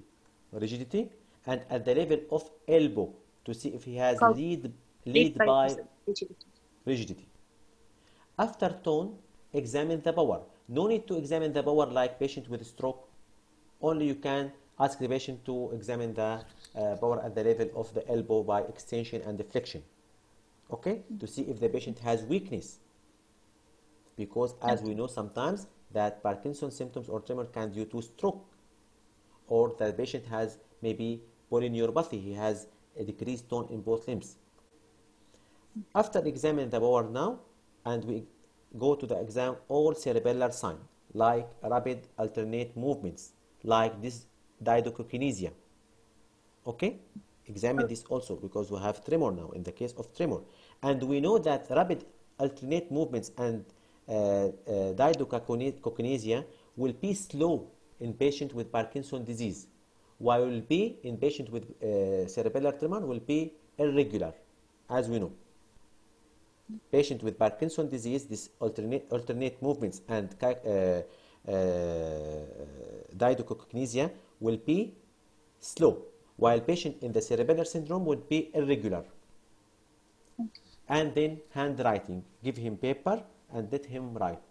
rigidity, and at the level of elbow to see if he has lead by rigidity. After tone, examine the power. No need to examine the power like patient with stroke. Only you can ask the patient to examine the power at the level of the elbow by extension and deflection. Okay, to see if the patient has weakness, because as we know sometimes that Parkinson's symptoms or tremor can due to stroke, or the patient has maybe polyneuropathy, he has a decreased tone in both limbs. After examining the power now, and we go to the exam all cerebellar sign like rapid alternate movements, like this diadochokinesia. Okay, examine this also because we have tremor now in the case of tremor, and we know that rapid alternate movements and diadochokinesia will be slow in patient with Parkinson's disease, while will be in patient with cerebellar tremor will be irregular, as we know. Patient with Parkinson's disease, this alternate movements and diadochokinesia will be slow, while patient in the cerebellar syndrome will be irregular. And then handwriting, give him paper and let him write.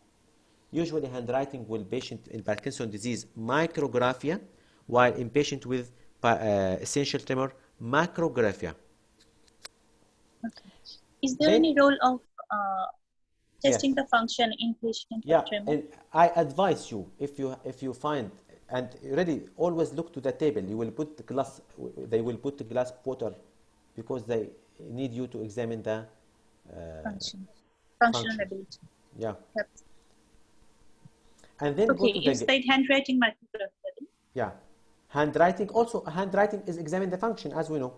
Usually handwriting will patient in Parkinson's disease micrographia, while in patient with essential tremor macrographia. Okay. Is there Then, any role of testing yes. the function in patient Yeah, with tremor? and I advise you, if you find, and really always look to the table. You will put the glass. They will put the glass water, because they need you to examine the Functional functions. ability. Yeah. Yep. And then go Okay, to you said handwriting micrography. yeah, handwriting. Also, handwriting is examine the function, as we know,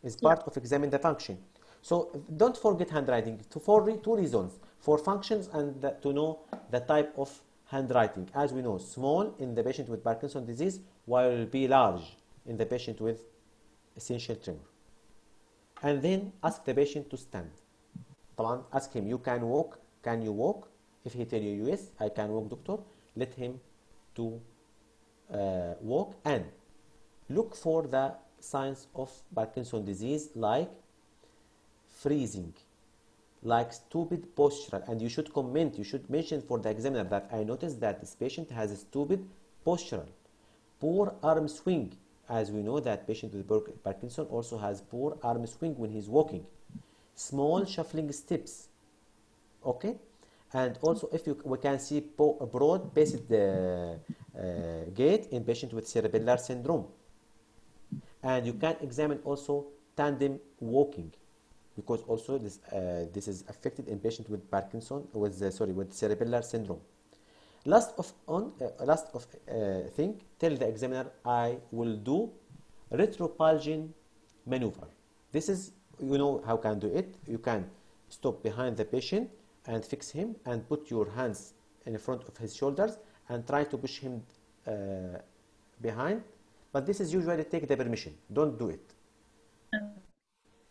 is part of examine the function. So don't forget handwriting for two reasons: for functions and to know the type of handwriting. As we know, small in the patient with Parkinson's disease, while it will be large in the patient with essential tremor. And then ask the patient to stand. طبعا ask him, you can walk, can you walk? If he tell you yes, I can walk, doctor, let him to walk, and look for the signs of Parkinson's disease like freezing, like stupid posture, and you should comment, you should mention for the examiner that I noticed that this patient has a stupid postural, poor arm swing, as we know that patient with Parkinson also has poor arm swing when he's walking, small shuffling steps, okay, and also if we can see broad based gait in patient with cerebellar syndrome, and you can examine also tandem walking, because also this is affected in patient with Parkinson with with cerebellar syndrome. Last of thing, tell the examiner I will do retropulsion maneuver. This is, you know how can do it. You can stop behind the patient and fix him and put your hands in front of his shoulders and try to push him behind. But this is usually take the permission. Don't do it.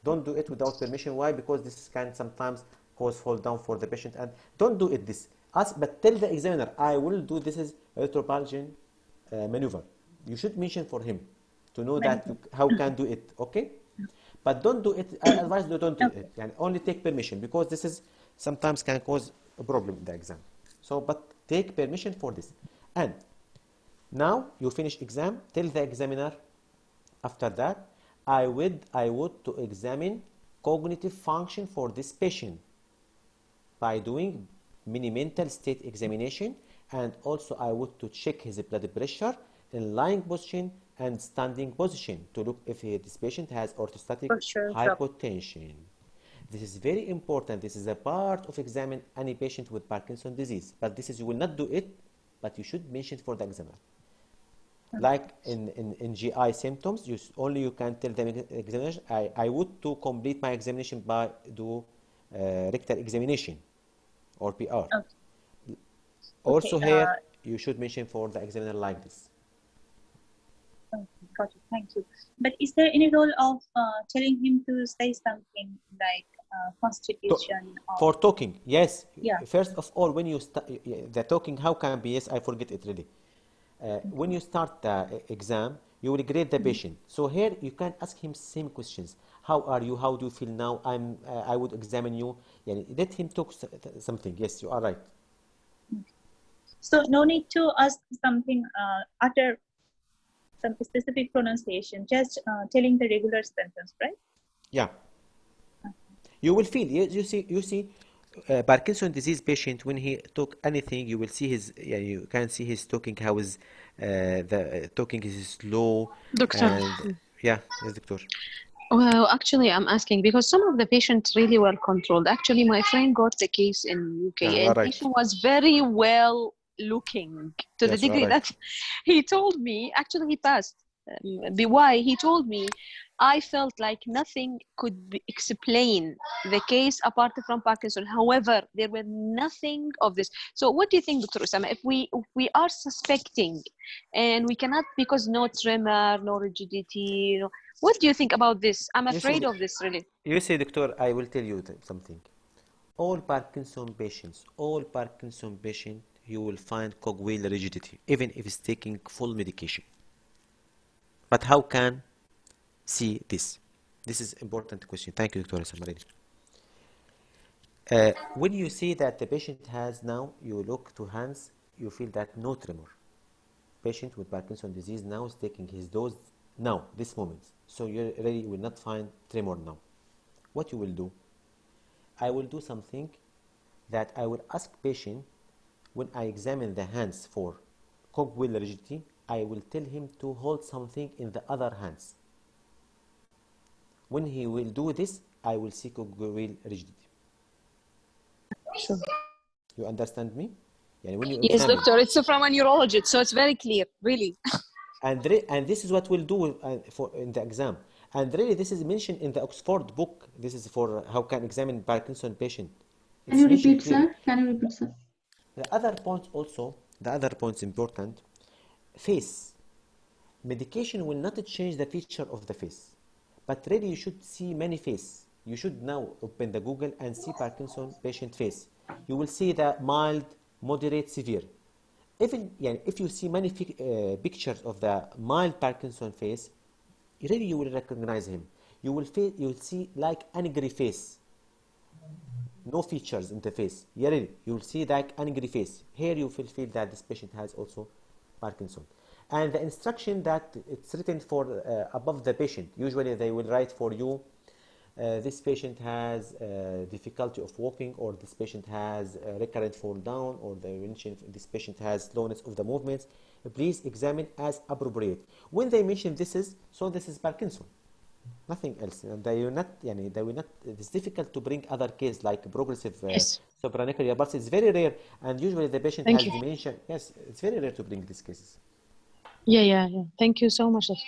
Don't do it without permission. Why? Because this can sometimes cause fall down for the patient, and don't do it this. But tell the examiner, I will do this is retropulsion maneuver. You should mention for him to know that how can do it, okay? But don't do it, I advise you don't do it. And only take permission, because this is sometimes can cause a problem in the exam. So, but take permission for this. And now you finish exam, tell the examiner after that, I would to examine cognitive function for this patient by doing mini mental state examination, and also I would to check his blood pressure in lying position and standing position to look if this patient has orthostatic hypotension. This is very important. This is a part of examine any patient with Parkinson's disease. But this is, you will not do it, but you should mention for the examiner. Like in GI symptoms, you can tell the examination, I would to complete my examination by do rectal examination or PR. Okay. Also here, you should mention for the examiner like this. Okay, got it. Thank you. But is there any role of telling him to say something like constitution? For talking, yes. Yeah. First of all, when you start the talking, how can be? Yes, I forget it really. When you start the exam, you will grade the patient. So here you can ask him same questions. How are you? How do you feel now? I would examine you. Let him talk something. Yes, you are right. So no need to ask something utter some specific pronunciation. Just telling the regular sentence, right? Yeah. You will feel. You see. Parkinson's disease patient, when he talk anything, you will see his. You can see his talking. How is the talking is slow. Doctor. And yes, doctor. Well, actually, I'm asking because some of the patients really well controlled. Actually, my friend got the case in UK, Yeah, you and are right. patient was very well looking to the Yes, you are degree right. that he told me. Actually, he passed. Why? He told me, I felt like nothing could explain the case apart from Parkinson. However, there were nothing of this. So, what do you think, Dr. Osama? If we are suspecting, and we cannot because no tremor, no rigidity, what do you think about this? I'm afraid of this, really. You see, doctor, I will tell you something. All Parkinson patients, you will find cogwheel rigidity, even if it's taking full medication. But how can see this? This is important question. Thank you, Dr. Samarini. When you see that the patient has now, you look to hands, you feel that no tremor. Patient with Parkinson's disease now is taking his dose now, this moment. So you really will not find tremor now. What you will do? I will do something that I will ask patient when I examine the hands for cogwheel rigidity, I will tell him to hold something in the other hands. When he will do this, I will see cogwheel rigidity. Sure. You understand me? When you Yes, examine, doctor, it's from a neurologist, so it's very clear, really. and this is what we'll do for in the exam. And really, this is mentioned in the Oxford book. This is for how can examine Parkinson patient. Can you repeat, sir? Can you repeat, sir? The other points important, face. Medication will not change the feature of the face, but really you should see many face. You should now open the Google and see Parkinson patient face. You will see the mild, moderate, severe. Even if you see many pictures of the mild Parkinson face, really you will recognize him. You will see like angry face. no features in the face. Yeah, really, you'll see that angry face. Here you will feel that this patient has also Parkinson. And the instruction that it's written for above the patient, usually they will write for you, this patient has difficulty of walking, or this patient has recurrent fall down, or they mention this patient has slowness of the movements. Please examine as appropriate. When they mention this is Parkinson, nothing else. And they will not. It's difficult to bring other case like progressive Yes. supranuclear pulse. It's very rare, and usually the patient Thank has you. dementia. Yes, it's very rare to bring these cases. Yeah. Thank you so much, Doctor.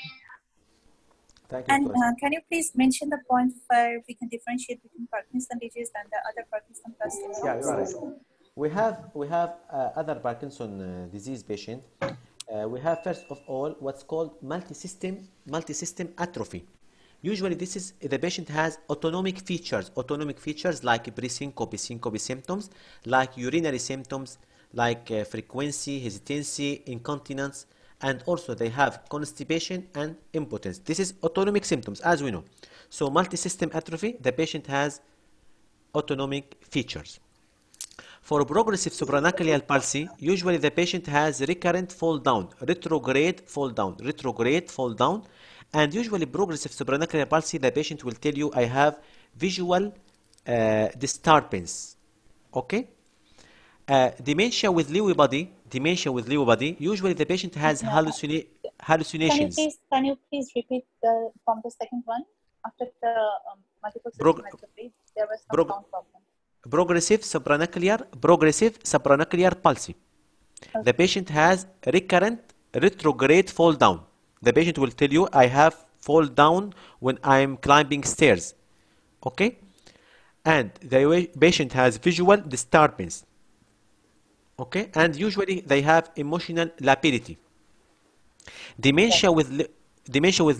Thank you, And Dr. can you please mention the point where we can differentiate between Parkinson disease and the other Parkinson plus symptoms? Yeah, you are right. We have other Parkinson disease patient. We have first of all what's called multi-system atrophy. Usually, this is the patient has autonomic features like syncope symptoms, like urinary symptoms, like frequency, hesitancy, incontinence, and also they have constipation and impotence. This is autonomic symptoms, as we know. So, multi-system atrophy, the patient has autonomic features. For progressive supranuclear palsy, usually the patient has recurrent retrograde fall down, and usually progressive supranuclear palsy, the patient will tell you, I have visual disturbance. Okay? Dementia with Lewy body, usually the patient has No. hallucinations. Can you please repeat from the second one? After the multiple Prog- system atrophy, there was some prog- sound problem. Progressive supranuclear palsy. Okay. The patient has recurrent retrograde fall down. The patient will tell you, I have fall down when I'm climbing stairs. Okay? And the patient has visual disturbance. Okay? And usually they have emotional lapidity. Dementia with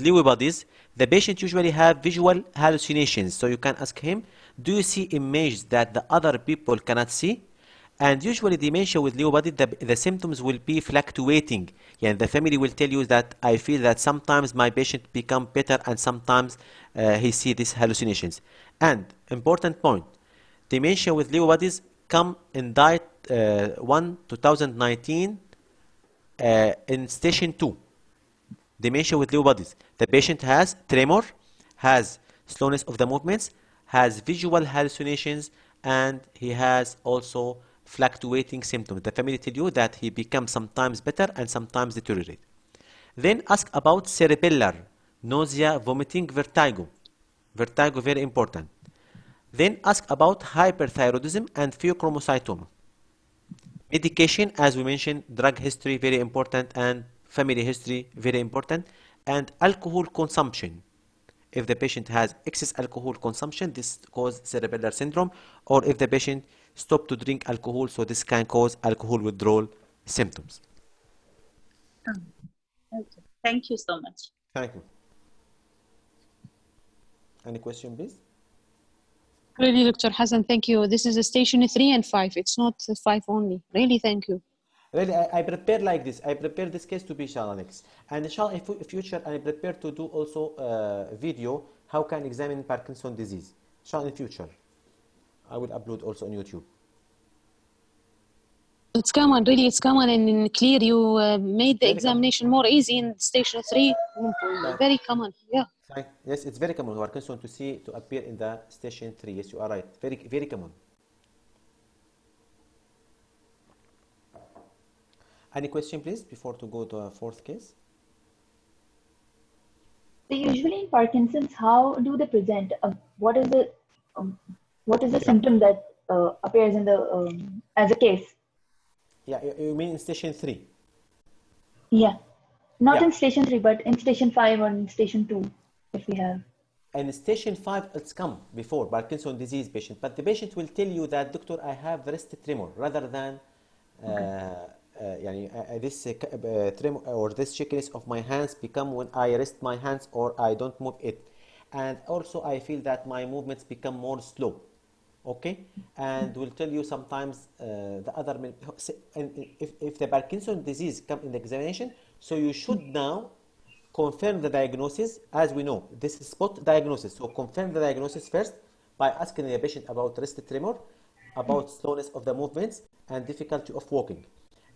Lewy bodies, the patient usually have visual hallucinations. So you can ask him, do you see images that the other people cannot see? And usually dementia with Lewy body, the symptoms will be fluctuating. Yeah, the family will tell you that I feel that sometimes my patient become better and sometimes he see these hallucinations. And important point, dementia with Lewy bodies come in diet 1 2019 in station 2. Dementia with Lewy bodies. The patient has tremor, has slowness of the movements, has visual hallucinations, and he has also fluctuating symptoms. The family tell you that he becomes sometimes better and sometimes deteriorate. Then ask about cerebellar, nausea, vomiting, vertigo. Vertigo, very important. Then ask about hyperthyroidism and pheochromocytoma. Medication, as we mentioned, drug history, very important, and family history, very important, and alcohol consumption. If the patient has excess alcohol consumption, this causes cerebellar syndrome, or if the patient stopped to drink alcohol, so this can cause alcohol withdrawal symptoms. Okay. Thank you so much. Thank you. Any question, please? Really, Dr. Hassan, thank you. This is a station 3 and 5. It's not 5 only. Really, thank you. Really, I prepare like this. I prepare this case to be inshallah next. And inshallah, in future, I prepare to do also a video how can examine Parkinson disease. Inshallah, in future, I will upload also on YouTube. It's common, really, it's common and clear. You made the Very examination more easy in station 3. Very common, yeah. Yes, it's very common. Parkinson to appear in the station 3. Yes, you are right. Very common. Any question, please, before to go to a fourth case? So usually in Parkinson's, how do they present? What is the symptom that appears in the as a case? Yeah, you mean in station 3? Yeah, not Yeah. in station 3, but in station 5 or in station 2, if we have. And station 5, it's come before Parkinson disease patient, but the patient will tell you that, doctor, I have wrist tremor, rather than this tremor or this shakiness of my hands become when I rest my hands or I don't move it. And also I feel that my movements become more slow. Okay, and we'll tell you sometimes the other, and if the Parkinson disease come in the examination, so you should now confirm the diagnosis. As we know, this is spot diagnosis, so confirm the diagnosis first, by asking the patient about wrist tremor, about slowness of the movements, and difficulty of walking.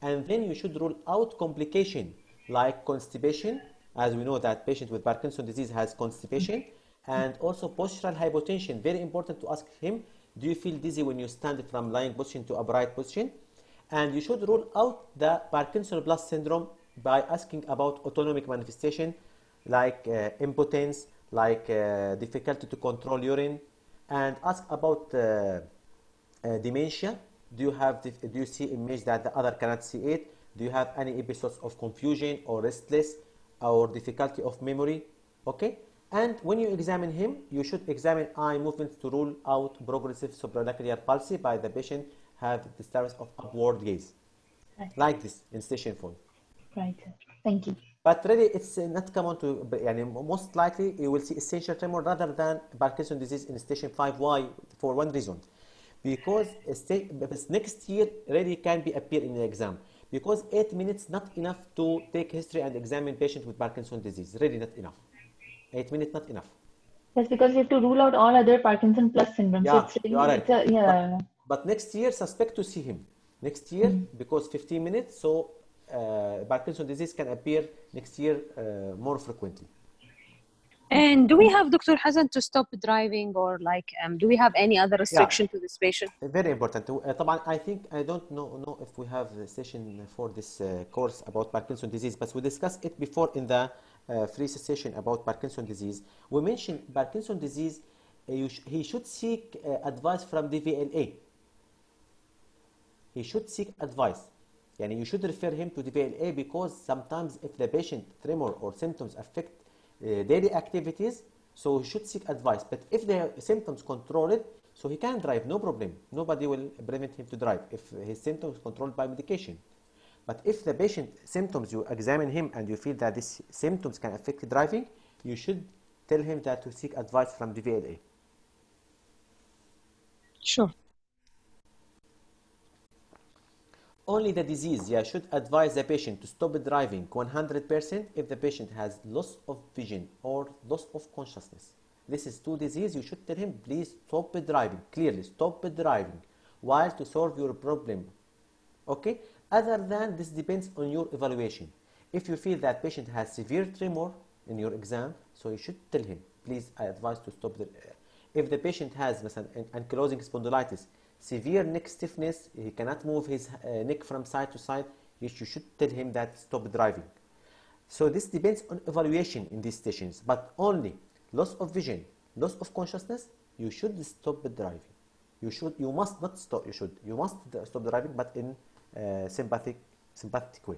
And then you should rule out complication like constipation, as we know that patient with Parkinson's disease has constipation, and also postural hypotension. Very important to ask him, do you feel dizzy when you stand from lying position to upright position? And you should rule out the Parkinson plus syndrome by asking about autonomic manifestation like impotence, like difficulty to control urine, and ask about dementia. Do you see image that the other cannot see it? Do you have any episodes of confusion or restless or difficulty of memory? Okay. And when you examine him, you should examine eye movements to rule out progressive supranuclear palsy by the patient have disturbance of upward gaze, like this in station 4. Right. Thank you. But really, it's not common to, most likely you will see essential tremor rather than Parkinson's disease in station 5. Why? For one reason. Because next year really can be appear in the exam. Because 8 minutes not enough to take history and examine patient with Parkinson's disease. Really not enough. 8 minutes not enough. That's because you have to rule out all other Parkinson plus syndromes. Yeah, So you are right. Yeah. But next year, suspect to see him. Next year, because 15 minutes, so Parkinson's disease can appear next year more frequently. And do we have, Dr. Hassan, to stop driving, or like, do we have any other restriction to this patient? Very important. I think I don't know if we have a session for this course about Parkinson's disease, but we discussed it before in the free session about Parkinson's disease. We mentioned Parkinson's disease, he should seek advice from DVLA. He should seek advice. Yani you should refer him to DVLA, because sometimes if the patient tremor or symptoms affect daily activities, so he should seek advice. But if the symptoms controlled, so he can drive, no problem. Nobody will prevent him to drive if his symptoms controlled by medication. But if the patient symptoms, you examine him and you feel that these symptoms can affect driving, you should tell him that to seek advice from DVLA. Sure. Only the disease, should advise the patient to stop driving 100% if the patient has loss of vision or loss of consciousness. This is two disease. You should tell him, please stop driving, clearly stop driving, while to solve your problem. Okay? Other than this depends on your evaluation. If you feel that patient has severe tremor in your exam, so you should tell him, please, I advise to stop. If the patient has ankylosing spondylitis, severe neck stiffness, he cannot move his neck from side to side, you should tell him that stop driving. So this depends on evaluation in these stations, but only loss of vision, loss of consciousness, you should stop driving. You must not stop, you must stop driving, but in sympathetic way.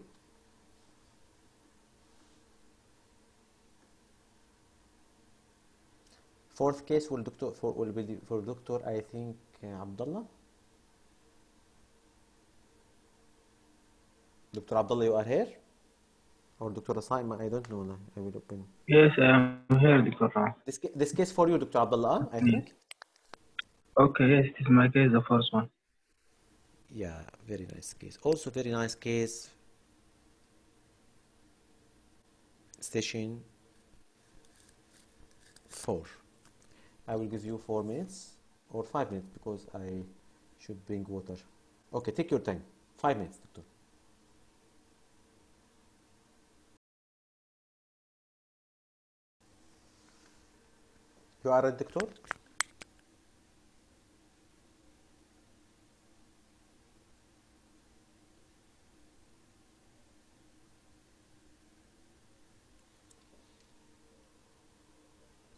Fourth case will be for Dr. I think Abdullah. Dr. Abdullah, you are here? Or Dr. Asaima, I don't know. I will open. Yes, I am here, Dr. This case for you, Dr. Abdullah, I think. Okay, yes, this is my case, the first one. Yeah, very nice case. Also very nice case. Station 4. I will give you 4 minutes or 5 minutes because I should bring water. Okay, take your time. 5 minutes, doctor. You are a doctor?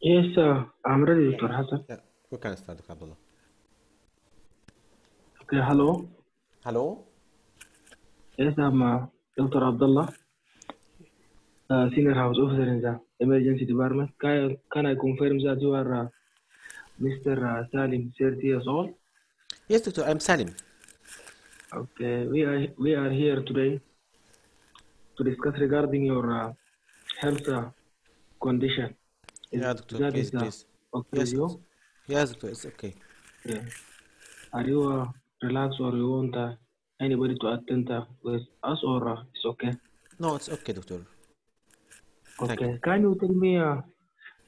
Yes, I'm ready, Dr. Hassan. Yeah, we can start, Dr. Abdullah. Okay, hello. Hello? Yes, I'm Dr. Abdullah, senior house officer in the emergency department. Can I confirm that you are Mr. Salim, 30 years old? Yes, doctor, I'm Salim. Okay, we are here today to discuss regarding your health condition. Yeah, doctor, That please, is please. okay Yes, with you? yes, doctor, it's okay. Yeah. Are you relaxed, or you want anybody to attend with us, or it's okay? No, it's okay, doctor. Thank Okay. you. Can you tell me,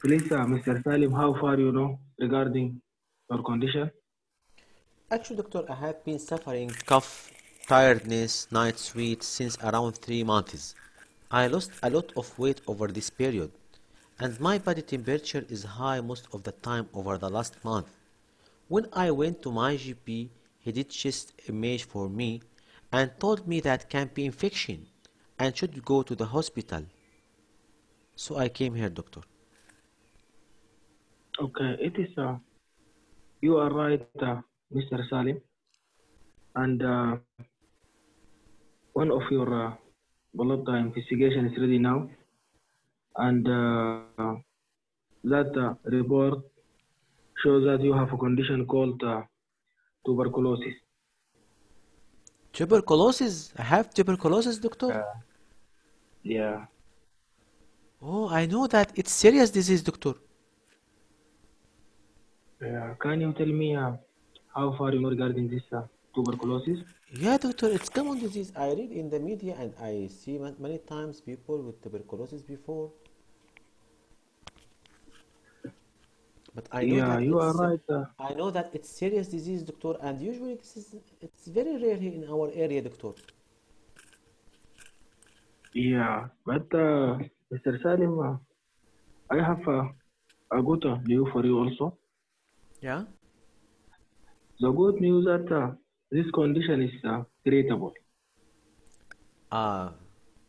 please, Mr. Salim, how far you know regarding your condition? Actually, doctor, I have been suffering cough, tiredness, night sweats since around 3 months. I lost a lot of weight over this period, and my body temperature is high most of the time over the last month. When I went to my GP, he did chest image for me and told me that can be infection and should go to the hospital. So I came here, doctor. Okay, it is. You are right, Mr. Salim. And one of your blood investigation is ready now, and that report shows that you have a condition called tuberculosis. Tuberculosis? I have tuberculosis, doctor? Yeah. Oh, I know that it's serious disease, doctor. Can you tell me how far you know regarding this tuberculosis? Yeah, doctor, it's common disease. I read in the media and I see many times people with tuberculosis before. But I know Yeah, that you are right. I know that it's serious disease, doctor, and usually it's very rare here in our area, doctor. Yeah, but Mr. Salim, I have a good news for you also. Yeah? The good news that this condition is treatable. Uh,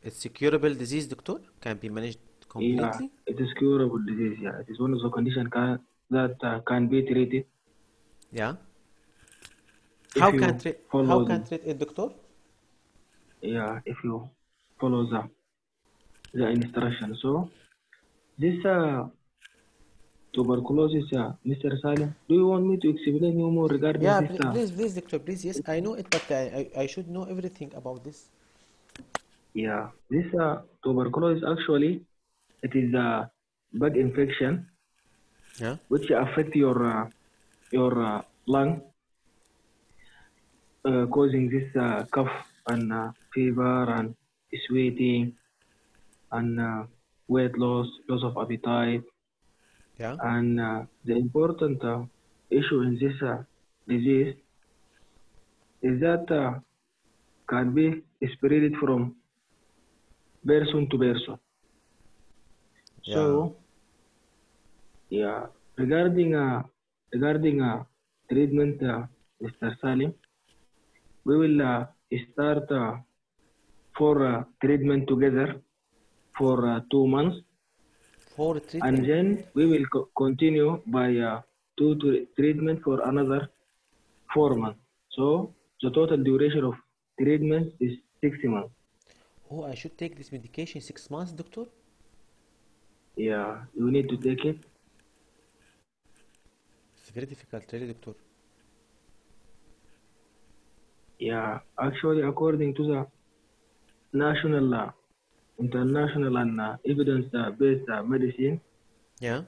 it's a curable disease, doctor? Can be managed Yeah, completely? it is curable disease. Yeah, it is one of the condition that can be treated Yeah. if you How follow can treat it, doctor? if you follow the instruction. So this tuberculosis, Mr. Salim, do you want me to explain you more regarding Yeah, this? please, doctor, please. Yes, I know it, but I should know everything about this. Yeah, this tuberculosis actually it is a bug infection Yeah. which affect your lung, causing this cough and fever and sweating and weight loss, loss of appetite, Yeah. and the important issue in this disease is that can be spread from person to person. Yeah. So yeah, regarding treatment, Mr. Salim, we will start for treatment together for 2 months, For and treatment? then we will continue by treatment for another 4 months. So the total duration of treatment is 6 months. Oh, I should take this medication 6 months, doctor? Yeah, you need to take it. It's very difficult, really, doctor. Yeah, actually, according to the national, international, and evidence-based medicine, Yeah.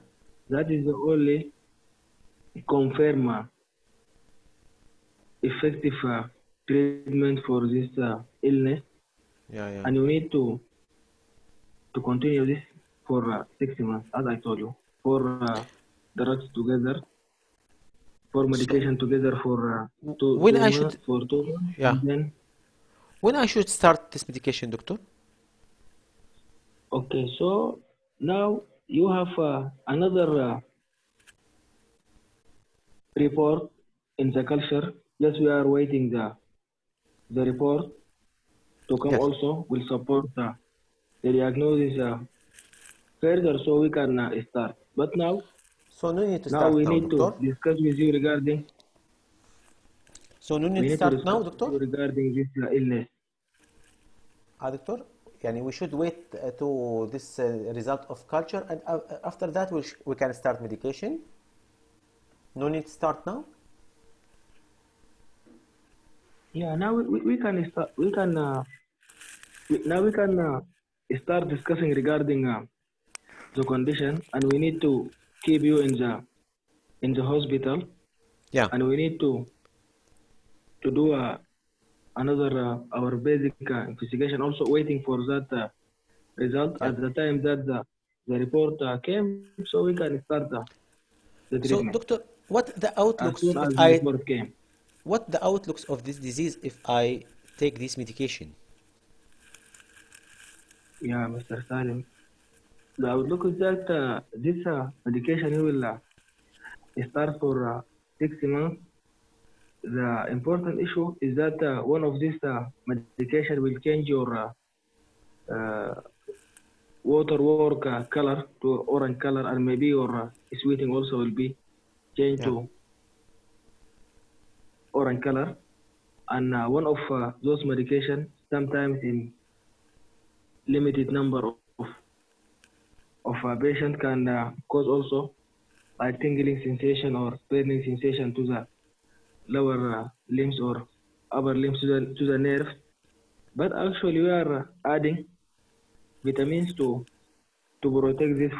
that is the only confirmed effective treatment for this illness, Yeah, yeah. and you need to continue this for 6 months, as I told you, for drugs together, for So, medication together for two when two I months should, for 2 months, yeah, and then when I should start this medication, doctor? okay. So now you have another report in the culture. Yes, we are waiting the report to come. Yes. Also, will support the diagnosis further, so we can start. But So no need to now start we now, need to doctor. discuss with you regarding So no we need to need to start now, discuss with doctor. you regarding this illness. Doctor, يعني we should wait to this result of culture, and after that we can start medication. No need to start now. Yeah, now we can start. Now we can start discussing regarding the condition, and we need to keep you in the hospital, Yeah. and we need to do another our basic investigation. Also waiting for that result Yeah. at the time that the report came, so we can start the So, treatment. doctor, what the as outlooks soon if as the I report came. what the outlooks of this disease if I take this medication? Yeah, Mr. Salim. The outlook is that this medication you will start for 6 months. The important issue is that one of these medication will change your uh, water work color to orange color, and maybe your sweating also will be changed Yeah. to orange color. And one of those medication, sometimes in limited number of patient, can cause also like tingling sensation or burning sensation to the lower limbs or upper limbs to the nerve. But actually, we are adding vitamins to protect this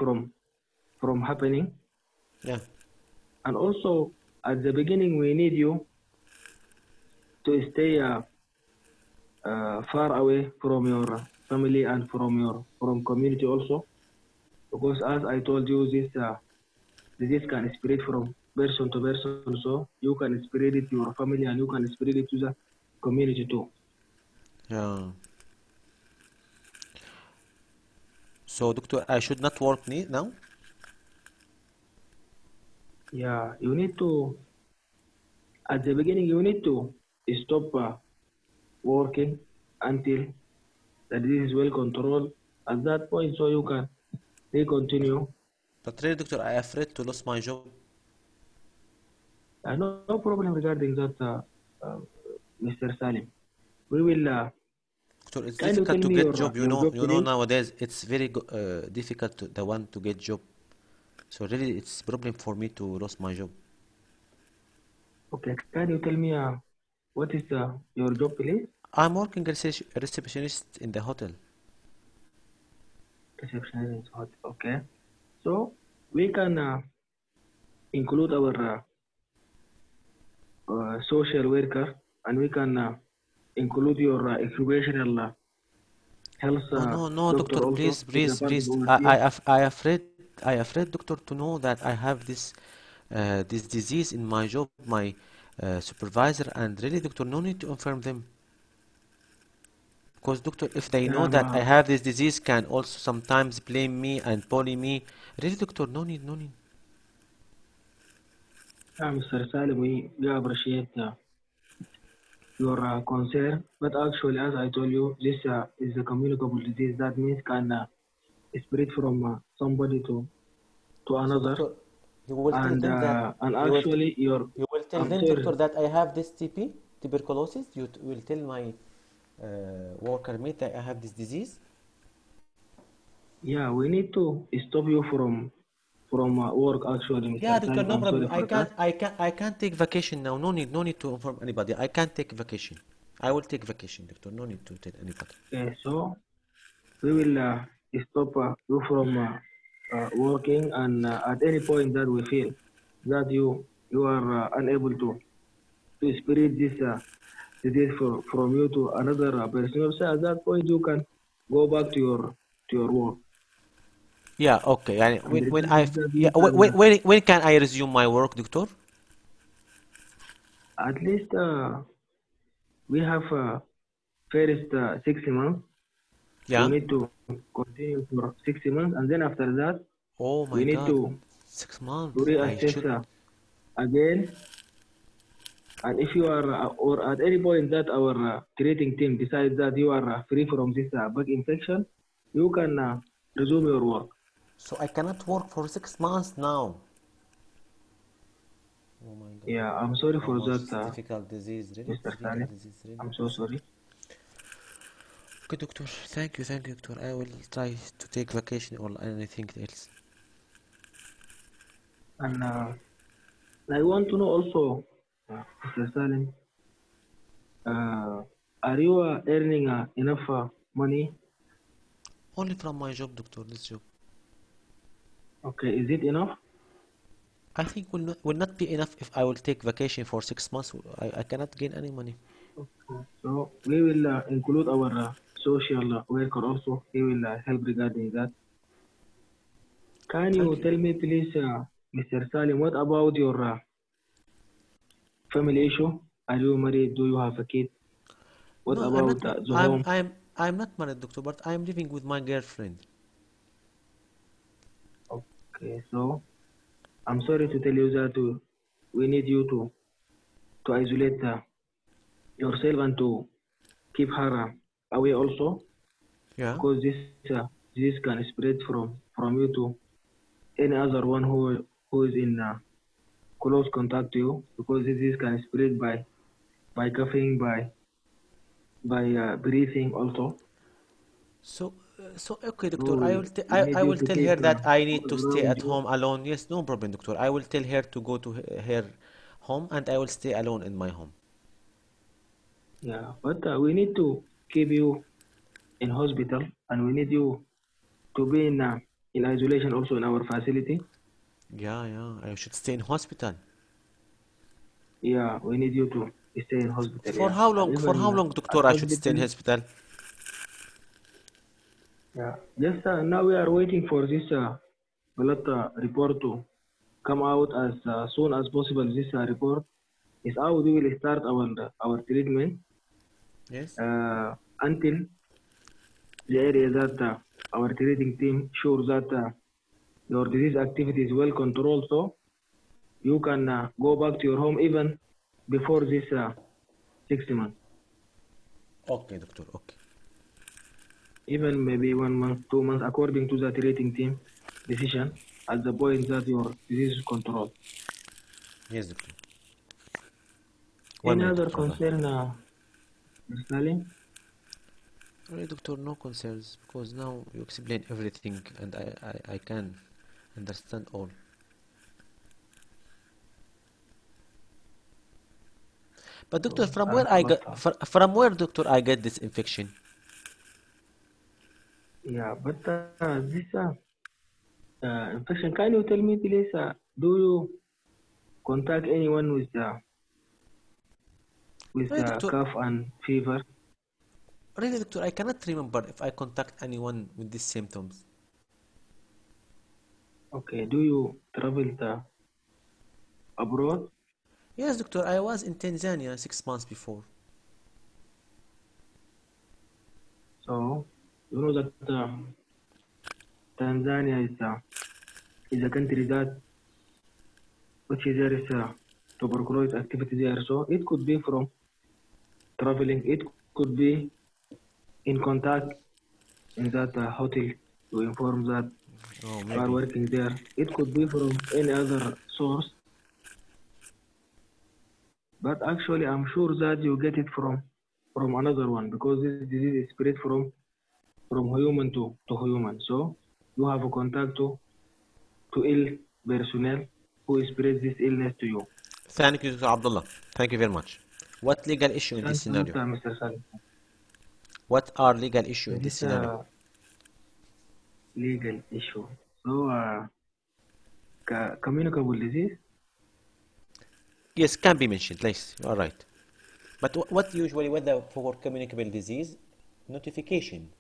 from happening. Yeah. And also, at the beginning, we need you to stay far away from your family and from community also, because as I told you, this disease can spread from person to person, so you can spread it to your family and you can spread it to the community too. Yeah. So, doctor, I should not work now? Yeah, you need to, at the beginning, you need to stop working until the disease is well controlled at that point, so you can continue. But really, doctor, I afraid to lose my job. No problem regarding that, Mr. Salim. We will. Doctor, it's Can you difficult tell to me get job. your job, You know please? nowadays it's very difficult to the one to get job. So really, it's problem for me to lose my job. Okay. Can you tell me what is your job, please? I'm working receptionist in the hotel. Receptionist. Okay. So we can include our social worker, and we can include your occupational health No, no, no, doctor doctor, also please, is a please, part of please. our I, team. I, I afraid, doctor, to know that I have this disease in my job, my supervisor, and really, doctor, no need to inform them. Because, doctor, if they know that I Um, have this disease, can also sometimes blame me and bully me. Really, doctor, no need, no need. Mr. Salim, we appreciate your concern, but actually, as I told you, this is a communicable disease. That means can spread from somebody to So, another, doctor, you will tell them that and you will actually, your you will tell I'm them, doctor, sorry. that I have this TB, tuberculosis. Will tell my worker mate that I have this disease. Yeah, we need to stop you from work. Actually, Yeah, Mr. doctor, Salim, no I'm sorry problem. for that. I can't take vacation now. No need to inform anybody. I can't take vacation. I will take vacation, doctor. No need to tell anybody. Okay, so we will stop you from working, and at any point that we feel that you are unable to spread this disease from you to another person, so at that point you can go back to your work. Yeah, okay. And And when regarding that, yeah, you can when can I resume my work, doctor? at least we have first 6 months. You Yeah. need to continue for 6 months, and then after that, Oh we my need God, to 6 months. I reassess should. again. And if you are, or at any point that our treating team decides that you are free from this bug infection, you can resume your work. So I cannot work for 6 months now. Oh my God. Yeah, I'm sorry How for much that, it's difficult disease. Really Mr. difficult Salim. disease. Really. I'm so sorry. Okay, doctor. Thank you, doctor. I will try to take vacation or anything else. And I want to know also, Mr. Salim, uh, are you earning enough money? Only from my job, doctor. This job. Okay, is it enough? I think will not be enough if I will take vacation for 6 months. I cannot gain any money. Okay. So we will include our social worker also. He will help regarding that. Can you Thank you. tell me, please, Mr. Salim, what about your family issue? Are you married? Do you have a kid? What No, I'm not. about the home? I'm not married, doctor, but I'm living with my girlfriend. Okay, so I'm sorry to tell you that we need you to isolate yourself and to keep her away also, Yeah. because this can spread from you to any other one who is in close contact to you, because this can spread by coughing, by breathing also. So okay, So doctor. we need I you will to tell keep her that I need all to stay around at you. home alone. Yes, no problem, doctor. I will tell her to go to her home, and I will stay alone in my home. Yeah, but we need to keep you in hospital, and we need you to be in isolation also in our facility. Yeah, yeah. I should stay in hospital. Yeah, we need you to stay in hospital. For Yeah, how and long? For how even long, at doctor? I should stay in hospital. hospital. Yeah, just now we are waiting for this blood report to come out as soon as possible. This report is out. We will start our treatment Yes. until the area that our treating team sure that your disease activity is well controlled, so you can go back to your home even before this 6 months, Okay, doctor. Okay. even maybe 1 month, 2 months, according to the treating team decision, at the point that your disease is controlled. Yes, doctor. One Any minute, other doctor. Hold on. concern, Mr. Salim? Really, doctor, no concerns because now you explain everything, and I can understand all. But doctor, So from where thanks a I lot. got from where, doctor, I get this infection? Yeah, but this infection, can you tell me please, do you contact anyone with Really, doctor. cough and fever? Really, doctor, I cannot remember if I contact anyone with these symptoms. Okay, do you travel abroad? Yes, doctor, I was in Tanzania 6 months before. So you know that Tanzania is a country that which is there is tuberculosis activity there. So it could be from traveling. It could be in contact in that hotel to inform that Oh, you are maybe. working there. It could be from any other source, but actually I'm sure that you get it from another one, because this disease is spread from human to human. So you have a contact to ill personnel who spread this illness to you. Thank you, Dr. Abdullah. Thank you very much. What legal issue in this Thanks a lot, scenario? Mr. Salim. What are legal issue in This this is scenario? a legal issue. So communicable disease. Yes, can be mentioned. Yes, you are right. But what usually, whether for communicable disease, notification,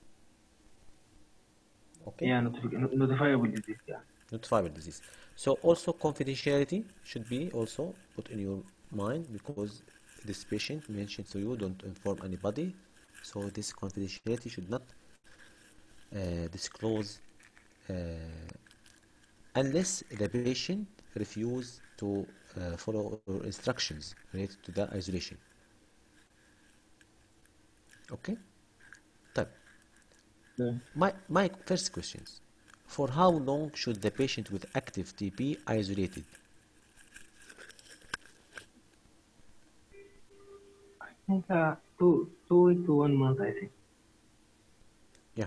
okay? Yeah, notifiable disease. Yeah. Notifiable disease. So also confidentiality should be also put in your mind because this patient mentioned to you, don't inform anybody. So this confidentiality should not disclose uh, unless the patient refuse to follow instructions related to the isolation. Okay? طيب. Yeah. My first questions. For how long should the patient with active TB isolated? I think 2 weeks to 1 month. I think. Yeah.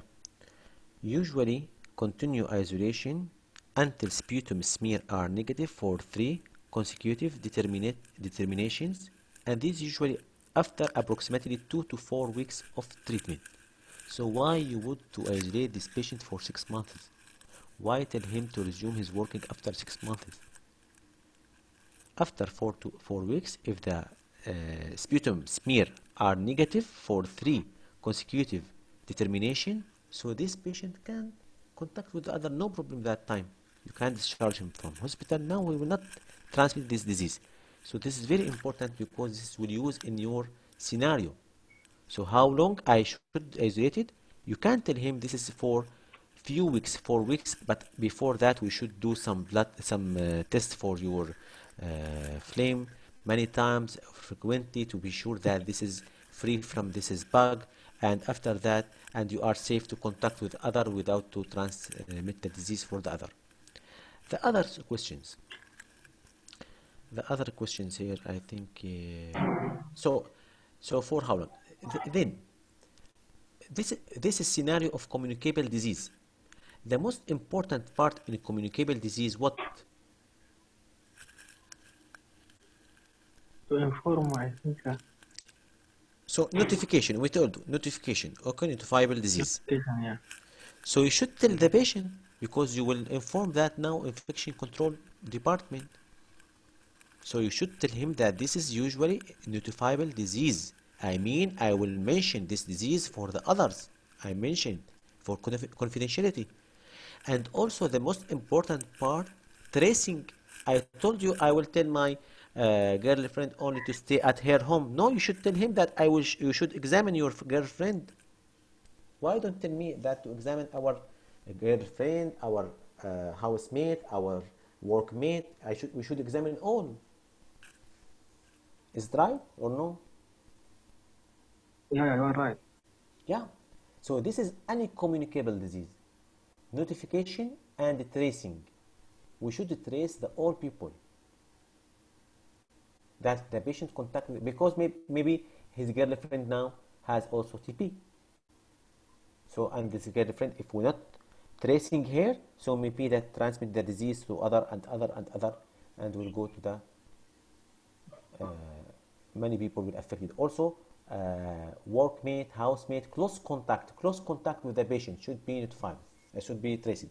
Usually continue isolation until sputum smear are negative for 3 consecutive determinations, and this usually after approximately 2 to 4 weeks of treatment. So why you would to isolate this patient for 6 months? Why tell him to resume his working after 6 months? After 4 to 4 weeks, if the sputum smear are negative for 3 consecutive determination, so this patient can contact with the other, no problem that time. You can discharge him from hospital. Now we will not transmit this disease. So this is very important because this will use in your scenario. So how long I should isolate it? You can tell him this is for few weeks, 4 weeks, but before that we should do some blood, some tests for your flame many times, frequently, to be sure that this is free from this is bug, and after that, and you are safe to contact with other without to transmit the disease for the other. The other questions. The other questions here, I think. So for how long? Then this is scenario of communicable disease. The most important part in communicable disease, what? To inform, I think. So notification, we told you, notification, okay, notifiable disease. Notification, yeah. So you should tell the patient, because you will inform that now infection control department. So you should tell him that this is usually notifiable disease. I mean, I will mention this disease for the others. I mentioned for confidentiality. And also the most important part, tracing. I told you I will tell my girlfriend only to stay at her home. No, you should tell him that you should examine your girlfriend. Why don't tell me that to examine our girlfriend, our housemate, our workmate? We should examine all. Is it right or no? Yeah, you're right. Yeah. So this is any communicable disease. Notification and tracing. We should trace the all people that the patient contacted, because maybe his girlfriend now has also TB. So, and this girlfriend, if we're not tracing her, so maybe that transmit the disease to other and other and other, and will go to the many people will affected. Also, workmate, housemate, close contact with the patient should be notified. Should be traced.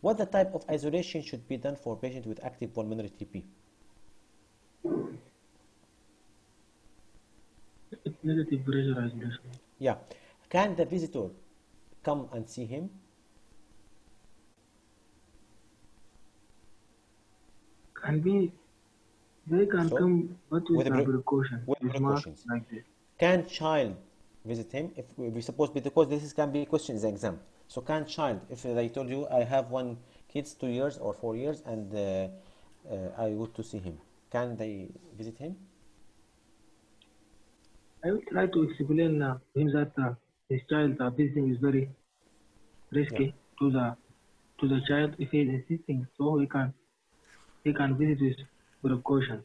What the type of isolation should be done for patient with active pulmonary TB? It's negative pressure isolation. Yeah. Can the visitor come and see him? They can So, come, but with a precaution. With precautions. Like this. Can child visit him? If we suppose, because this can be a question in the exam. So can child, if they told you I have one kid's 2 years or 4 years and I go to see him, can they visit him? I will try to explain him that his child visiting is very risky to the child if he is insisting, so he can visit with precaution.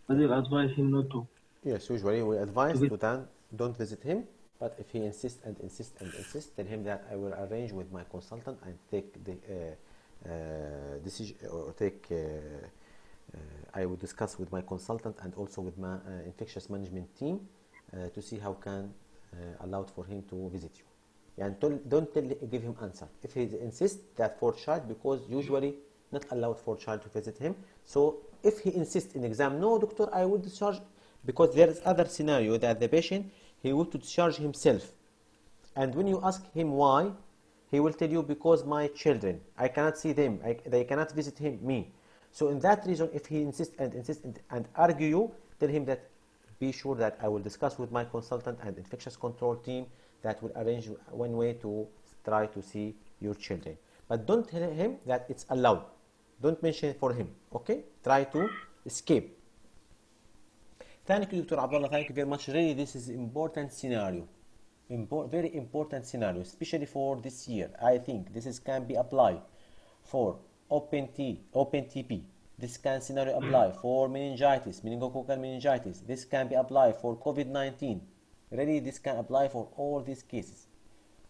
But I will advise him not to. Yes, usually we advise to then don't visit him. But if he insists and insists and insists, tell him that I will arrange with my consultant and take the decision, or take. I will discuss with my consultant and also with my infectious management team to see how can allowed for him to visit you. And don't give him answer. If he insists that for child, because usually not allowed for child to visit him. So if he insists in exam, no doctor, I will discharge, because there is other scenario that the patient, he will to discharge himself. And when you ask him why, he will tell you, because my children, I cannot see them, they cannot visit me. So in that reason, if he insists and argue you, tell him that be sure that I will discuss with my consultant and infectious control team that will arrange one way to try to see your children. But don't tell him that it's allowed. Don't mention it for him, okay? Try to escape. Thank you, Dr. Abdullah. Thank you very much. Really, this is important scenario. Very important scenario, especially for this year. I think this can be applied for open TB. This scenario apply for meningitis, meningococcal meningitis. This can be applied for COVID-19. Really, this can apply for all these cases.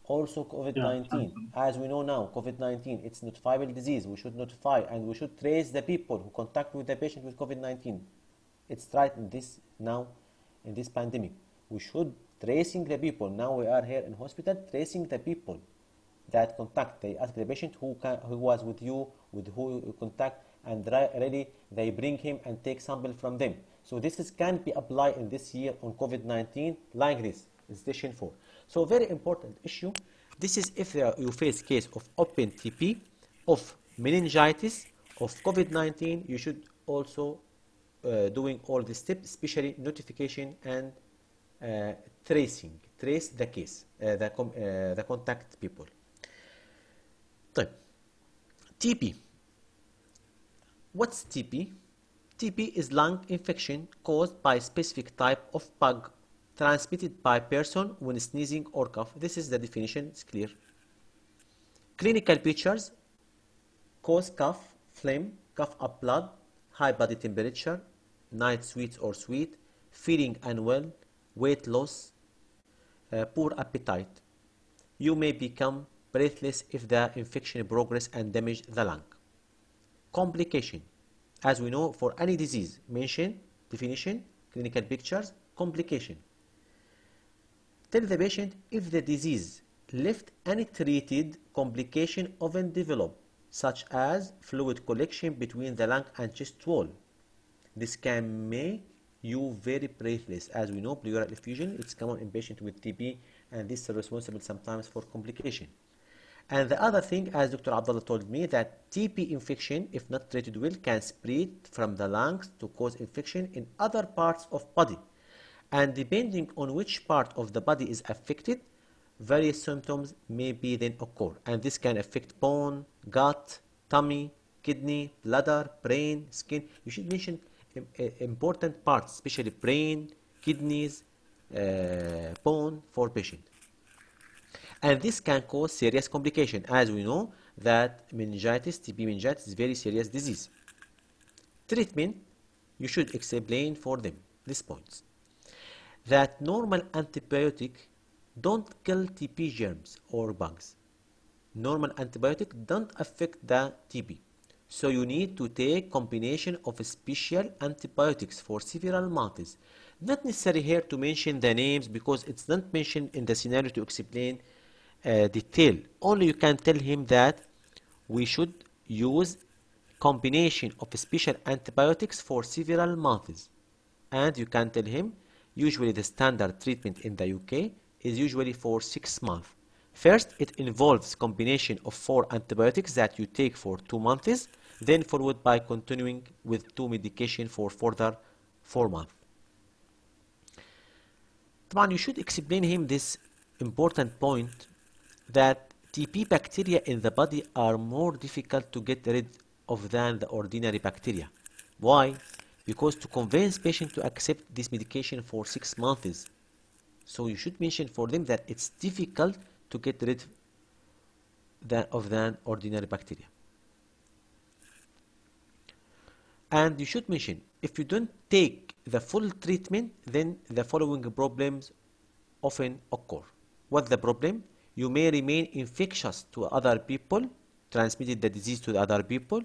Also COVID-19, as we know now, COVID-19, it's notifiable disease. We should notify and we should trace the people who contact with the patient with COVID-19. It's right in this now, in this pandemic. We should tracing the people. Now we are here in hospital, tracing the people that contact. They ask the patient who was with you, with who you contact, and really they bring him and take sample from them. So this can be applied in this year on COVID-19 like this in station 4. So very important issue. This is if you face case of open TB, of meningitis, of COVID-19, you should also doing all the steps, especially notification and tracing. Trace the case, the contact people. طيب TB. What's TB? TB is lung infection caused by a specific type of bug transmitted by person when sneezing or cough. This is the definition, it's clear. Clinical features: cause cough, phlegm, cough up blood, high body temperature, night sweats or sweat, feeling unwell, weight loss, poor appetite. You may become breathless if the infection progresses and damage the lung. Complication: as we know, for any disease, mention, definition, clinical pictures, complication. Tell the patient if the disease left untreated, complication often develop, such as fluid collection between the lung and chest wall. This can make you very breathless. As we know, pleural effusion, it's common in patients with TB, and this is responsible sometimes for complication. And the other thing, as Dr. Abdullah told me, that TB infection, if not treated well, can spread from the lungs to cause infection in other parts of body. And depending on which part of the body is affected, various symptoms may be then occur. And this can affect bone, gut, tummy, kidney, bladder, brain, skin. You should mention important parts, especially brain, kidneys, bone for patient. And this can cause serious complication. As we know that meningitis, TB meningitis is very serious disease. Treatment, you should explain for them these points. That normal antibiotic don't kill TB germs or bugs. Normal antibiotic don't affect the TB. So you need to take combination of special antibiotics for several months. Not necessary here to mention the names because it's not mentioned in the scenario to explain detail. Only you can tell him that we should use combination of special antibiotics for several months. And you can tell him usually the standard treatment in the UK is usually for 6 months. First, it involves combination of 4 antibiotics that you take for 2 months, then followed by continuing with 2 medication for further 4 months. طبعا you should explain him this important point that TB bacteria in the body are more difficult to get rid of than the ordinary bacteria. Why? Because to convince patient to accept this medication for 6 months. So you should mention for them that it's difficult to get rid of than ordinary bacteria. And you should mention, if you don't take the full treatment, then the following problems often occur. What's the problem? You may remain infectious to other people, transmitted the disease to the other people,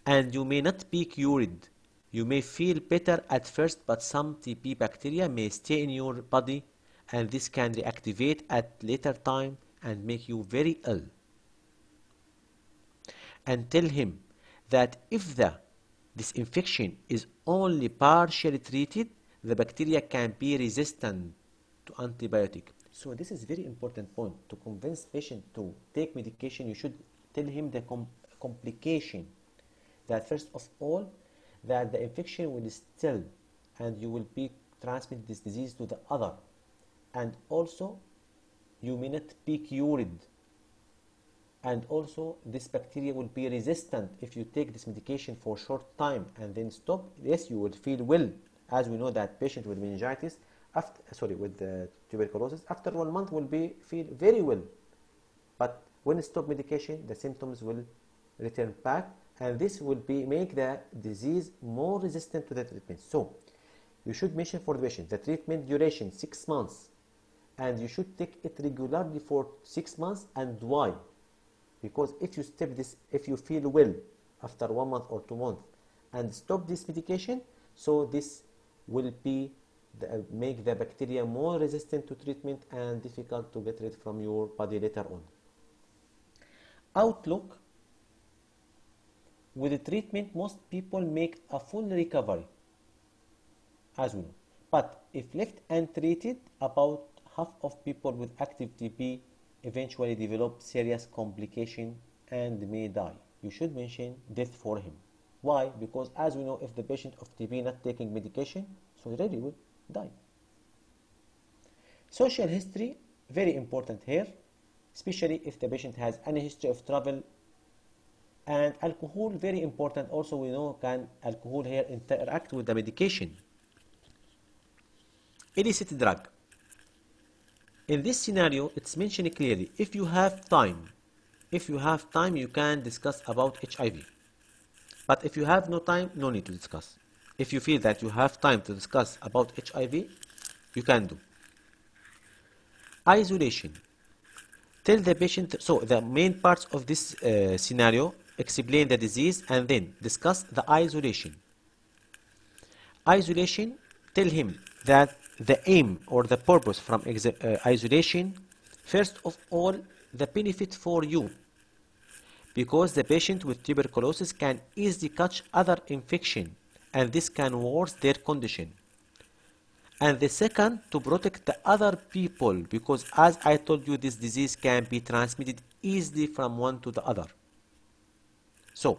and you may not be cured. You may feel better at first, but some TB bacteria may stay in your body, and this can reactivate at later time and make you very ill. And tell him that if this infection is only partially treated, the bacteria can be resistant to antibiotic. So this is very important point. To convince patient to take medication, you should tell him the complication. That first of all, that the infection will still, and you will be transmit this disease to the other. And also, you may not be cured. And also, this bacteria will be resistant if you take this medication for a short time and then stop. Yes, you will feel well. As we know that patient with meningitis, with tuberculosis, after 1 month will feel very well. But when you stop medication, the symptoms will return back, and this will make the disease more resistant to the treatment. So, you should mention for the patient the treatment duration 6 months, and you should take it regularly for 6 months. And why? Because if you stop this, if you feel well after 1 month or 2 months and stop this medication, so this will make the bacteria more resistant to treatment and difficult to get rid from your body later on. Outlook: with the treatment, most people make a full recovery, as we know. But if left untreated, about half of people with active TB eventually develop serious complication and may die. You should mention death for him. Why? Because as we know, if the patient of TB not taking medication, so he really will die. Social history, very important here, especially if the patient has any history of travel. And alcohol, very important also. We know can alcohol here interact with the medication. Illicit drug. In this scenario, it's mentioned clearly, if you have time, you can discuss about HIV. But if you have no time, no need to discuss. If you feel that you have time to discuss about HIV, you can do. Isolation. Tell the patient, so the main parts of this scenario, explain the disease and then discuss the isolation. Isolation, tell him that the aim or the purpose from isolation, first of all, the benefit for you, because the patient with tuberculosis can easily catch other infection and this can worsen their condition. And the second, to protect the other people, because as I told you, this disease can be transmitted easily from one to the other. So,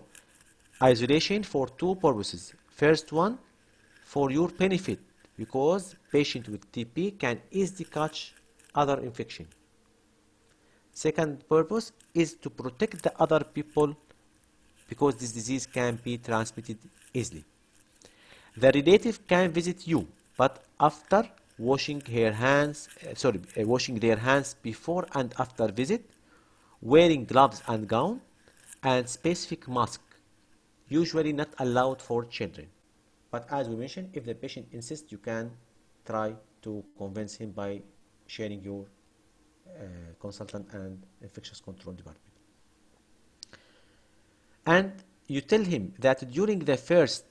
isolation for two purposes. First one, for your benefit, because patient with TB can easily catch other infection. Second purpose is to protect the other people, because this disease can be transmitted easily. The relative can visit you, but after washing their hands before and after visit, wearing gloves and gown, and specific mask, usually not allowed for children. But as we mentioned, if the patient insists, you can try to convince him by sharing your consultant and infectious control department. And you tell him that during the first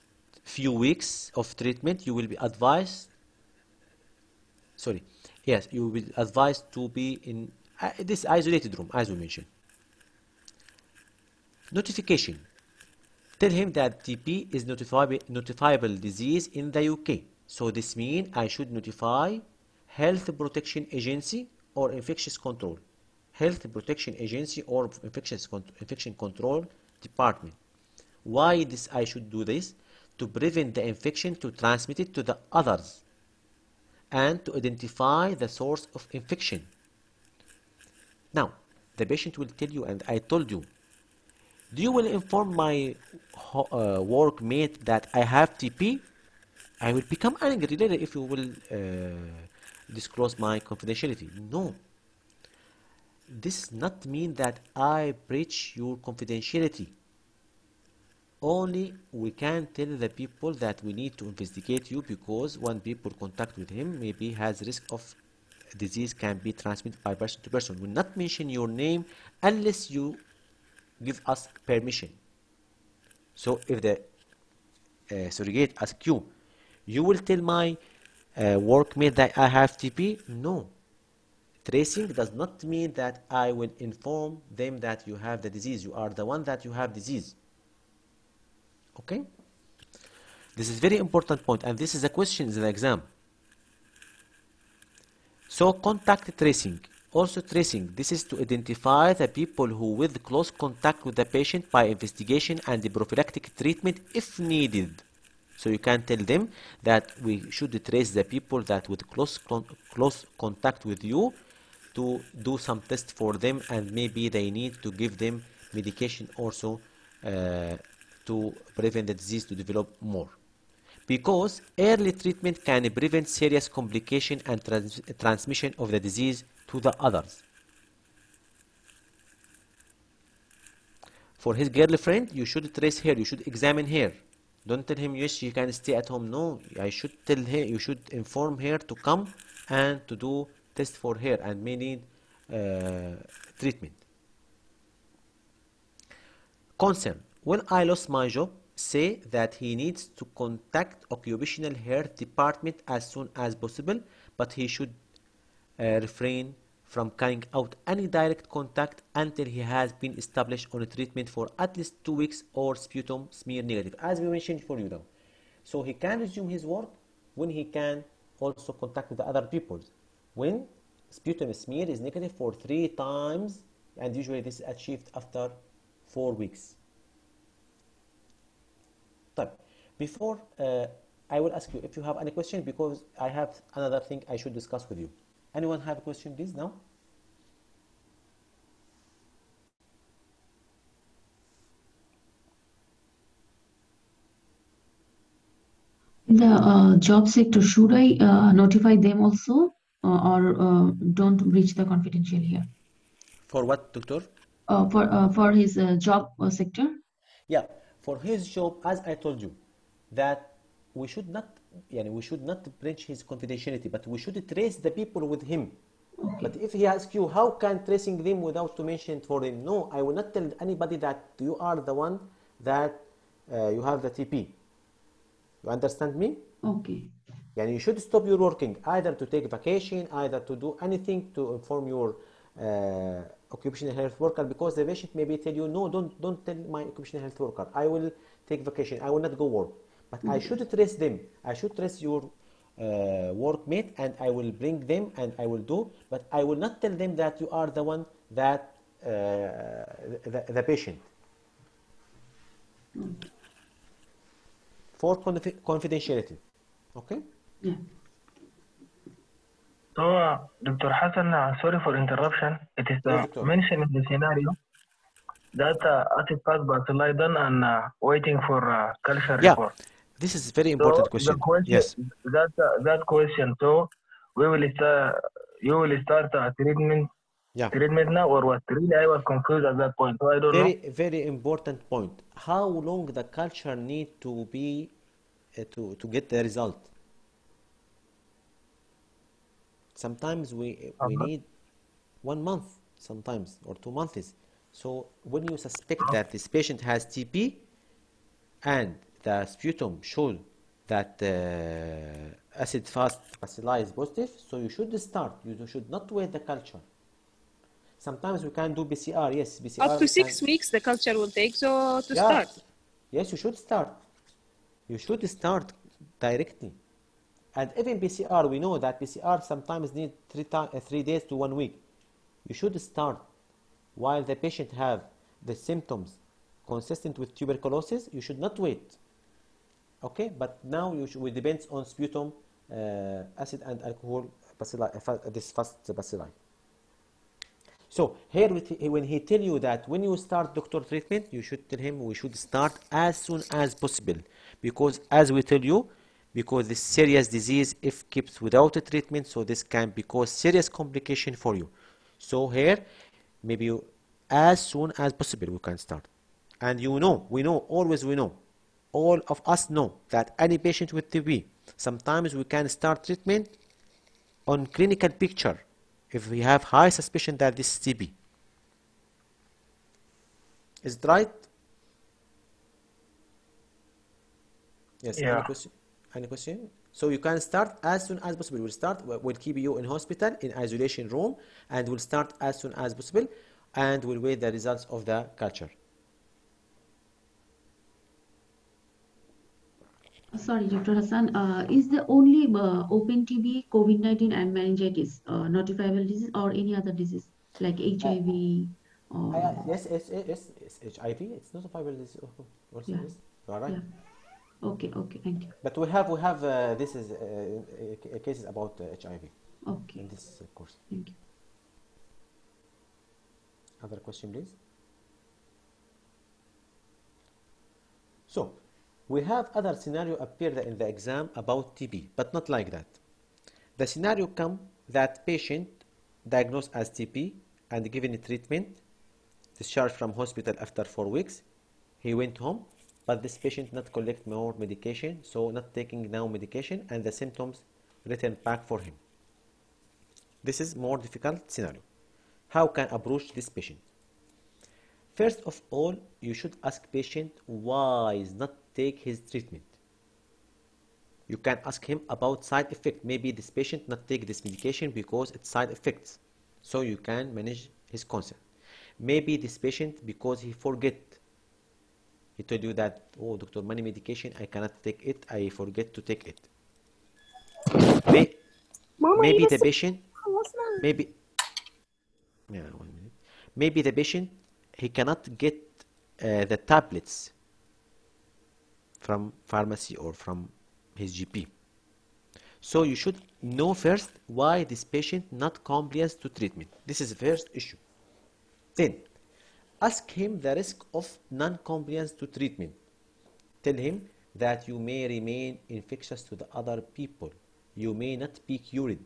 few weeks of treatment, you will be advised, you will be advised to be in this isolated room, as we mentioned. Notification. Tell him that TB is notifiable disease in the UK. So this means I should notify Health Protection Agency or Infectious Control. Health Protection Agency or Infection Control Department. Why this I should do this? To prevent the infection to transmit it to the others and to identify the source of infection. Now, the patient will tell you, and I told you, do you will inform my workmate that I have TB? I will become angry later if you will disclose my confidentiality. No. This does not mean that I breach your confidentiality. Only we can tell the people that we need to investigate you, because when people contact with him, maybe has risk of disease can be transmitted by person to person. We will not mention your name unless you give us permission. So if the surrogate asks you, you will tell my workmate that I have TB? No. Tracing does not mean that I will inform them that you have the disease. You are the one that you have disease. Okay? This is very important point, and this is a question in the exam. So contact tracing. Also tracing, this is to identify the people who with close contact with the patient by investigation and the prophylactic treatment if needed. So you can tell them that we should trace the people that with close contact with you to do some tests for them, and maybe they need to give them medication also to prevent the disease to develop more. Because early treatment can prevent serious complication and transmission of the disease to the others. For his girlfriend, you should trace her, you should examine her. Don't tell him, yes, she can stay at home. No, I should tell her, you should inform her to come and to do test for her and may need treatment. Concern. When I lost my job, say that he needs to contact occupational health department as soon as possible, but he should refrain from carrying out any direct contact until he has been established on a treatment for at least 2 weeks or sputum smear negative, as we mentioned for you now. So he can resume his work when he can also contact with the other people. When sputum smear is negative for 3 times, and usually this is achieved after 4 weeks. طيب before I will ask you if you have any question because I have another thing I should discuss with you. Anyone have a question please now? In the job sector, should I notify them also or don't breach the confidential here? For what, doctor? For his job sector? Yeah, for his job, as I told you, that we should not, we should not breach his confidentiality, but we should trace the people with him. Okay. But if he asks you, how can tracing them without to mention it for him? No, I will not tell anybody that you are the one that you have the TP. You understand me? Okay. Yani you should stop your working, either to take vacation, either to do anything to inform your occupational health worker, because the patient maybe tell you, no, don't tell my occupational health worker, I will take vacation, I will not go work. But I should trace them, I should trace your workmate, and I will bring them and I will do, but I will not tell them that you are the one that the patient. For confidentiality. Okay? Yeah. So, Dr. Hassan, sorry for interruption. It is Yes, doctor. mentioned in the scenario that acid pass bacilli done and waiting for culture Yeah, report. this is very So important the question. question, Yes. that question. So we will start. You will start treatment. Yeah. Treatment now or what? Really, I was confused at that point. So I don't know. Very important point. How long the culture need to be to get the result? Sometimes we need 1 month, sometimes, or 2 months. So when you suspect that this patient has TB and the sputum shows that acid fast bacilli is positive, so you should start. You should not wait the culture. Sometimes we can do PCR. Yes, PCR. Up to 6 weeks the culture will take, so to Yeah. start. Yes, you should start. You should start directly. And even PCR, we know that PCR sometimes need 3 days to 1 week. You should start while the patient have the symptoms consistent with tuberculosis. You should not wait. Okay, but now it depends on sputum acid and alcohol bacilli, this fast bacilli. So here, when he tell you that when you start doctor treatment, you should tell him we should start as soon as possible, because as we tell you, because this serious disease, if kept without a treatment, so this can cause serious complication for you. So here, maybe as soon as possible we can start. And we know, all of us know that any patient with TB, sometimes we can start treatment on clinical picture if we have high suspicion that this is TB. Is it right? Yes. Yeah. Any question? So you can start as soon as possible. We'll keep you in hospital in isolation room, and we'll start as soon as possible, and we'll wait the results of the culture. Sorry, Dr. Hassan, is the only open TB, COVID-19 and meningitis notifiable disease or any other disease like HIV or... Yes, HIV. It's not a viral disease. Also, Yeah. yes, you are right. Yeah. Okay, thank you. But we have this is cases about HIV Okay, in this course. thank you. Other question, please. So, we have other scenario appear in the exam about TB, but not like that. The scenario come that patient diagnosed as TB and given a treatment, discharged from hospital after 4 weeks. He went home, but this patient not collect more medication, so not taking now medication, and the symptoms return back for him. This is more difficult scenario. How can approach this patient? First of all, you should ask patient why is not take his treatment. You can ask him about side effect. Maybe this patient not take this medication because it's side effects. So you can manage his concern. Maybe this patient because he forget. He told you that, oh doctor, many medication, I cannot take it, I forget to take it. Maybe the patient, maybe 1 minute. Maybe the patient, he cannot get the tablets. from pharmacy or from his GP. So you should know first why this patient not compliant to treatment. This is the first issue. Then ask him the risk of non-compliance to treatment. Tell him that you may remain infectious to the other people. You may not be cured.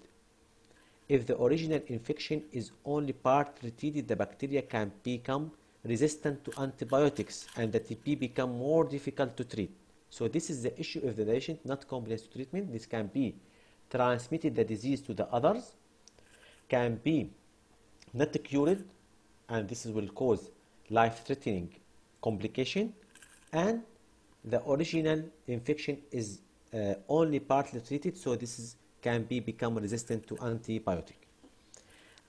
If the original infection is only partly treated, the bacteria can become resistant to antibiotics and the TB become more difficult to treat. So this is the issue. If the patient not compliant to treatment, this can be transmitted the disease to the others, can be not cured, and this will cause life-threatening complication, and the original infection is only partly treated, so this can become resistant to antibiotic.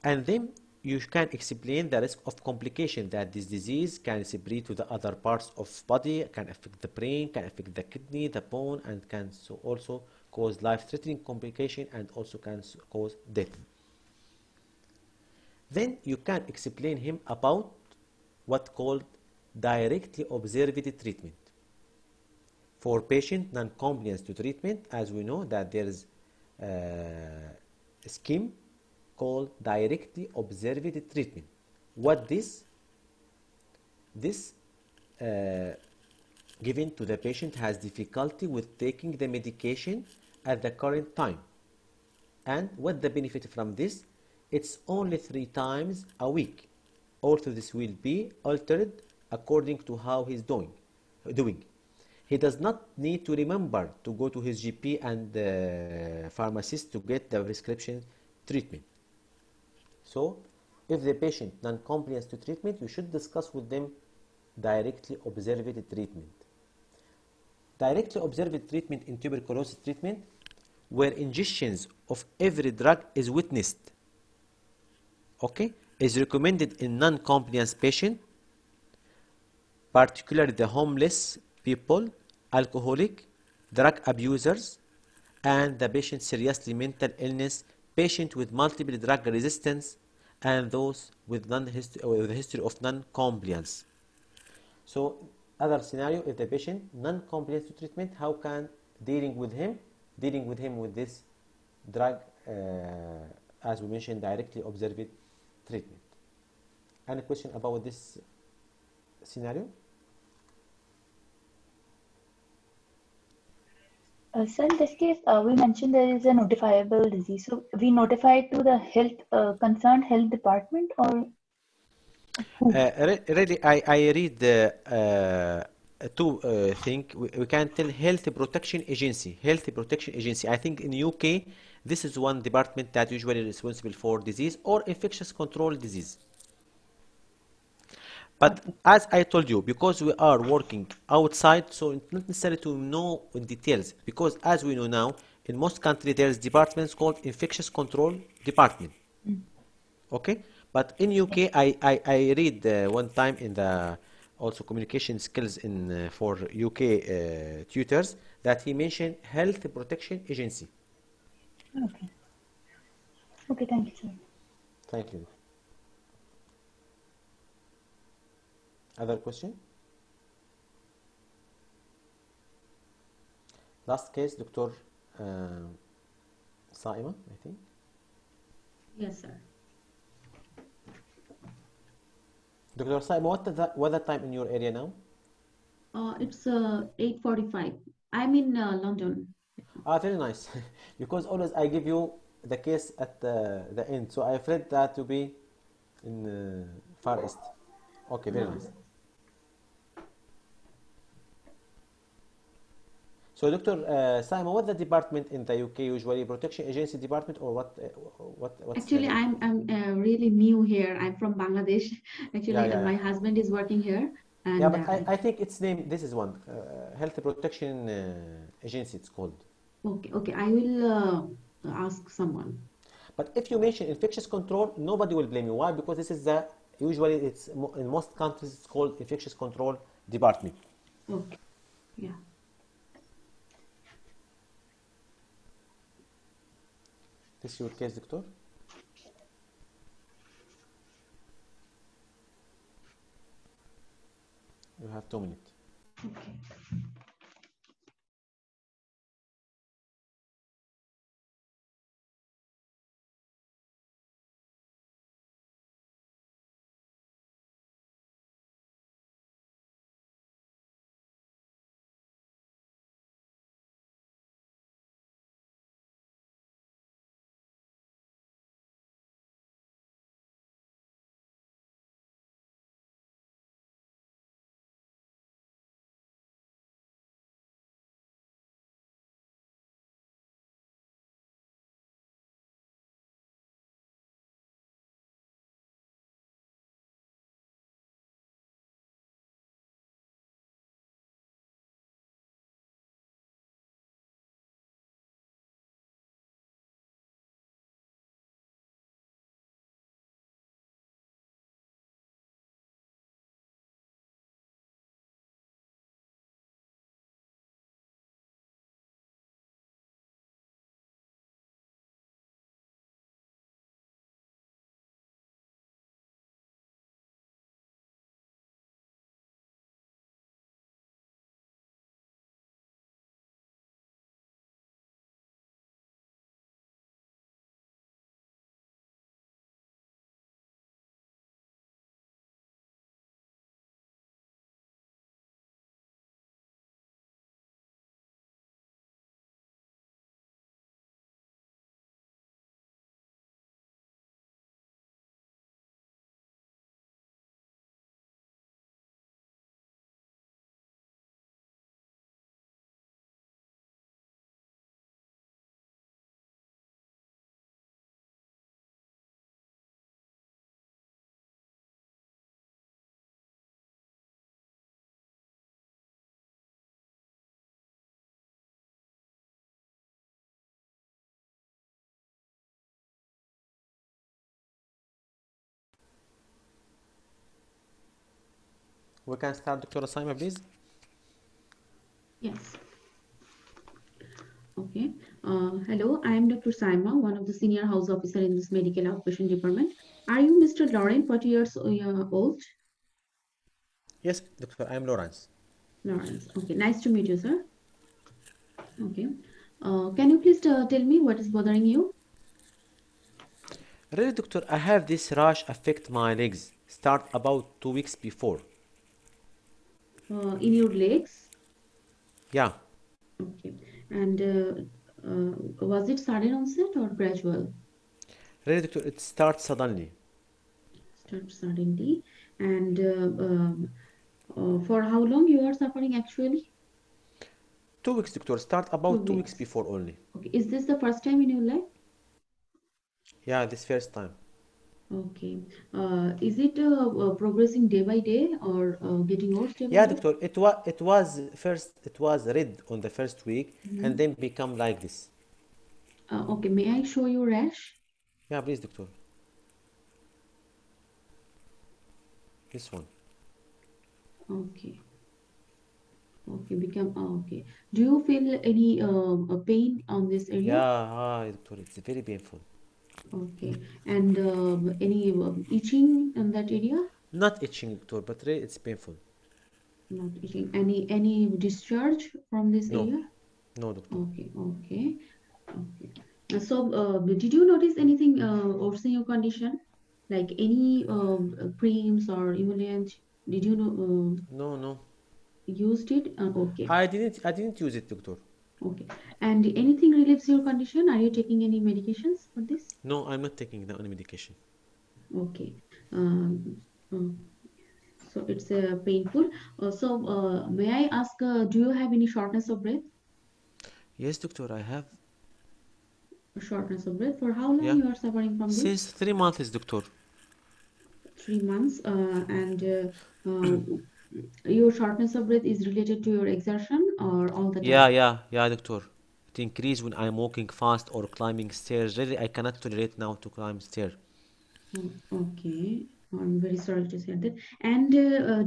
And then you can explain the risk of complication, that this disease can spread to the other parts of body, can affect the brain, can affect the kidney, the bone, and can also cause life-threatening complication and also can cause death. Then you can explain him about what called directly observed treatment. For patient non-compliance to treatment, as we know that there is a scheme called directly observed treatment. What this given to the patient has difficulty with taking the medication at the current time. And what the benefit from this? It's only 3 times a week. Also, this will be altered according to how he's doing. He does not need to remember to go to his GP and pharmacist to get the prescription treatment. So, if the patient non-compliant to treatment, you should discuss with them directly observed treatment. Directly observed treatment in tuberculosis treatment, where ingestions of every drug is witnessed, okay, is recommended in non-compliance patient, particularly the homeless people, alcoholic, drug abusers, and the patient seriously mental illness, patient with multiple drug resistance, and those with a history of non-compliance. So, other scenario, if the patient non-compliant to treatment, how can dealing with him with this drug, as we mentioned, directly observed treatment. Any question about this scenario? So in this case, we mentioned there is a notifiable disease. So we notify to the concerned health department, or who? Really, I read two things. We can tell health protection agency. Health protection agency. I think in UK, this is one department that usually responsible for disease or infectious control disease. But as I told you, because we are working outside, so it's not necessary to know in details. Because as we know now, in most countries there's departments called infectious control department. Okay, but in UK, I read one time in the also communication skills in for UK tutors that he mentioned health protection agency. Okay. Okay, thank you, sir. Thank you. Other question? Last case, Dr. Saima, I think. Yes, sir. Dr. Saima, what is the weather time in your area now? It's 8:45. I'm in London. Ah, very nice. Because always I give you the case at the end, so I afraid that to be in Far East. Okay, very nice. So, Dr. Saima, what the department in the UK usually? Protection Agency Department or what? What's Actually, the name? I'm really new here. I'm from Bangladesh. Actually, Yeah. my husband is working here, Yeah, and but I think its name, this is one, Health Protection Agency, it's called. okay. I will ask someone. But if you mention infectious control, nobody will blame you. Why? Because this is the, usually it's in most countries it's called infectious control department. Okay. Yeah. This is your case, doctor? You have 2 minutes. Okay. We can start, Dr. Asaima, please. Yes. Okay. Hello, I am Dr. Saima, one of the senior house officer in this medical outpatient department. Are you Mr. Lauren, 40 years old? Yes, Doctor, I'm Lawrence. Lawrence. Okay, nice to meet you, sir. Okay. Can you please tell me what is bothering you? Really, Doctor, I have this rash affect my legs. Start about 2 weeks before. In your legs? Yeah. Okay. And was it sudden onset or gradual? Really, Doctor, it starts suddenly. Start suddenly. And for how long you are suffering actually? 2 weeks, Doctor. Start 2 about 2 weeks weeks. before only. Okay. Is this the first time in your life? Yeah, this first time. Okay. Is it progressing day by day or getting worse day by Yeah, day? Doctor, it was red on the first week and Mhm. then become like this. Okay. May I show you rash? Yeah, please, Doctor. This one. Okay. Okay. Okay. Do you feel any pain on this area? Yeah, Doctor, it's very painful. Okay. And any itching in that area? Not itching, Doctor, but really it's painful. Not itching. Any discharge from this No, area? no, Doctor. Okay. Okay. Okay. So, did you notice anything worsening your condition? Like any creams or emollients? Did you know No, no. used it? Okay. I didn't use it, Doctor. Okay. And anything relieves your condition? Are you taking any medications for this? No, I'm not taking any medication. Okay. Uh, so it's painful. May I ask, do you have any shortness of breath? Yes, Doctor, I have. Shortness of breath. For how long Yeah. you are suffering from Since this? 3 months, Doctor. 3 months. And your shortness of breath is related to your exertion or all the Yeah, time? yeah, yeah, Doctor. It increase when I'm walking fast or climbing stairs. Really, I cannot tolerate now to climb stairs. Okay. I'm very sorry to hear that. And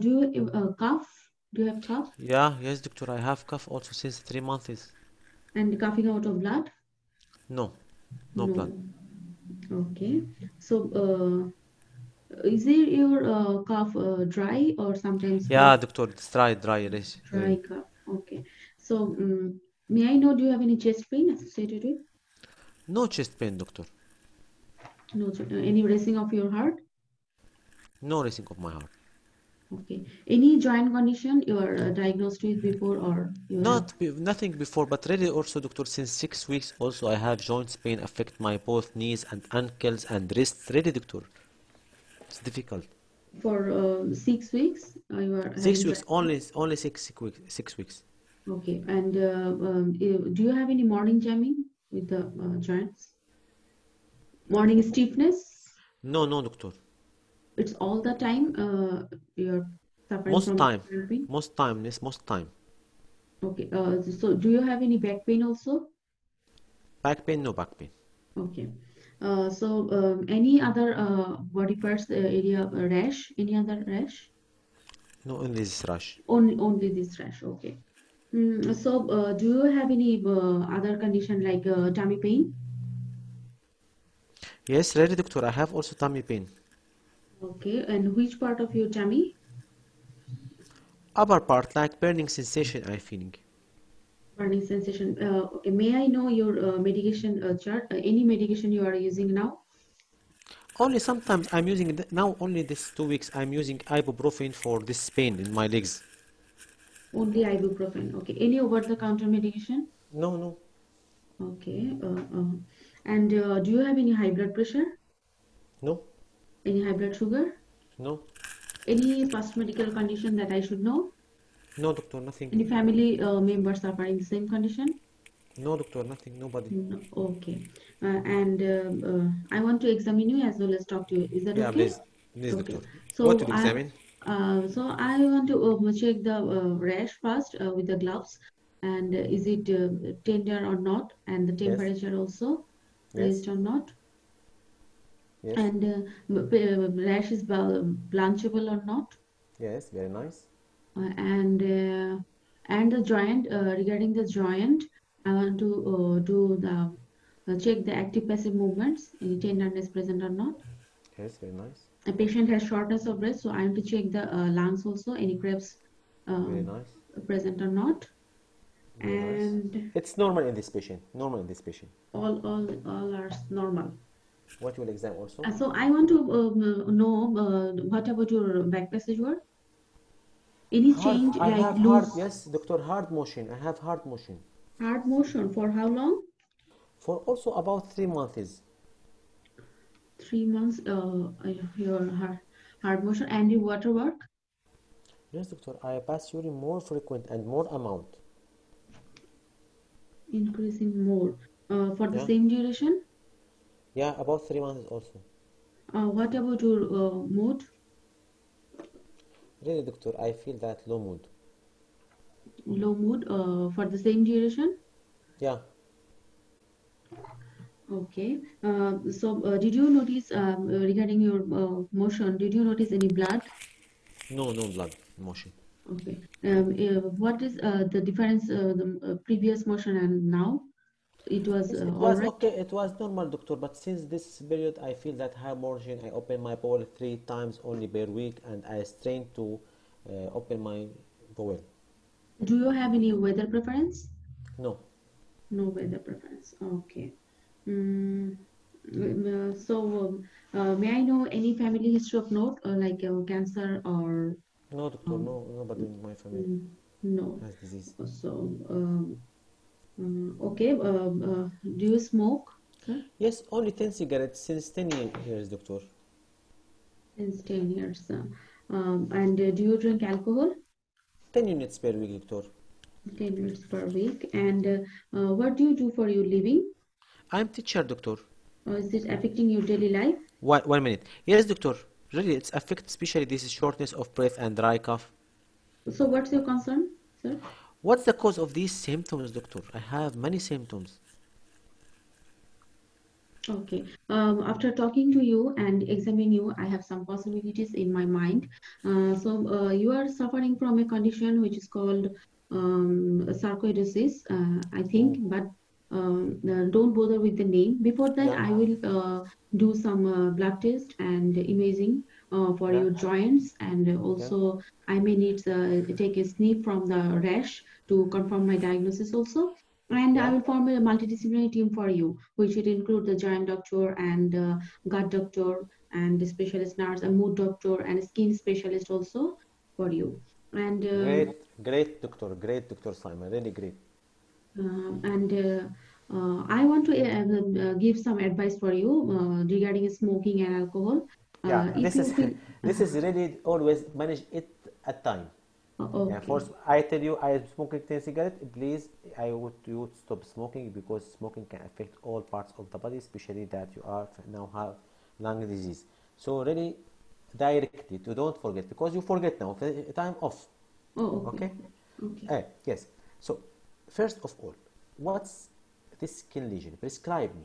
do you cough? Do you have cough? Yeah, yes, Doctor, I have cough also since 3 months. And coughing out of blood? No, no blood. No. Okay. So, is it your cough dry or sometimes Yeah, wet? Doctor, it's dry, yes, Dry really. cough. Okay. So, may I know, do you have any chest pain associated with? No chest pain, Doctor. No. Any racing of your heart? No racing of my heart. Okay. Any joint condition you are diagnosed with before or you have? Nothing before, but really also, Doctor, since 6 weeks also I have joints pain affect my both knees and ankles and wrists. Really, Doctor, it's difficult. For 6 weeks, you are Six having weeks, joint pain? only 6 weeks, 6 weeks. Okay. And do you have any morning jamming with the joints? Morning stiffness? No, no, Doctor. It's all the time you're suffering Most from time, joint pain? yes, most time. Okay. So do you have any back pain also? Back pain, no back pain. Okay. Any other body parts area rash? Any other rash? No, only this rash. Only this rash. Okay. Do you have any other condition like tummy pain? Yes, really, Doctor, I have also tummy pain. Okay. And which part of your tummy? Upper part, like burning sensation I'm feeling. Burning sensation. Okay. May I know your medication chart? Any medication you are using now? Only sometimes I'm using, now only this 2 weeks, I'm using ibuprofen for this pain in my legs. Only ibuprofen. Okay. Any over-the-counter medication? No, no, Okay. And do you have any high blood pressure? no, Any high blood sugar? no, Any past medical condition that I should know? no, Doctor, nothing. Any family members suffering the same condition? No, Doctor, nothing, nobody. No. Okay. And I want to examine you as well as talk to you. Is that Yeah, okay? please, Okay. Doctor. What So to I examine? I want to check the rash first with the gloves. And is it tender or not? And the Yes, temperature also yes, raised or not? yes. And rash is blanchable or not? Yes, very nice. Uh, and uh, and the joint, regarding the joint, I want to do the check the active passive movements, any tenderness present or not. Yes, very nice. A patient has shortness of breath, so I want to check the lungs also, any crabs Very um, nice. present or not. Very nice. And It's normal in this patient. Normal in this patient. all are normal. What you will examine also? So I want to know what about your back passage work? Any Hard. change I like have hard. loose, Yes, doctor. Hard motion. I have hard motion hard motion for how long? for also about 3 months. 3 months. Your hard motion and your water work Yes, doctor. I pass urine more frequent and more amount. increasing more for the Yeah. same duration. Yeah, about 3 months also. What about your mood? Really, doctor. I feel that low mood. Low mood for the same duration. Yeah. Okay. Did you notice regarding your motion? Did you notice any blood? No, no blood motion. Okay. What is the difference? The previous motion and now? It was Yes, it all was right. okay. It was normal, doctor. But since this period, I feel that high motion. I open my bowel 3 times only per week, and I strain to open my bowel. Do you have any weather preference? No. No weather preference. Okay. Mm, may I know any family history of note, like cancer or No, doctor. um, No, nobody in my family no? has disease. So, okay. Do you smoke, sir? Yes, only 10 cigarettes since 10 years, doctor. Since 10 years. And do you drink alcohol? 10 units per week, doctor. 10 minutes per week. And what do you do for your living? I'm teacher, doctor. Is it affecting your daily life? 1 minute. Yes, doctor. Really, it's affect especially this shortness of breath and dry cough. So, what's your concern, sir? What's the cause of these symptoms, doctor? I have many symptoms. Okay. After talking to you and examining you, I have some possibilities in my mind. You are suffering from a condition which is called sarcoidosis, I think, but don't bother with the name. Before that, Yeah, I will do some blood test and imaging for yeah, your joints, and yeah, also I may need take a sniff from the rash to confirm my diagnosis also. And I yeah, will form a multidisciplinary team for you, which will include the joint doctor and gut doctor and the specialist nurse, a mood doctor and a skin specialist also for you. And great, great, Doctor Simon, really great. I want to give some advice for you regarding smoking and alcohol. Yeah, If this you is feel this is really always manage it at time. Yeah, okay, first I tell you I am smoking 10 cigarettes. Please, I would you stop smoking because smoking can affect all parts of the body, especially that you are now have lung disease. So really, directly, to don't forget because you forget now. Time off. oh, okay, Okay. okay. Yes. So first of all, what's this skin lesion? Describe me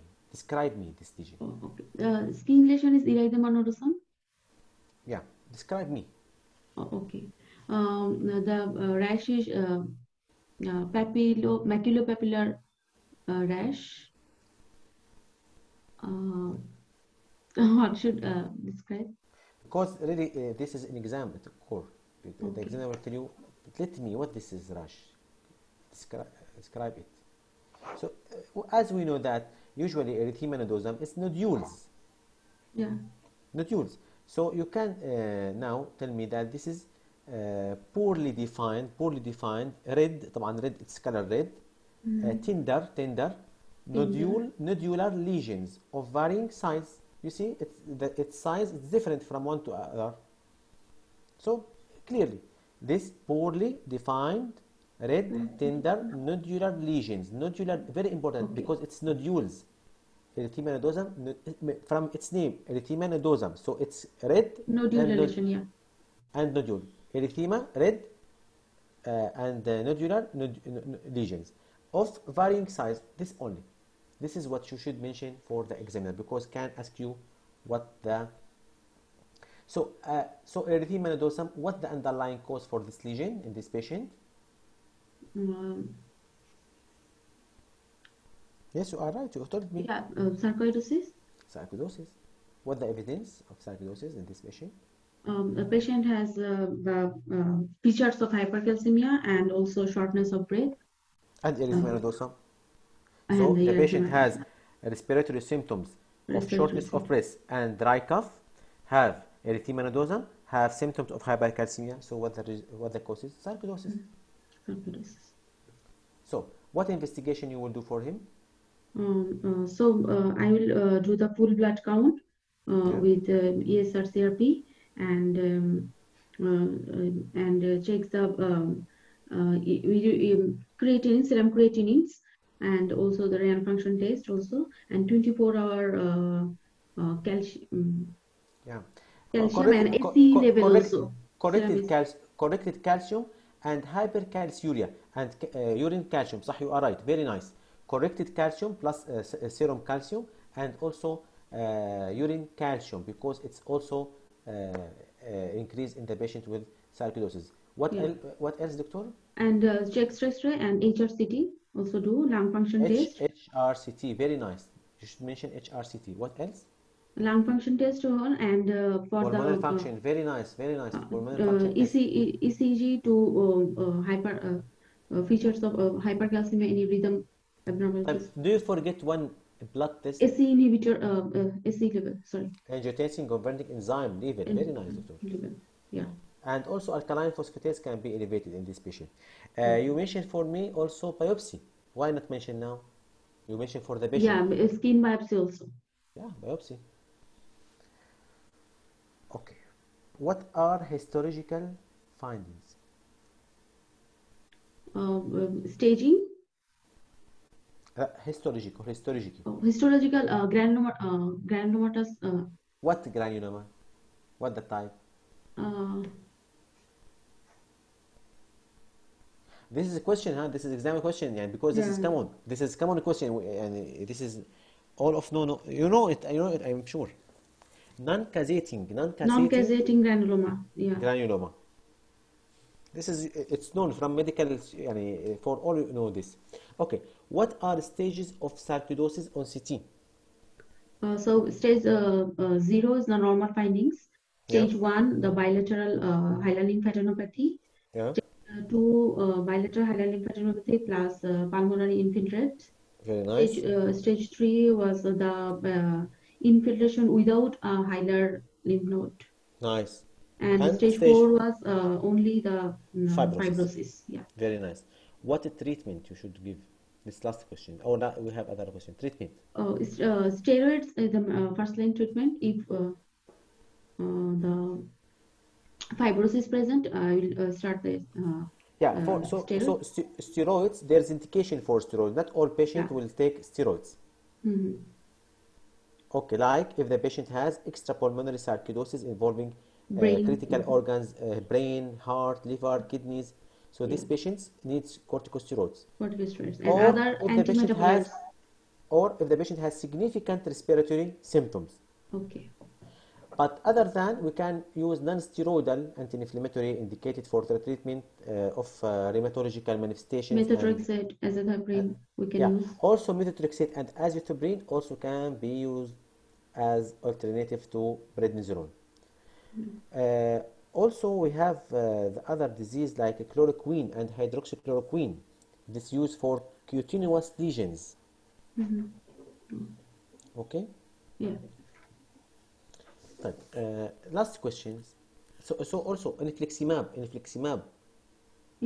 this lesion. Oh, okay. Skin lesion is erythema nodosum. Yeah. Describe me. Oh, okay. The rash is maculopapular rash. Uh, what should describe? Because really, this is an exam at the core. The Okay. examiner will tell you, let me what this is rash. Describe it. So, as we know that usually erythema nodosum is nodules. Yeah. Nodules. So you can now tell me that this is poorly defined red. طبعا red it's color red. Tender Finger. nodular lesions of varying size. You see, its size is different from one to other. So clearly, this poorly defined red tender nodular lesions. Nodular, very important Okay. because it's nodules. Erythema nodosum, from its name, erythema nodosum. So it's red and Nodular lesion. Yeah. nodule. Erythema, red, and nodular lesions of varying size. This only. This is what you should mention for the examiner because can ask you what the. So erythema nodosum, what's the underlying cause for this lesion in this patient? Um, Yes, you are right. You told me. yeah, sarcoidosis. Sarcoidosis. What the evidence of sarcoidosis in this patient? The patient has the features of hypercalcemia and also shortness of breath. And erythema Uh, nodosum. So and the patient erythema, has respiratory symptoms of respiratory shortness of symptoms. breath and dry cough, have erythema nodosum, have symptoms of hypercalcemia. So what the cause is? Sarcoidosis. Sarcoidosis. So what investigation you will do for him? I will do the full blood count Yeah. with ESR CRP and check the creatinine, serum creatinines, and also the renal function test also, and 24-hour calcium, Yeah. calcium and HCE level also. Serum is Corrected calcium and hypercalciuria and urine calcium. صح, you are right. Very nice. Corrected calcium plus serum calcium and also urine calcium, because it's also increase in the patient with sarcoidosis. yeah. What else, doctor? And check stress ray and HRCT also do lung function test. HRCT. Very nice. You should mention HRCT. What else? Lung function test and for Pulmonary the function. Very nice. Very nice. Pulmonary function test. ECG to hyper features of hypercalcemia in rhythm abnormalities. Do you forget one blood test? SC inhibitor, SC level, sorry. Angiotensin converting enzyme level. Very nice, doctor. Level, yeah. And also alkaline phosphatase can be elevated in this patient. You mentioned for me also biopsy. Why not mention now? You mentioned for the patient. Yeah, skin biopsy also. Yeah, biopsy. Okay. What are histological findings? Staging. Histological. Histological granulomatous. What granuloma? What the type? This is a question, huh? This is exam question, yeah, because this is common. This is common question, and this is all of no. You know it. I'm sure. Non-cassating granuloma. Yeah. Granuloma. It's known from medical, for all you know this. Okay. What are stages of sarcoidosis on CT? So stage 0 is the normal findings. Stage 1, the bilateral hilar lymphadenopathy. Yeah. Stage 2, bilateral hilar lymphadenopathy plus pulmonary infiltrate. Very nice. Stage 3 was the infiltration without a hilar lymph node. Nice. And stage 4 was only the fibrosis. Yeah. Very nice. What treatment you should give? This last question. Oh, now we have other question. Treatment. Steroids is the first line treatment. If the fibrosis present, I will start the steroids. There's indication for steroids. Not all patients will take steroids. Mm-hmm. Okay, like if the patient has extrapulmonary sarcoidosis involving critical organs, brain, heart, liver, kidneys. So these patients needs corticosteroids. And other antimetabolites. Or if the patient has significant respiratory symptoms. Okay. But other than, we can use non-steroidal anti-inflammatory indicated for the treatment of rheumatological manifestations. Methotrexate, azathioprine, we can use. Also methotrexate and azathioprine also can be used as alternative to prednisolone. Also, we have the other disease like chloroquine and hydroxychloroquine. This used for cutaneous lesions. Mm-hmm. Okay? Yeah. Last questions. So also infliximab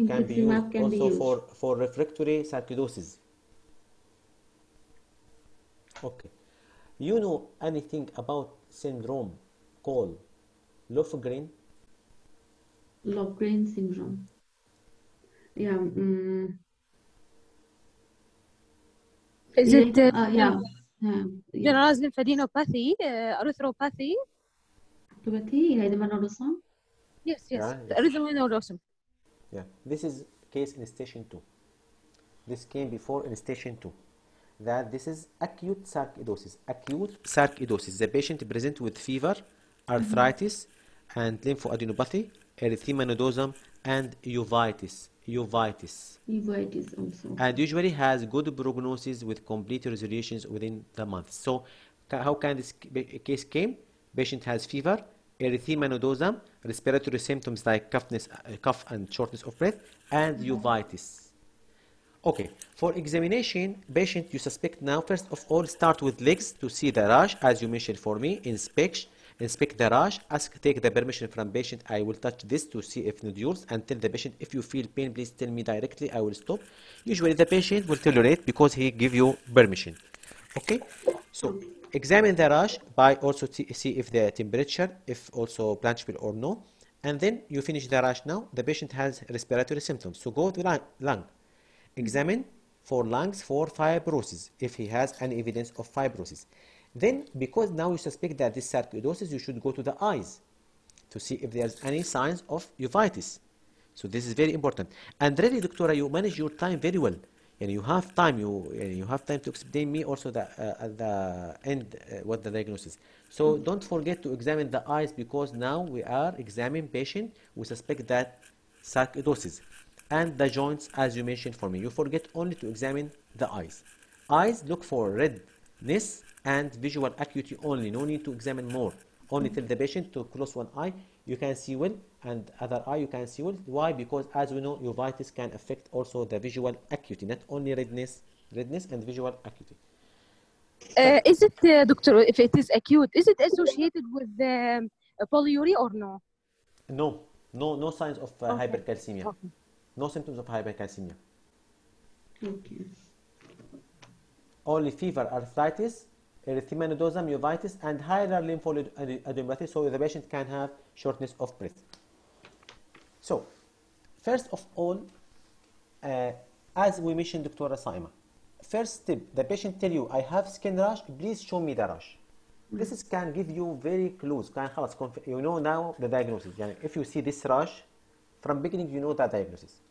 can be used for refractory sarcoidosis. Okay. You know anything about syndrome called Lofgren syndrome? Yeah. Is it generalized lymphadenopathy, erythropathy? Erythema nodosum? Yes. Erythema nodosum. Yeah. This is case in station 2. This came before in station 2. That this is acute sarcoidosis. The patient present with fever, arthritis, and lymphoadenopathy, erythema nodosum, and uveitis. Uveitis also. And usually has good prognosis with complete resolutions within the month. So how can this case came? Patient has fever, erythema nodosum, respiratory symptoms like cough and shortness of breath, and uveitis. Okay, for examination, patient you suspect now, first of all, start with legs to see the rash, as you mentioned for me, inspect the rash, take the permission from patient, I will touch this to see if nodules, and tell the patient, if you feel pain, please tell me directly, I will stop. Usually the patient will tolerate because he give you permission. Okay, so examine the rash by also see if the temperature, if also blanchable or no, and then you finish the rash now, the patient has respiratory symptoms, so go to lung. Examine for lungs for fibrosis, if he has any evidence of fibrosis. Then, because now you suspect that this sarcoidosis, you should go to the eyes to see if there's any signs of uveitis. So this is very important. And really, Doctora, you manage your time very well. And you have time. You have time to explain me also at the end what the diagnosis. So don't forget to examine the eyes, because now we are examining patient. We suspect that sarcoidosis. And the joints, as you mentioned for me, you forget only to examine the eyes. Eyes, look for redness and visual acuity only. No need to examine more. Only tell the patient to close one eye, you can see well, and other eye you can see well. Why? Because as we know, uveitis can affect also the visual acuity, not only redness and visual acuity. Is it, doctor, if it is acute, is it associated with polyuria or no? No signs of hypercalcemia. Okay. No symptoms of hypercalcemia. Okay. Only fever, arthritis, erythema nodosum, uveitis, and higher lymphoadenopathy, so the patient can have shortness of breath. So, first of all, as we mentioned, Dr. Saima, first step, the patient tell you, I have skin rash, please show me the rash. This can give you very close, you know now the diagnosis. If you see this rash, from beginning you know that diagnosis.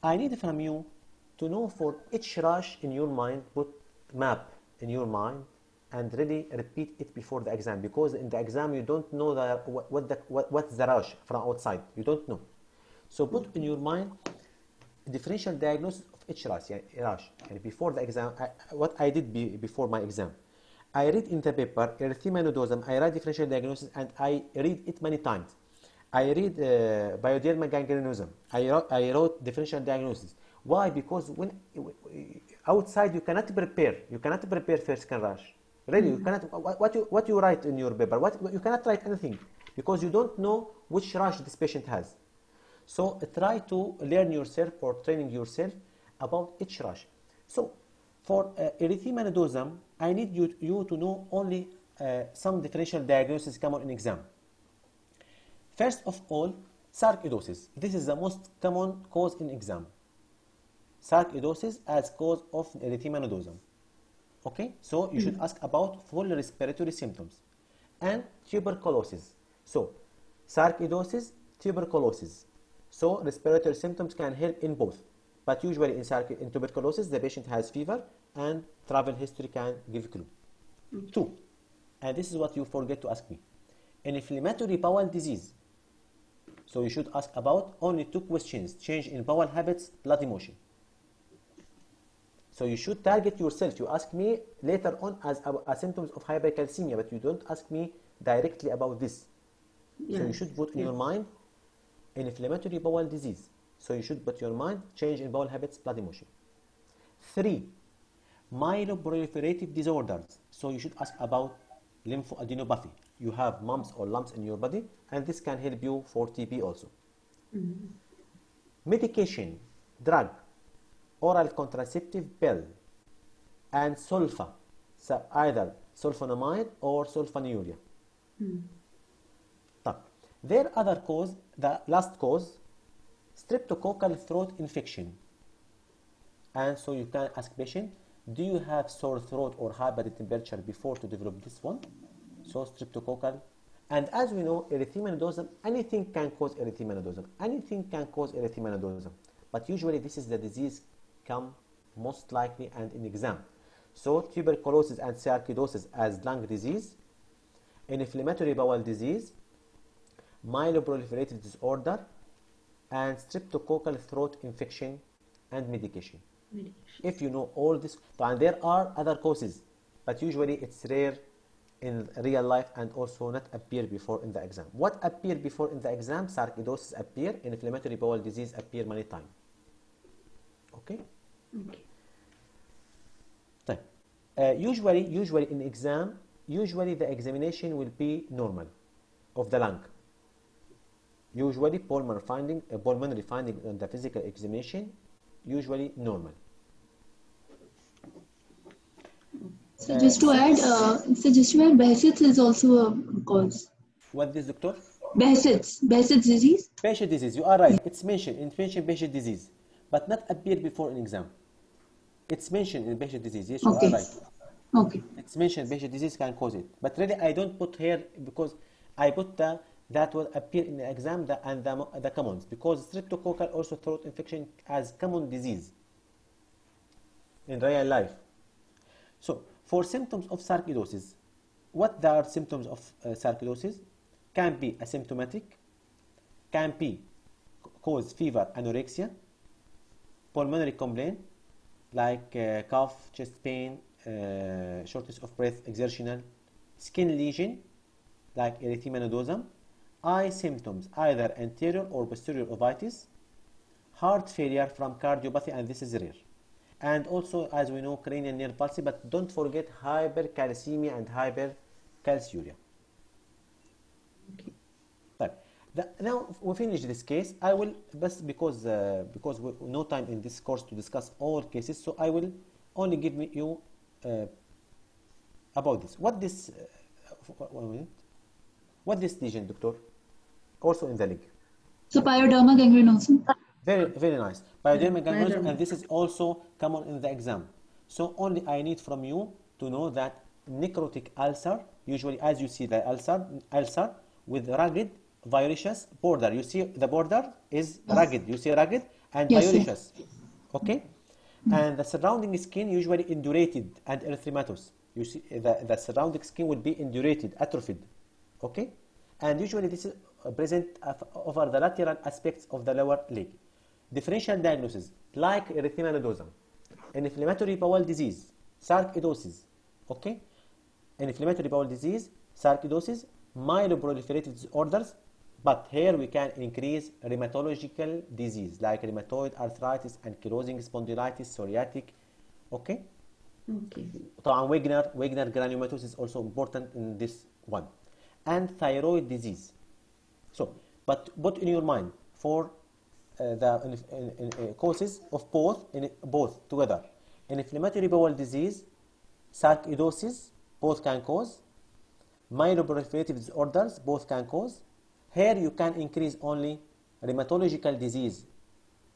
I need from you to know for each rash in your mind, put map in your mind and really repeat it before the exam, because in the exam you don't know what's the rash from outside, you don't know. So put in your mind differential diagnosis of each rash. And before the exam, what I did before my exam, I read in the paper erythema nodosum, I write differential diagnosis and I read it many times. I read bioderma gangrenosum. I wrote differential diagnosis. Why? Because when outside you cannot prepare first skin rash. Really, you cannot. What you write in your paper? You cannot write anything, because you don't know which rash this patient has. So try to learn yourself or training yourself about each rash. So for erythema nodosum, I need you to know only some differential diagnosis come on in exam. First of all, sarcoidosis. This is the most common cause in exam. Sarcoidosis as cause of erythema nodosum. Okay, so you should ask about full respiratory symptoms and tuberculosis. So sarcoidosis, tuberculosis. So respiratory symptoms can help in both, but usually in tuberculosis the patient has fever and travel history can give clue. 2, and this is what you forget to ask me, an inflammatory bowel disease. So you should ask about only 2 questions: change in bowel habits, bloody motion. So you should target yourself. You ask me later on as symptoms of hypercalcemia, but you don't ask me directly about this. So you should put in your mind an inflammatory bowel disease. So you should put your mind change in bowel habits, bloody motion. 3, myeloproliferative disorders. So you should ask about lymphoadenopathy. You have mumps or lumps in your body, and this can help you for TB also. Medication, drug, oral contraceptive pill, and sulfa, so either sulfonamide or sulfonylurea. Their other cause, the last cause, streptococcal throat infection. And so you can ask patient, do you have sore throat or high body temperature before to develop this one? So streptococcal. And as we know, erythema nodosum, anything can cause erythema nodosum. Anything can cause erythema nodosum. But usually this is the disease come most likely and in exam. So tuberculosis and sarcoidosis as lung disease, an inflammatory bowel disease, myeloproliferative disorder, and streptococcal throat infection and medication. If you know all this, and there are other causes, but usually it's rare in real life and also not appear before in the exam. What appear before in the exam? Sarcoidosis appear, inflammatory bowel disease appear many times. Okay? Okay. طيب. Usually in exam, usually the examination will be normal of the lung. Usually pulmonary finding on the physical examination, usually normal. So just to add, Behçet's is also a cause. What this, doctor? Behçet's disease. Behçet disease, you are right. It's mentioned Behçet disease, but not appear before an exam. It's mentioned in Behçet disease. Yes, you are right. Okay. It's mentioned Behçet disease can cause it, but really I don't put here because I put that will appear in the exam and the commons, because streptococcal also throat infection as common disease in real life. So for symptoms of sarcoidosis, what are symptoms of sarcoidosis? Can be asymptomatic, can be cause fever, anorexia, pulmonary complaint like cough, chest pain, shortness of breath, exertional, skin lesion like erythema nodosum, eye symptoms either anterior or posterior uveitis, heart failure from cardiopathy, and this is rare. And also, as we know, cranial nerve palsy, but don't forget hypercalcemia and hypercalciuria. Okay. Now we finish this case. I will, because no time in this course to discuss all cases, so I will only give you about this. What this? 1 minute. What this lesion, doctor? Also in the leg. So pyoderma gangrenosum. Very nice. Pyoderma gangrenosum, and this is also common in the exam. So only I need from you to know that necrotic ulcer, usually as you see the ulcer with rugged violaceous border. You see the border is rugged. You see rugged and violaceous. Okay? And the surrounding skin usually indurated and erythematous. You see the surrounding skin will be indurated, atrophied. Okay? And usually this is present over the lateral aspects of the lower leg. Differential diagnosis like erythema nodosum, inflammatory bowel disease, sarcoidosis. Okay? Inflammatory bowel disease, sarcoidosis, myeloproliferative disorders, but here we can increase rheumatological disease like rheumatoid arthritis, ankylosing spondylitis, psoriatic. Okay? Okay. طبعا Wegener granulomatous is also important in this one. And thyroid disease. So, but put in your mind for the causes of both together. Inflammatory bowel disease, sarcoidosis, both can cause. Myeloproliferative disorders, both can cause. Here you can increase only rheumatological disease,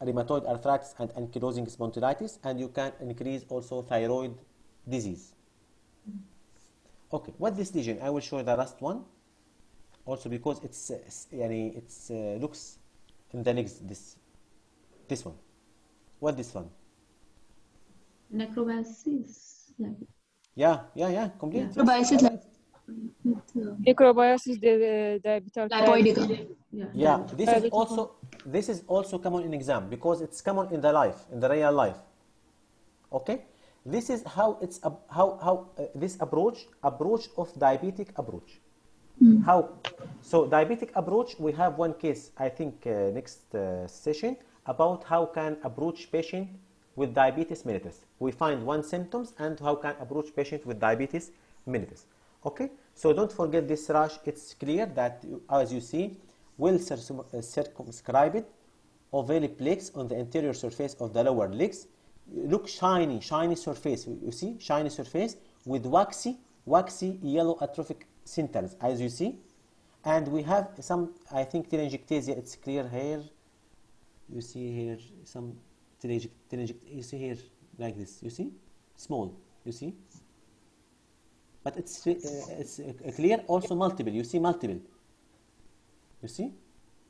rheumatoid arthritis and ankylosing spondylitis, and you can increase also thyroid disease. Okay, what this lesion? I will show the last one. Also because it's looks in the legs, this one. What this one? Necrobiosis. Yeah, complete. Necrobiosis. Necrobiosis Lipoidica. Yeah, this is also common in exam because it's common in the real life. Okay, this is how it's this approach of diabetic approach. How? So diabetic approach, we have one case, I think next session, about how can approach patient with diabetes mellitus. We find one symptoms and how can approach patient with diabetes mellitus. Okay, so don't forget this rash. It's clear that as you see, well circumscribed ovale plaques on the anterior surface of the lower legs. Look shiny surface. You see shiny surface with waxy yellow atrophic centers, as you see. And we have some, I think, telangiectasia. It's clear here. You see here some telangiectasia. You see here like this. You see, small. You see, but it's clear. Also multiple. You see multiple. You see,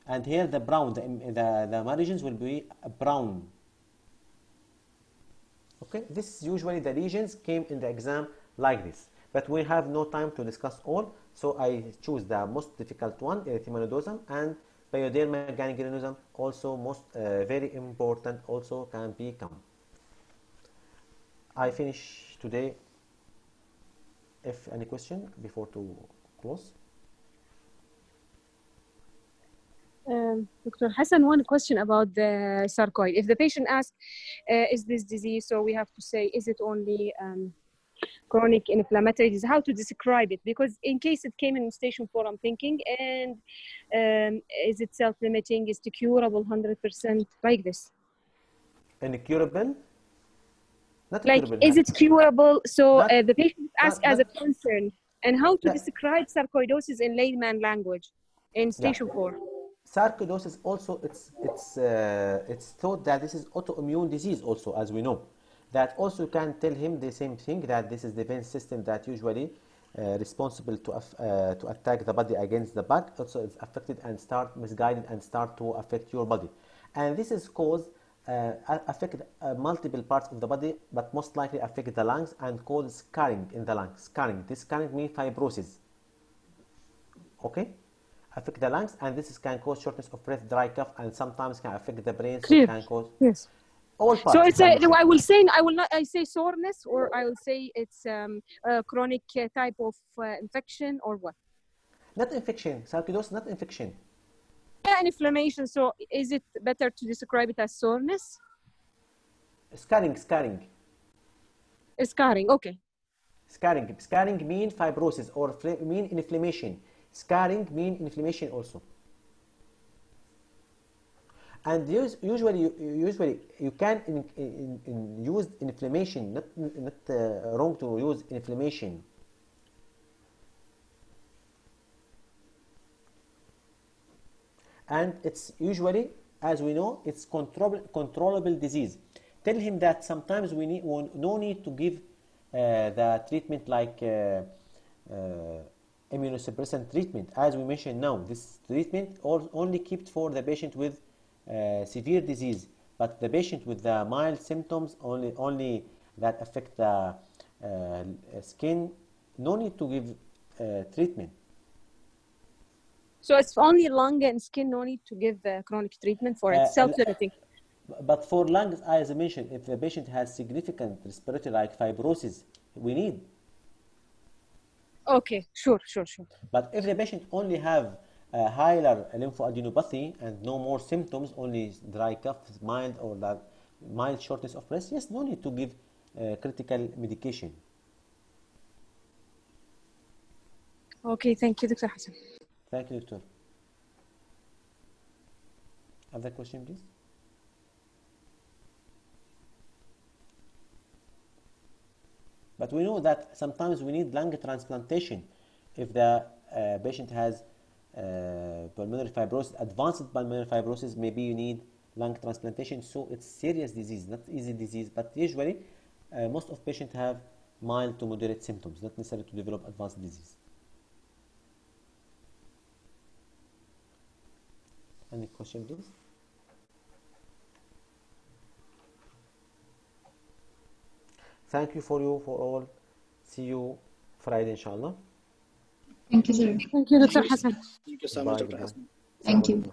and here the brown. The margins will be brown. Okay, this is usually the lesions came in the exam like this. But we have no time to discuss all. So I choose the most difficult one, erythema nodosum, and pyoderma gangrenosum, also most very important, also can become. I finish today. If any question before to close? Dr. Hassan, one question about the sarcoid. If the patient asks, is this disease, so we have to say, is it only chronic inflammatory disease? How to describe it? Because in case it came in station 4, I'm thinking, and is it self-limiting? Is it curable 100% like this? Incurable? Not Like, curable. is it curable? So Not, the patient asks as a not, concern, and how to yeah, describe sarcoidosis in layman language in yeah. station 4? Sarcoidosis also, it's thought that this is autoimmune disease also, as we know. That also can tell him the same thing, that this is the vein system that usually responsible to attack the body against the bug, also is affected and start misguided and start to affect your body. And this is caused affect multiple parts of the body, but most likely affect the lungs and cause scarring in the lungs. Scarring. This scarring means fibrosis. Okay? Affect the lungs, and this can cause shortness of breath, dry cough, and sometimes can affect the brain, so Clear. can cause Yes. all So parts. it's a, I will say, I will not, I say soreness, or I will say it's a chronic type of infection, or what? Not infection. Sarcoidosis, not infection. Yeah, inflammation. So is it better to describe it as soreness? Scarring. Scarring. Okay. Scarring mean fibrosis or mean inflammation. Scarring mean inflammation also. And usually you can use inflammation, not wrong to use inflammation. And it's usually, as we know, it's controllable disease. Tell him that sometimes we no need to give the treatment like immunosuppressant treatment. As we mentioned now, this treatment only kept for the patient with severe disease, but the patient with the mild symptoms, only that affect the skin, no need to give treatment. So it's only lung and skin, no need to give chronic treatment for it, self-limiting. But for lungs, as I mentioned, if the patient has significant respiratory like fibrosis, we need. Okay, sure. But if the patient only have hilar lymphoadenopathy and no more symptoms, only dry cough, mild or that mild shortness of breath, yes, no need to give critical medication. Okay, thank you, Dr. Hassan. Thank you, doctor. Other question, please. But we know that sometimes we need lung transplantation if the patient has pulmonary fibrosis, advanced pulmonary fibrosis. Maybe you need lung transplantation. So it's serious disease, not easy disease. But usually, most of patients have mild to moderate symptoms, not necessary to develop advanced disease. Any question, please? Thank you for all. See you Friday, inshallah. Thank you, sir. Thank you, Dr. Hassan. Thank you so much, Bye. Dr. Hassan. Thank you.